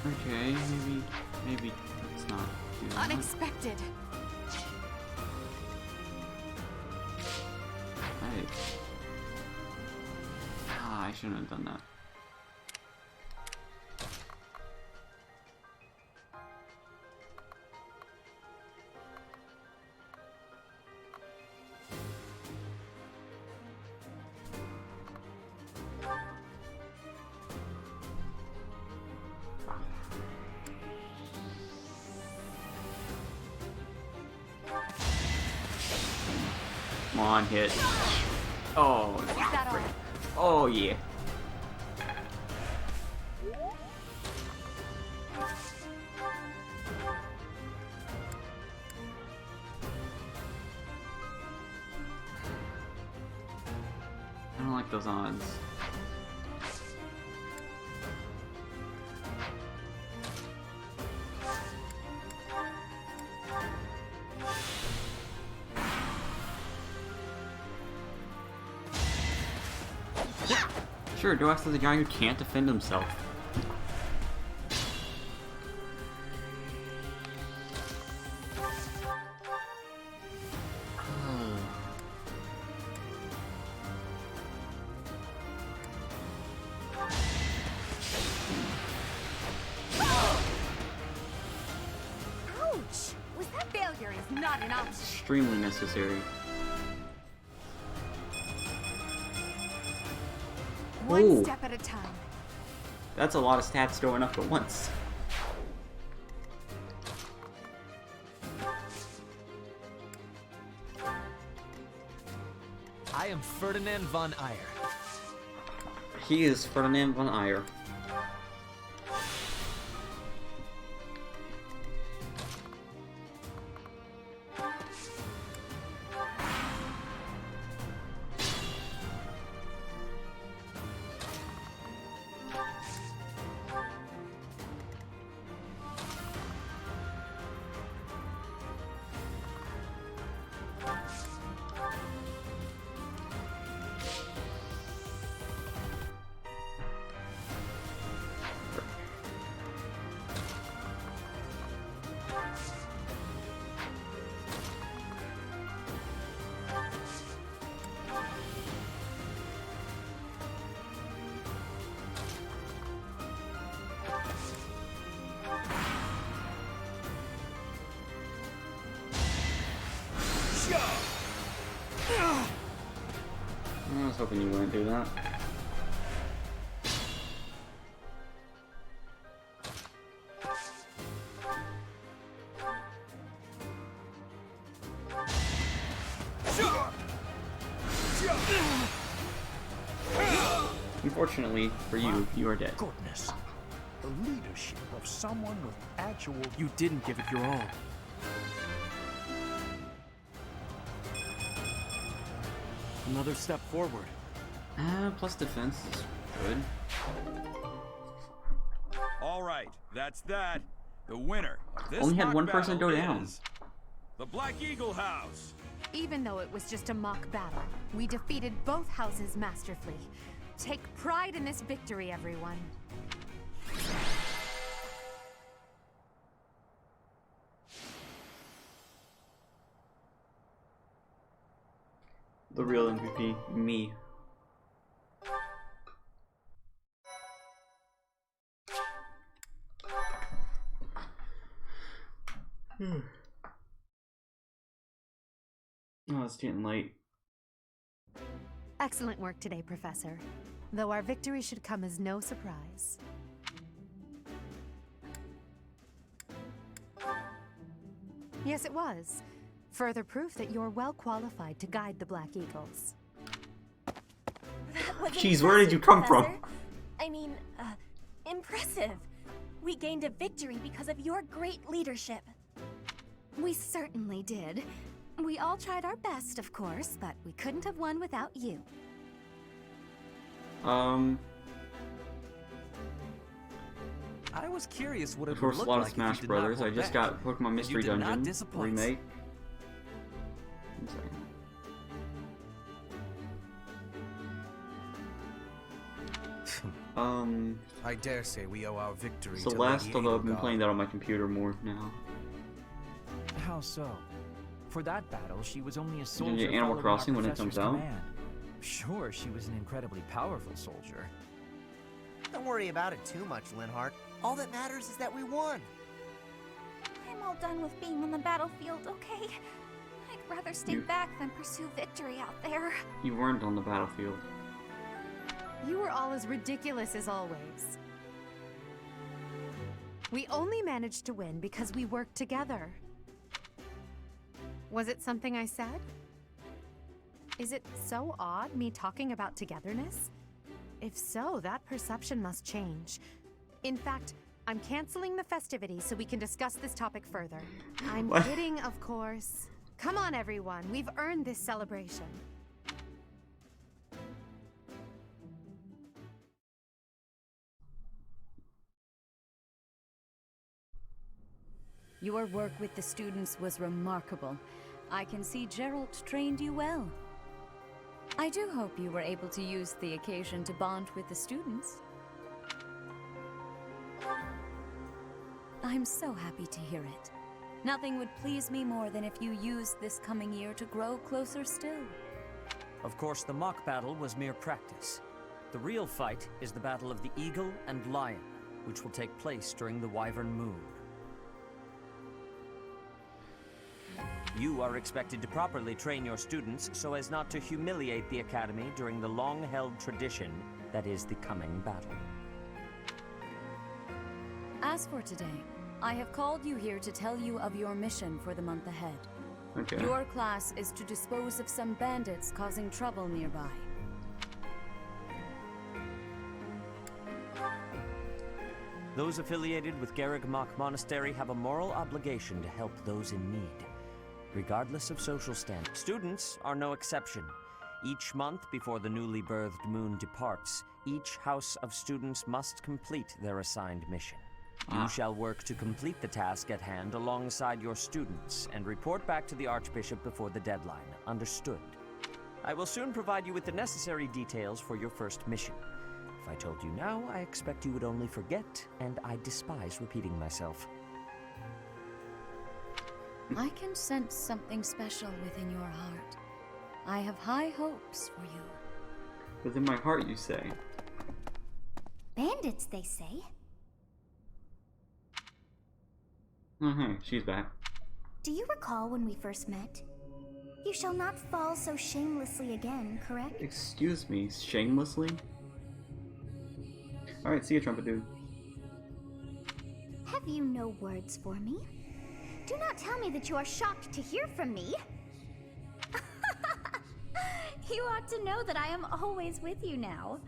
Okay, maybe let's not do that. Unexpected. I shouldn't have done that. Come on, hit. Oh, frick. Oh yeah. I don't like those odds. Sure, go after the guy who can't defend himself. Ouch! Was that failure is not an option. Extremely necessary. One Ooh. step at a time. That's a lot of stats going up at once. I am Ferdinand von Eyre. He is Ferdinand von Eyre. hoping you wouldn't do that. Unfortunately for you, you are dead. Goodness. The leadership of someone with actual... You didn't give it your all. Another step forward. Plus defense is good. All right, that's that. The winner of this Only had mock one person battle go down. is the Black Eagle House. Even though it was just a mock battle, we defeated both houses masterfully. Take pride in this victory, everyone. The real MVP, me. Oh, it's getting late. Excellent work today, Professor. Though our victory should come as no surprise. Yes, it was. Further proof that you're well qualified to guide the Black Eagles. Jeez, where did you come from? I mean, impressive. We gained a victory because of your great leadership. We certainly did. We all tried our best, of course, but we couldn't have won without you. I was curious what it of would course, a look lot of like Smash if you did Brothers. not I hold just back. got Pokemon Mystery You did not Dungeon disappoint. remake. One second. I dare say we owe our victory Celeste, to Lady although I've been Edelgard. playing that on my computer more now. How so? For that battle, she was only a You soldier can get Animal following our Crossing when it comes professor's out. command. Sure, she was an incredibly powerful soldier. Don't worry about it too much, Linhardt. All that matters is that we won. I'm all done with being on the battlefield, okay? I'd rather stay back than pursue victory out there. You weren't on the battlefield. You were all as ridiculous as always. We only managed to win because we worked together. Was it something I said? Is it so odd, me talking about togetherness? If so, that perception must change. In fact, I'm canceling the festivities so we can discuss this topic further. I'm What? kidding, of course. Come on, everyone. We've earned this celebration. Your work with the students was remarkable. I can see Gerald trained you well. I do hope you were able to use the occasion to bond with the students. I'm so happy to hear it. Nothing would please me more than if you used this coming year to grow closer still. Of course, the mock battle was mere practice. The real fight is the battle of the Eagle and Lion, which will take place during the Wyvern Moon. You are expected to properly train your students so as not to humiliate the Academy during the long-held tradition that is the coming battle. As for today, I have called you here to tell you of your mission for the month ahead. Okay. Your class is to dispose of some bandits causing trouble nearby. Those affiliated with Garrigmach Monastery have a moral obligation to help those in need, regardless of social standing. Students are no exception. Each month before the newly birthed moon departs, each house of students must complete their assigned mission. You shall work to complete the task at hand alongside your students and report back to the Archbishop before the deadline. Understood? I will soon provide you with the necessary details for your first mission. If I told you now, I expect you would only forget, and I despise repeating myself. I can sense something special within your heart. I have high hopes for you. Within my heart, you say. Bandits, they say. Oh, hey, she's back. Do you recall when we first met? You shall not fall so shamelessly again, correct? Excuse me, shamelessly? Alright, see ya, trumpet dude. Have you no words for me? Do not tell me that you are shocked to hear from me. You ought to know that I am always with you now.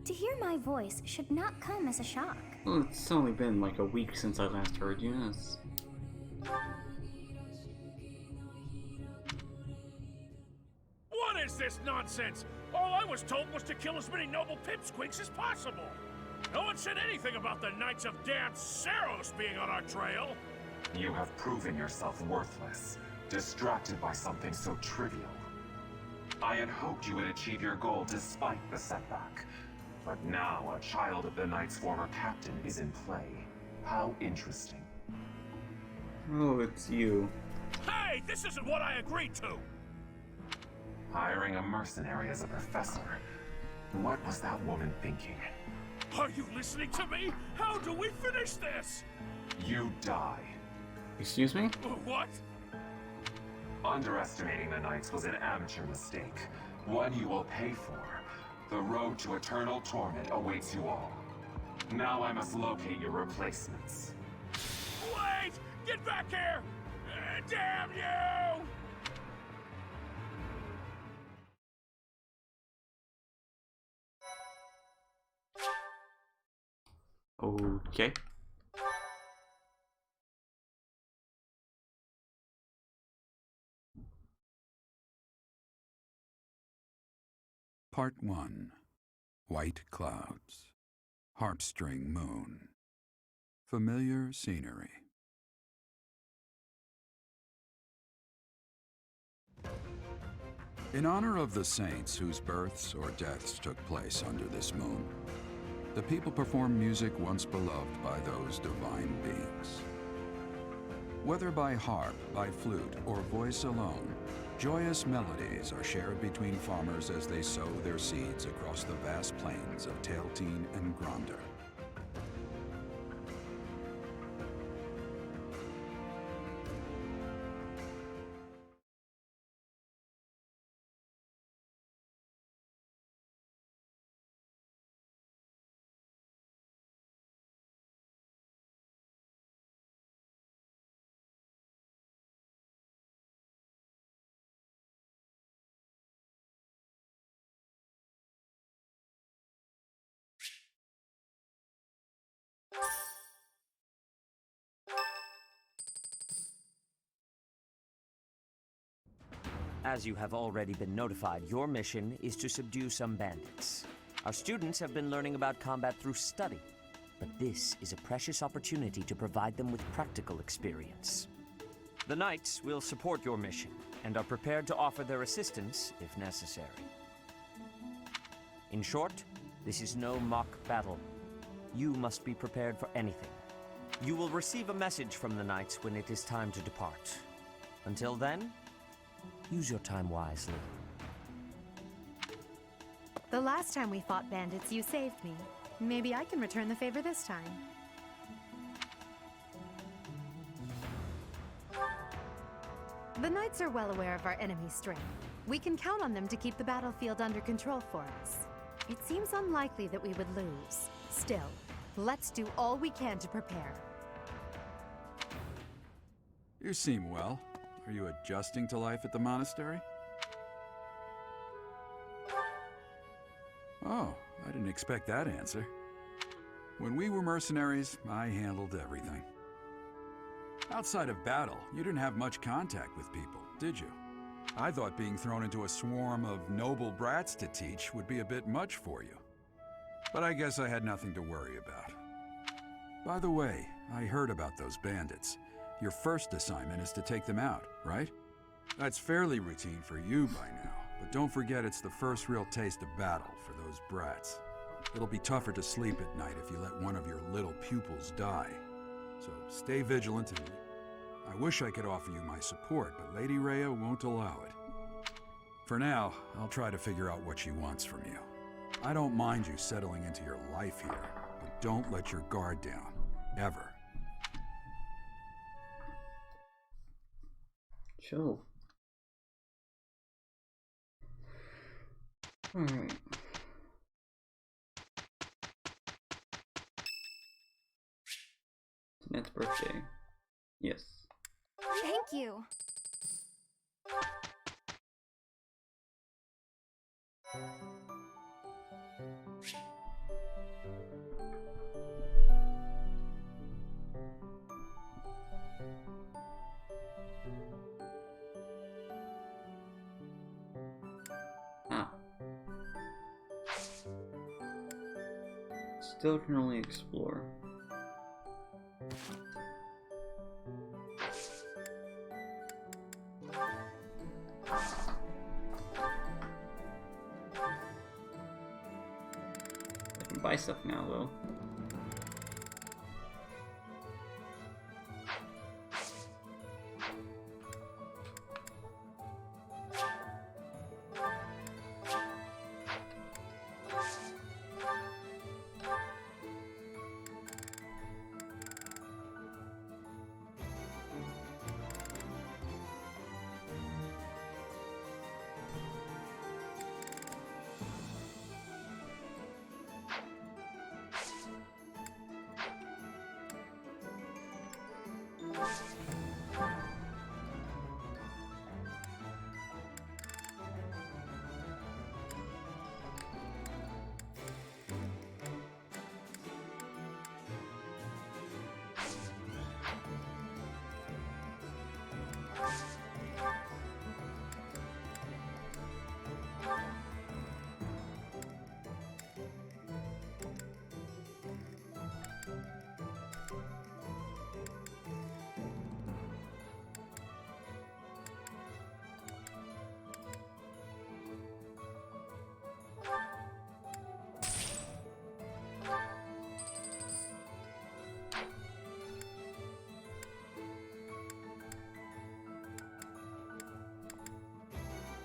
To hear my voice should not come as a shock. Well, it's only been like a week since I last heard you, yes. What is this nonsense? All I was told was to kill as many noble pipsqueaks as possible. No one said anything about the Knights of Dan Saros being on our trail. You have proven yourself worthless, distracted by something so trivial. I had hoped you would achieve your goal despite the setback. But now a child of the Knight's former captain is in play. How interesting. Oh, it's you. Hey, this isn't what I agreed to! Hiring a mercenary as a professor. What was that woman thinking? Are you listening to me? How do we finish this? You die. Excuse me? What? Underestimating the Knights was an amateur mistake. One you will pay for. The road to eternal torment awaits you all. Now I must locate your replacements. Wait! Get back here! Damn you! Okay. Part 1. White Clouds. Heartstring Moon. Familiar scenery. In honor of the saints whose births or deaths took place under this moon, the people perform music once beloved by those divine beings. Whether by harp, by flute, or voice alone, joyous melodies are shared between farmers as they sow their seeds across the vast plains of Tailteen and Gronder. As you have already been notified, your mission is to subdue some bandits. Our students have been learning about combat through study, but this is a precious opportunity to provide them with practical experience. The Knights will support your mission and are prepared to offer their assistance if necessary. In short, this is no mock battle. You must be prepared for anything. You will receive a message from the Knights when it is time to depart. Until then, use your time wisely. The last time we fought bandits, you saved me. Maybe I can return the favor this time. The Knights are well aware of our enemy's strength. We can count on them to keep the battlefield under control for us. It seems unlikely that we would lose. Still, let's do all we can to prepare. You seem well. Are you adjusting to life at the monastery? Oh, I didn't expect that answer. When we were mercenaries, I handled everything. Outside of battle, you didn't have much contact with people, did you? I thought being thrown into a swarm of noble brats to teach would be a bit much for you. But I guess I had nothing to worry about. By the way, I heard about those bandits. Your first assignment is to take them out, right? That's fairly routine for you by now, but don't forget it's the first real taste of battle for those brats. It'll be tougher to sleep at night if you let one of your little pupils die. So stay vigilant, and I wish I could offer you my support, but Lady Rhea won't allow it. For now, I'll try to figure out what she wants from you. I don't mind you settling into your life here, but don't let your guard down, ever. Chill. Alright. Net's birthday. Yes. Thank you. Ah. Still can only explore. I can buy stuff now, though.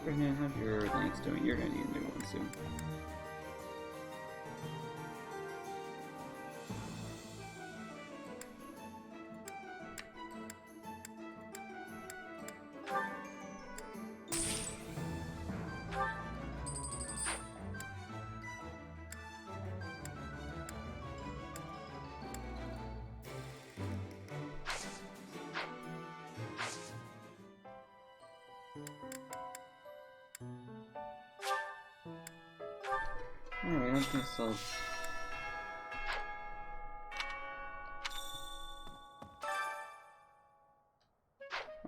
Brandon, how's your Lance doing? You're gonna need a new one soon. Alright, I'm gonna sell.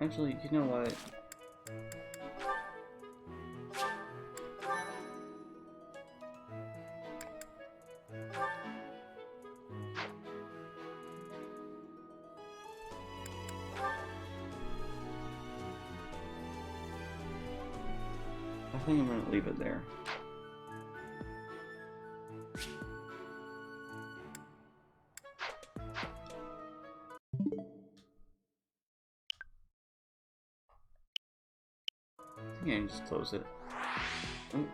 Actually, you know what? I think I'm gonna leave it there. Yeah, just close it. Oh.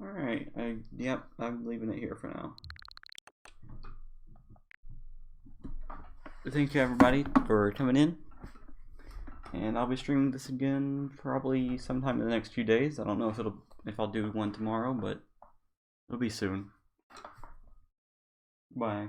Alright, yep, I'm leaving it here for now. Thank you everybody for coming in. And I'll be streaming this again probably sometime in the next few days. I don't know if I'll do one tomorrow, but it'll be soon. Bye.